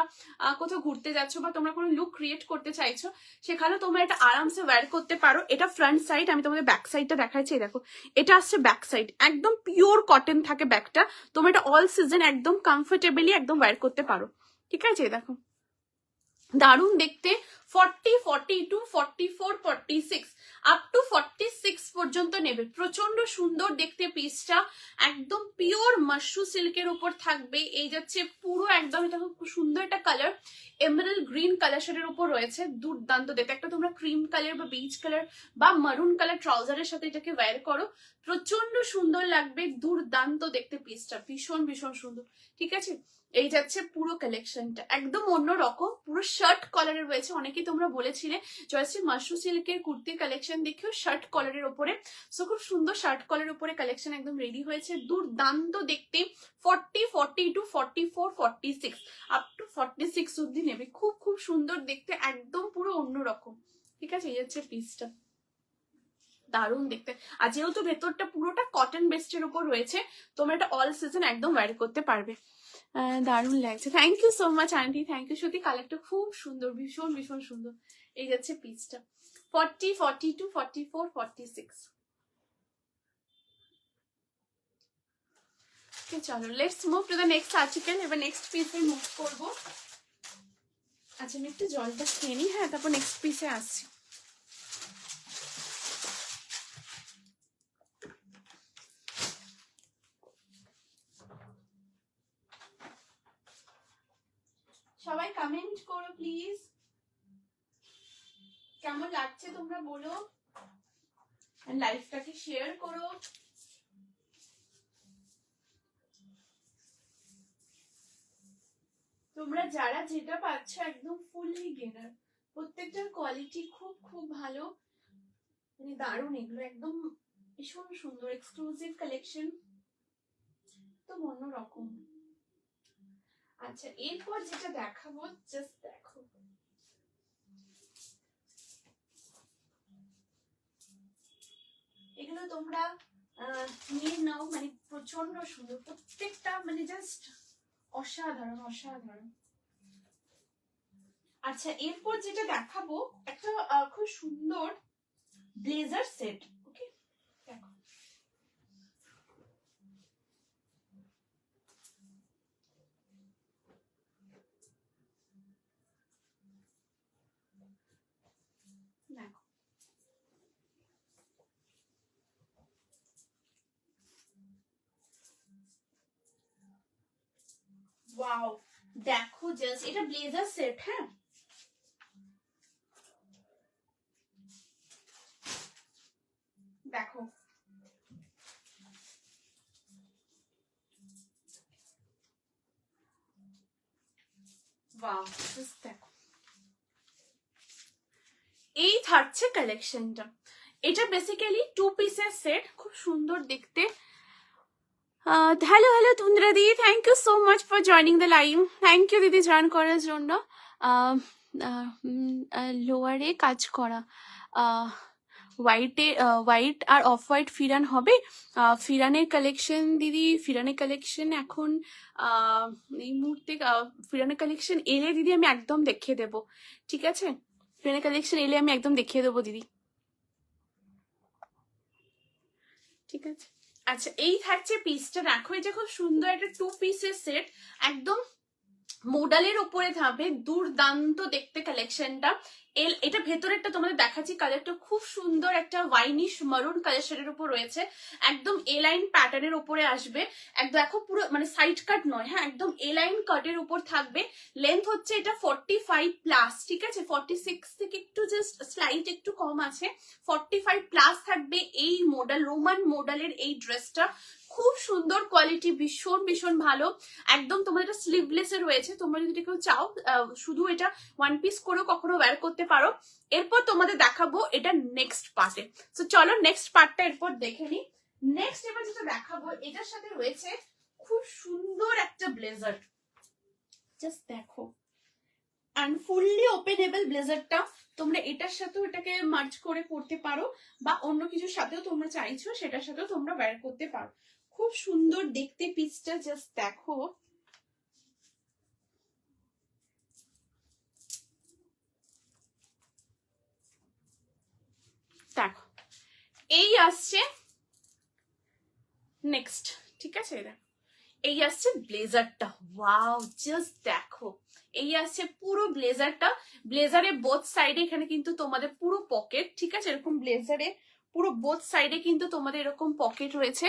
কোথাও ঘুরতে যাচ্ছ বা তোমরা কোনো লুক ক্রিয়েট করতে চাইছো, সেখানে তোমরা এটা আরামসে ওয়্যার করতে পারো। এটা ফ্রন্ট সাইড, আমি তোমাদের ব্যাক সাইডটা দেখাচ্ছি, দেখো এটা আসছে ব্যাক সাইড, একদম পিওর কটন থাকে ব্যাকটা। তোমরা এটা অল সিজন একদম কমফোর্টেবলি একদম ওয়্যার করতে পারো, ঠিক আছে, দেখো দারুণ দেখতে। 40, 42, 44, 46 আপ টু 46 পর্যন্ত নেবে, প্রচন্ড সুন্দর দেখতে পিসটা, একদম পিওর মাশরু সিল্কের উপর থাকবে। এই যাচ্ছে পুরো একদম, এটা খুব সুন্দর একটা কালার, এমারাল্ড গ্রিন কালার শেডের উপর রয়েছে, দুর্দান্ত দেখতে। একটা তোমরা ক্রিম কালার বা বিচ কালার বা মারুন কালার ট্রাউজারের সাথে এটাকে ওয়্যার করো, প্রচন্ড সুন্দর লাগবে, দুর্দান্ত দেখতে পিসটা, ভীষণ ভীষণ সুন্দর, ঠিক আছে। এই যাচ্ছে পুরো কালেকশনটা একদম অন্যরকম, পুরো শার্ট কলারের রয়েছে। অনেকেই তোমরা বলেছিলে জয়শ্রী মাশরু সিল্কের কুর্তির কালেকশন দেখিও শার্ট কলারের উপরে, সো খুব সুন্দর শার্ট কলারের উপরে কালেকশন একদম রেডি হয়েছে, দুর্দান্ত দেখতে। 40, 42, 44, 46 আপ টু 46 অব্দি নেবে, খুব খুব সুন্দর দেখতে, একদম পুরো অন্যরকম, ঠিক আছে। এই যাচ্ছে পিসটা, দারুণ দেখতে। আর যেহেতু ভেতরটা পুরোটা কটন বেস্টের উপর রয়েছে, তোমরা এটা অল সিজন একদম ওয়্যার করতে পারবে, দারুণ লাগছে। Thank you so much aunty, thank you. সত্যি কালারটা খুব সুন্দর, ভীষণ ভীষণ সুন্দর। এই যাচ্ছে পিসটা 40, 42, 44, 46। চলো let's move to the next article. এবার নেক্সট পিসে মুভ করবো। আচ্ছা আমি একটু জলটা খেয়ে নিই, হ্যাঁ, তারপর নেক্সট পিসে আসছি। সবাই কমেন্ট করো প্লিজ, কেমন লাগছে তোমরা বলো, লাইভটাকে শেয়ার করো। তোমরা যারা যেটা পাচ্ছ একদম ফুললি গেনার, প্রত্যেকটার কোয়ালিটি খুব খুব ভালো, মানে দারুণ, এগুলো একদম ভীষণ সুন্দর এক্সক্লুসিভ কালেকশন, তো অন্যরকম। আচ্ছা এরপর যেটা দেখাবো, জাস্ট দেখো, এগুলো তোমরা নিয়ে নাও, মানে প্রচন্ড সুন্দর প্রত্যেকটা, মানে জাস্ট অসাধারণ অসাধারণ। আচ্ছা এরপর যেটা দেখাবো একটা খুব সুন্দর ব্লেজার সেট, ওকে দেখো, দেখো ওয়াও, দেখো জাস্ট, এটা ব্লেজার সেট। হ্যাঁ, দেখো ওয়াও, জাস্ট দেখো, এই থাকছে কালেকশনটা। এটা বেসিক্যালি 2 পিসের সেট, খুব সুন্দর দেখতে। হ্যালো হ্যালো তুন্দ্রা দি, thank you so much for joining the live. Thank you দিদি জয়েন করার জন্য। লোয়ারে কাজ করা, হোয়াইট আর অফ হোয়াইট ফিরান হবে। ফিরানের কালেকশন দিদি, ফিরানের কালেকশন এখন এই মুহূর্তে ফিরানের কালেকশন এলে দিদি আমি একদম দেখিয়ে দেবো, ঠিক আছে? ফিরানের কালেকশন এলে আমি একদম দেখিয়ে দেবো দিদি, ঠিক আছে? আচ্ছা, এই থাকছে পিসটা, দেখো এটা খুব সুন্দর একটা 2 পিসের সেট, একদম মোডালের উপরে থাকবে, দুর্দান্ত দেখতে কালেকশনটা। এটা ভেতরেরটা তোমাদের দেখাচ্ছি, কালারটা খুব সুন্দর একটা ওয়াইনিশ মারুন কালার শেডের উপর রয়েছে, একদম এ লাইন প্যাটার্নের উপরে আসবে। একদম দেখো পুরো মানে সাইড কাট নয়, হ্যাঁ একদম এ লাইন কাটের উপর থাকবে। লেন্থ হচ্ছে এটা 45 প্লাস, ঠিক আছে? 46 থেকে একটু জাস্ট স্লাইট একটু কম আছে, 45 প্লাস থাকবে এই মডেল, রোমান মডেলের এই ড্রেসটা। খুব সুন্দর কোয়ালিটি, ভীষণ ভীষণ ভালো। একদম তোমাদের এটা স্লিভলেস এ রয়েছে, তোমরা যদি কেউ চাও শুধু এটা ওয়ান পিস করেও কখনো ওয়্যার করতে পারো। এরপর তোমাদের দেখাবো এটা নেক্সট পার্টে। তো চলো নেক্সট পার্টটা এরপর দেখে নি। নেক্সট এবার যেটা দেখাবো, এটার সাথে রয়েছে খুব সুন্দর একটা ব্লেজার, জাস্ট দেখো, অ্যান্ড ফুললি ওপেনেবল ব্লেজারটা। তোমরা এটার সাথেও এটাকে মার্চ করে পড়তে পারো, বা অন্য কিছুর সাথেও তোমরা চাইছো সেটার সাথেও তোমরা ওয়্যার করতে পারো। খুব সুন্দর দেখতে পিসটা, জাস্ট দেখো, দেখো এই আসছে নেক্সট, ঠিক আছে? এটা এই আসছে ব্লেজারটা, ওয়াও জাস্ট দেখো, এই আসছে পুরো ব্লেজারটা। ব্লেজারে বোথ সাইডে এখানে কিন্তু তোমাদের পুরো পকেট, ঠিক আছে? এরকম ব্লেজারে পুরো বোথ সাইডে কিন্তু তোমাদের এরকম পকেট রয়েছে।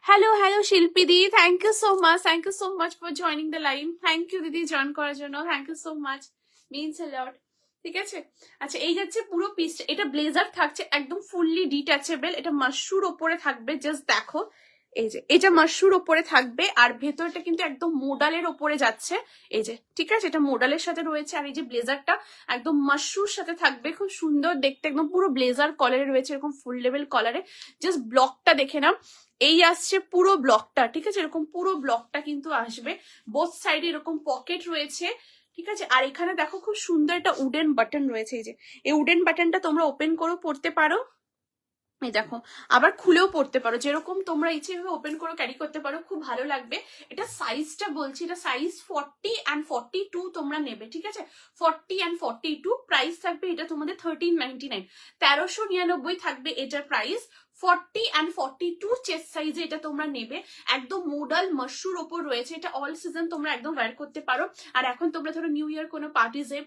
হ্যালো হ্যালো শিল্পী দি, thank you so much, thank you so much for joining the live. Thank you দিদি জয়েন করার জন্য, thank you so much, means a lot, ঠিক আছে? আচ্ছা, এই যাচ্ছে পুরো পিসটা, এটা ব্লেজার থাকছে একদম ফুললি ডিট্যাচেবল, এটা মাশরুর ওপরে থাকবে, জাস্ট দেখো, এই যে এটা মাশরুর ওপরে থাকবে, আর ভেতরটা কিন্তু একদম মোডালের ওপরে যাচ্ছে, এই যে, ঠিক আছে? এটা মোডালের সাথে রয়েছে, আর এই যে ব্লেজারটা একদম মাশরুর সাথে থাকবে, খুব সুন্দর দেখতে, একদম পুরো ব্লেজার কলারে রয়েছে, এরকম ফুল লেভেল কলারে। জাস্ট ব্লকটা দেখে নাও, এই আসছে পুরো ব্লকটা, ঠিক আছে? এরকম পুরো ব্লকটা কিন্তু আসবে, বোথ সাইডে এরকম পকেট রয়েছে, ঠিক আছে? আর এখানে দেখো খুব সুন্দর একটা উডেন বাটন রয়েছে, এই যে এই উডেন বাটনটা তোমরা ওপেন করেও পড়তে পারো, এই দেখো, আবার খুলেও পড়তে পারো, যেরকম তোমরা ইচ্ছে ওপেন করে ক্যারি করতে পারো, খুব ভালো লাগবে। এটা সাইজটা বলছি, এটা সাইজ 40 and 42 তোমরা নেবে, ঠিক আছে? 40 and 42 প্রাইস থাকবে এটা তোমাদের 1399, 1399 থাকবে এটার প্রাইস। 40 and 42 চেস্ট সাইজে এটা তোমরা নেবে, একদম মোডাল মাশরুর ওপর রয়েছে, এটা অল সিজন তোমরা একদম ওয়্যার করতে পারো। আর এখন তোমরা ধরো নিউ ইয়ার কোনো পার্টিজে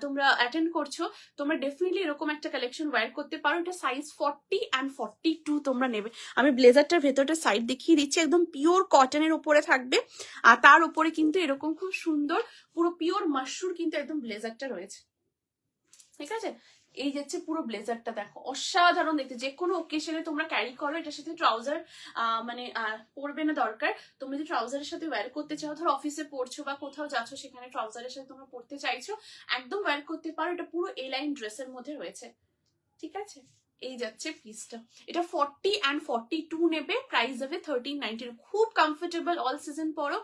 তোমরা অ্যাটেন্ড করছো, তোমরা ডেফিনেটলি এরকম একটা কালেকশন ওয়্যার করতে পারো। এটা সাইজ 40 and 42 তোমরা নেবে। আমি ব্লেজারটার ভেতরটা সাইড দেখিয়ে দিচ্ছি, একদম পিওর কটনের উপরে থাকবে, আর তার উপরে কিন্তু এরকম খুব সুন্দর পুরো পিওর মাশরুর কিন্তু একদম ব্লেজারটা রয়েছে, ঠিক আছে? এই যাচ্ছে পুরো ব্লেজারটা, দেখো অসাধারণ দেখতে, যে কোনো ওকেশনে তোমরা ক্যারি করো। এটার সাথে ট্রাউজার মানে পরবে না দরকার, তোমরা যদি ট্রাউজারের সাথে ওয়্যার করতে চাও, ধরো অফিসে পড়ছো বা কোথাও যাচ্ছ, সেখানে ট্রাউজারের সাথে তোমরা পড়তে চাইছো, একদম ওয়্যার করতে পারো। এটা পুরো এ লাইন ড্রেসের মধ্যে রয়েছে, ঠিক আছে? এই যাচ্ছে পিসটা, এটা 40 and 42 নেবে, প্রাইস যাবে 1390। খুব কমফোর্টেবল, অল সিজন পরো,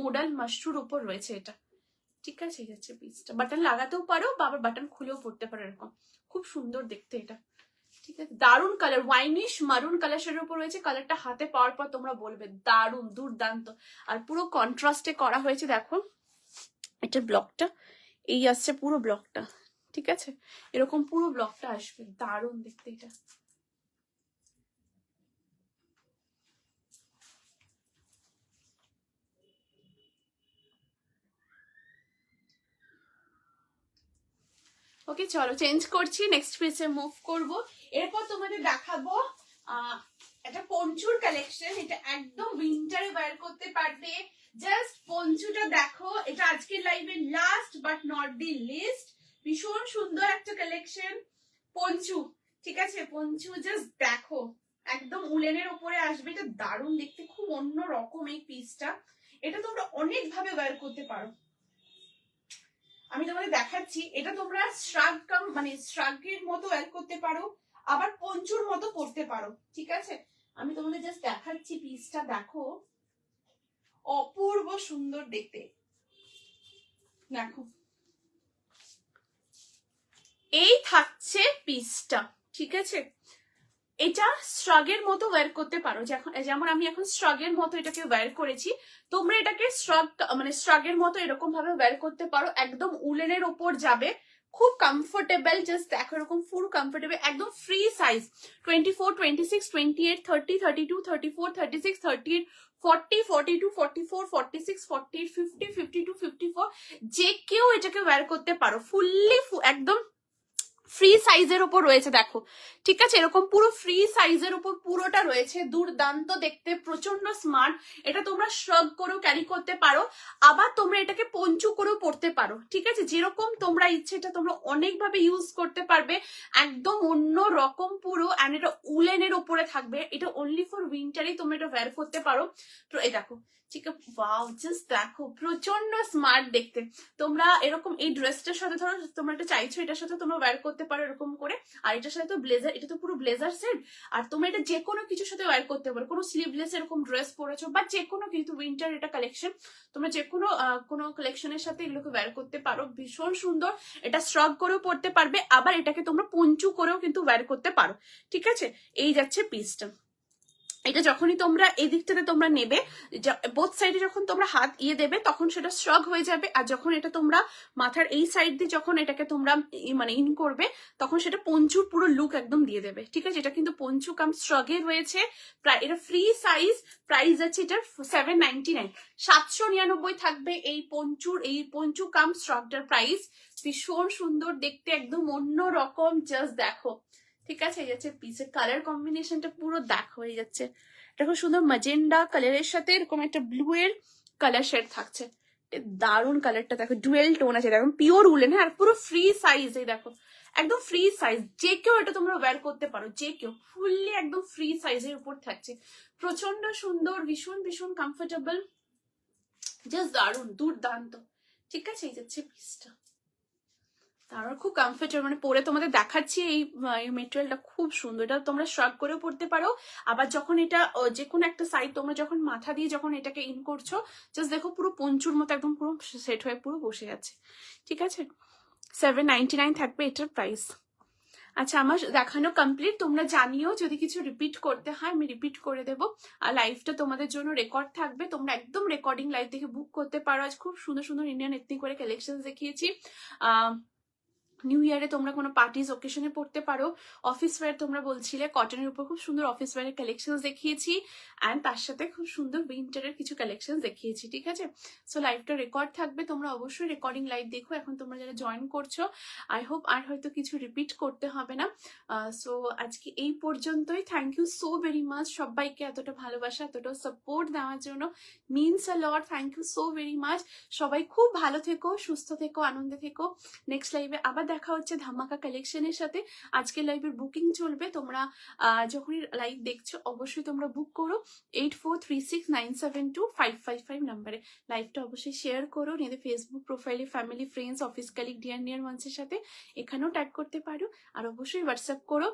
মোডাল মাশরুর উপর রয়েছে এটা, ঠিক আছে? এই যাচ্ছে পিসটা, বাটন লাগাতেও পারো বা আবার বাটন খুলেও পড়তে পারো, এরকম খুব সুন্দর দেখতে এটা, ঠিক আছে? দারুন কালার, ওয়াইনিশ মারুন কালার শেডের উপর রয়েছে, কালারটা হাতে পাওয়ার পর তোমরা বলবে দারুন, দুর্দান্ত। আর পুরো কন্ট্রাস্টে করা হয়েছে, দেখো এটার ব্লকটা, এই আসছে পুরো ব্লকটা, ঠিক আছে? এরকম পুরো ব্লকটা আসবে, দারুন দেখতে এটা। ওকে চলো চেঞ্জ করছি, নেক্সট পিসে মুভ করব। এরপর তোমাদের দেখাবো এটা পঞ্চুর কালেকশন, এটা একদম উইন্টারে ওয়্যার করতে পারবে। জাস্ট পঞ্চুটা দেখো, এটা আজকের লাইভের last but not the least. ভীষণ সুন্দর একটা কালেকশন পঞ্চু, ঠিক আছে? পঞ্চু জাস্ট দেখো, একদম উলেনের উপরে আসবে, এটা দারুণ দেখতে, খুব অন্য রকম এই পিসটা। এটা তোমরা অনেক ভাবে ওয়্যার করতে পারো, আমি তোমাদের দেখাচ্ছি। এটা তোমরা শ্রাগ মানে শ্রাগের মতো ওয়্যার করতে পারো, আবার পঞ্চুর মতো পরতে পারো, ঠিক আছে? আমি তোমাদের জাস্ট দেখাচ্ছি, পিসটা দেখো, অপূর্ব সুন্দর দেখতে। দেখো, এই থাকছে পিসটা, ঠিক আছে? এটা শ্রাগের মতো ওয়্যার করতে পারো, যেমন আমি এখন শ্রাগের মতো এটাকে ওয়্যার করেছি, তোমরা এটাকে মানে শ্রাগের মতো এরকম ভাবে ওয়্যার করতে পারো। একদম উলেনের ওপর যাবে, খুব কমফোর্টেবল, জাস্ট দেখো এরকম ফুল কমফোর্টেবল, একদম ফ্রি সাইজ 24, 26, 28, 30, 32, 34, 36, 38, 40, 42, 44, 46, 48, 50, 52, 54, যে কেউ এটাকে ওয়্যার করতে পারো। ফুললি একদম ফ্রি সাইজের উপর রয়েছে, দেখো, ঠিক আছে? এরকম পুরো ফ্রি সাইজের উপর পুরোটা রয়েছে, দুর্দান্ত দেখতে, প্রচন্ড স্মার্ট। এটা তোমরা শ্রাগ করেও ক্যারি করতে পারো, আবার তোমরা এটাকে পঞ্চু করেও পরতে পারো, ঠিক আছে? যেরকম তোমরা ইচ্ছে এটা তোমরা অনেকভাবে ইউজ করতে পারবে, একদম অন্য রকম পুরো। অ্যান্ড এটা উলেনের উপরে থাকবে, এটা অনলি ফর উইন্টারই তোমরা এটা ওয়্যার করতে পারো। তো এই দেখো, ঠিক আছে? ওয়াও, জাস্ট দেখো, প্রচন্ড স্মার্ট দেখতে। তোমরা এরকম এই ড্রেসটার সাথে, ধরো তোমরা এটা চাইছো, এটার সাথে তোমরা ওয়্যার করতে পারো এরকম করে। আর এটার সাথে তো ব্লেজার, এটা তো পুরো ব্লেজার সেট। আর তোমরা এটা যে কোনো কিছুর সাথে ওয়্যার করতে পারো, কোনো স্লিভলেস এরকম ড্রেস পরেছো বা যে কোনো কিছু, উইন্টার এটা কালেকশন, তোমরা যে কোনো কালেকশনের সাথে এগুলোকে ওয়্যার করতে পারো। ভীষণ সুন্দর, এটা শ্রাগ করেও পরতে পারবে, আবার এটাকে তোমরা পঞ্চু করেও কিন্তু ওয়্যার করতে পারো, ঠিক আছে? এই যাচ্ছে পিসটা। এটা যখনই তোমরা এই দিকটাতে তোমরা নেবে, বোথ সাইডে যখন তোমরা হাত দেবে, তখন সেটা শ্রাগ হয়ে যাবে। আর যখন এটা তোমরা মাথার এই সাইড দিয়ে যখন এটাকে তোমরা মানে ইন করবে, তখন সেটা পঞ্চুর পুরো লুক একদম দিয়ে দেবে, ঠিক আছে? এটা কিন্তু পঞ্চু কাম শ্রাগে রয়েছে। প্রায় এটা ফ্রি সাইজ, প্রাইস আছে এটার 799, 799 থাকবে এই পঞ্চু কাম শ্রাগটার প্রাইস। ভীষণ সুন্দর দেখতে, একদম অন্য রকম, জাস্ট দেখো, ঠিক আছে? এই যাচ্ছে পিসের কালার কম্বিনেশনটা পুরো দেখো, এই যাচ্ছে এটা খুব সুন্দর ম্যাজেন্ডা কালারের সাথে এরকম একটা ব্লু এর কালার শেড থাকছে, দারুন কালারটা দেখো, ডুয়েল টোন আছে, দেখো পিওর উলেন, আর পুরো ফ্রি সাইজ, এই দেখো একদম ফ্রি সাইজ, যে কেউ এটা তোমরা ওয়্যার করতে পারো, যে কেউ, ফুললি একদম ফ্রি সাইজের উপর থাকছে, প্রচন্ড সুন্দর, ভীষণ ভীষণ কমফোর্টেবল, জাস্ট দারুন, দুর্দান্ত, ঠিক আছে? এই যাচ্ছে পিসটা, তারপর খুব কমফোর্টেবল, মানে পরে তোমাদের দেখাচ্ছি। এই মেটেরিয়ালটা খুব সুন্দর, এটা তোমরা শ্রাগ করেও পরতে পারো, আবার যখন এটা যে কোনো একটা সাইড তোমরা যখন মাথা দিয়ে যখন এটাকে ইন করছো, জাস্ট দেখো পুরো পঞ্চুর মতো একদম পুরো সেট হয়ে পুরো বসে আছে, ঠিক আছে? 799 থাকবে এটার প্রাইস। আচ্ছা, আমার দেখানো কমপ্লিট। তোমরা জানিও যদি কিছু রিপিট করতে হয়, আমি রিপিট করে দেবো। আর লাইভটা তোমাদের জন্য রেকর্ড থাকবে, তোমরা একদম রেকর্ডিং লাইভ দেখে বুক করতে পারো। আজ খুব সুন্দর সুন্দর ইন্ডিয়ান এথনিক করে কালেকশন দেখিয়েছি। নিউ ইয়ারে তোমরা কোনো পার্টিজ ওকেশনে পড়তে পারো। অফিস ওয়্যার তোমরা বলছিলে, কটনের উপর খুব সুন্দর অফিস ওয়্যারের কালেকশন দেখিয়েছি, অ্যান্ড তার সাথে খুব সুন্দর উইন্টারের কিছু কালেকশন দেখিয়েছি, ঠিক আছে? সো লাইভটা রেকর্ড থাকবে, তোমরা অবশ্যই রেকর্ডিং লাইভ দেখো। এখন তোমরা যারা জয়েন করছো, আই হোপ আর হয়তো কিছু রিপিট করতে হবে না। সো আজকে এই পর্যন্তই। Thank you so very much সবাইকে, এতটা ভালোবাসা, এতটা সাপোর্ট দেওয়ার জন্য means a lot. Thank you so very much. সবাই খুব ভালো থেকো, সুস্থ থেকো, আনন্দে থেকো। নেক্সট লাইভে আবার দেখা হচ্ছে ধামাকা কালেকশনের সাথে। আজকের লাইভের বুকিং চলবে, তোমরা যখনই লাইভ দেখছো অবশ্যই তোমরা বুক করো 8436972555 নাম্বারে। লাইভটা অবশ্যই শেয়ার করো নিজেদের ফেসবুক প্রোফাইলে, family, friends, office colleague, dear ওয়ান্সের সাথে, এখানেও ট্যাগ করতে পারো। আর অবশ্যই হোয়াটসঅ্যাপ করো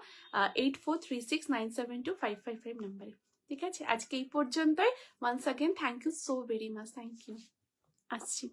8436972555 নাম্বারে, ঠিক আছে? আজকে এই পর্যন্তই। Once again thank you so very much, thank you. আসছি।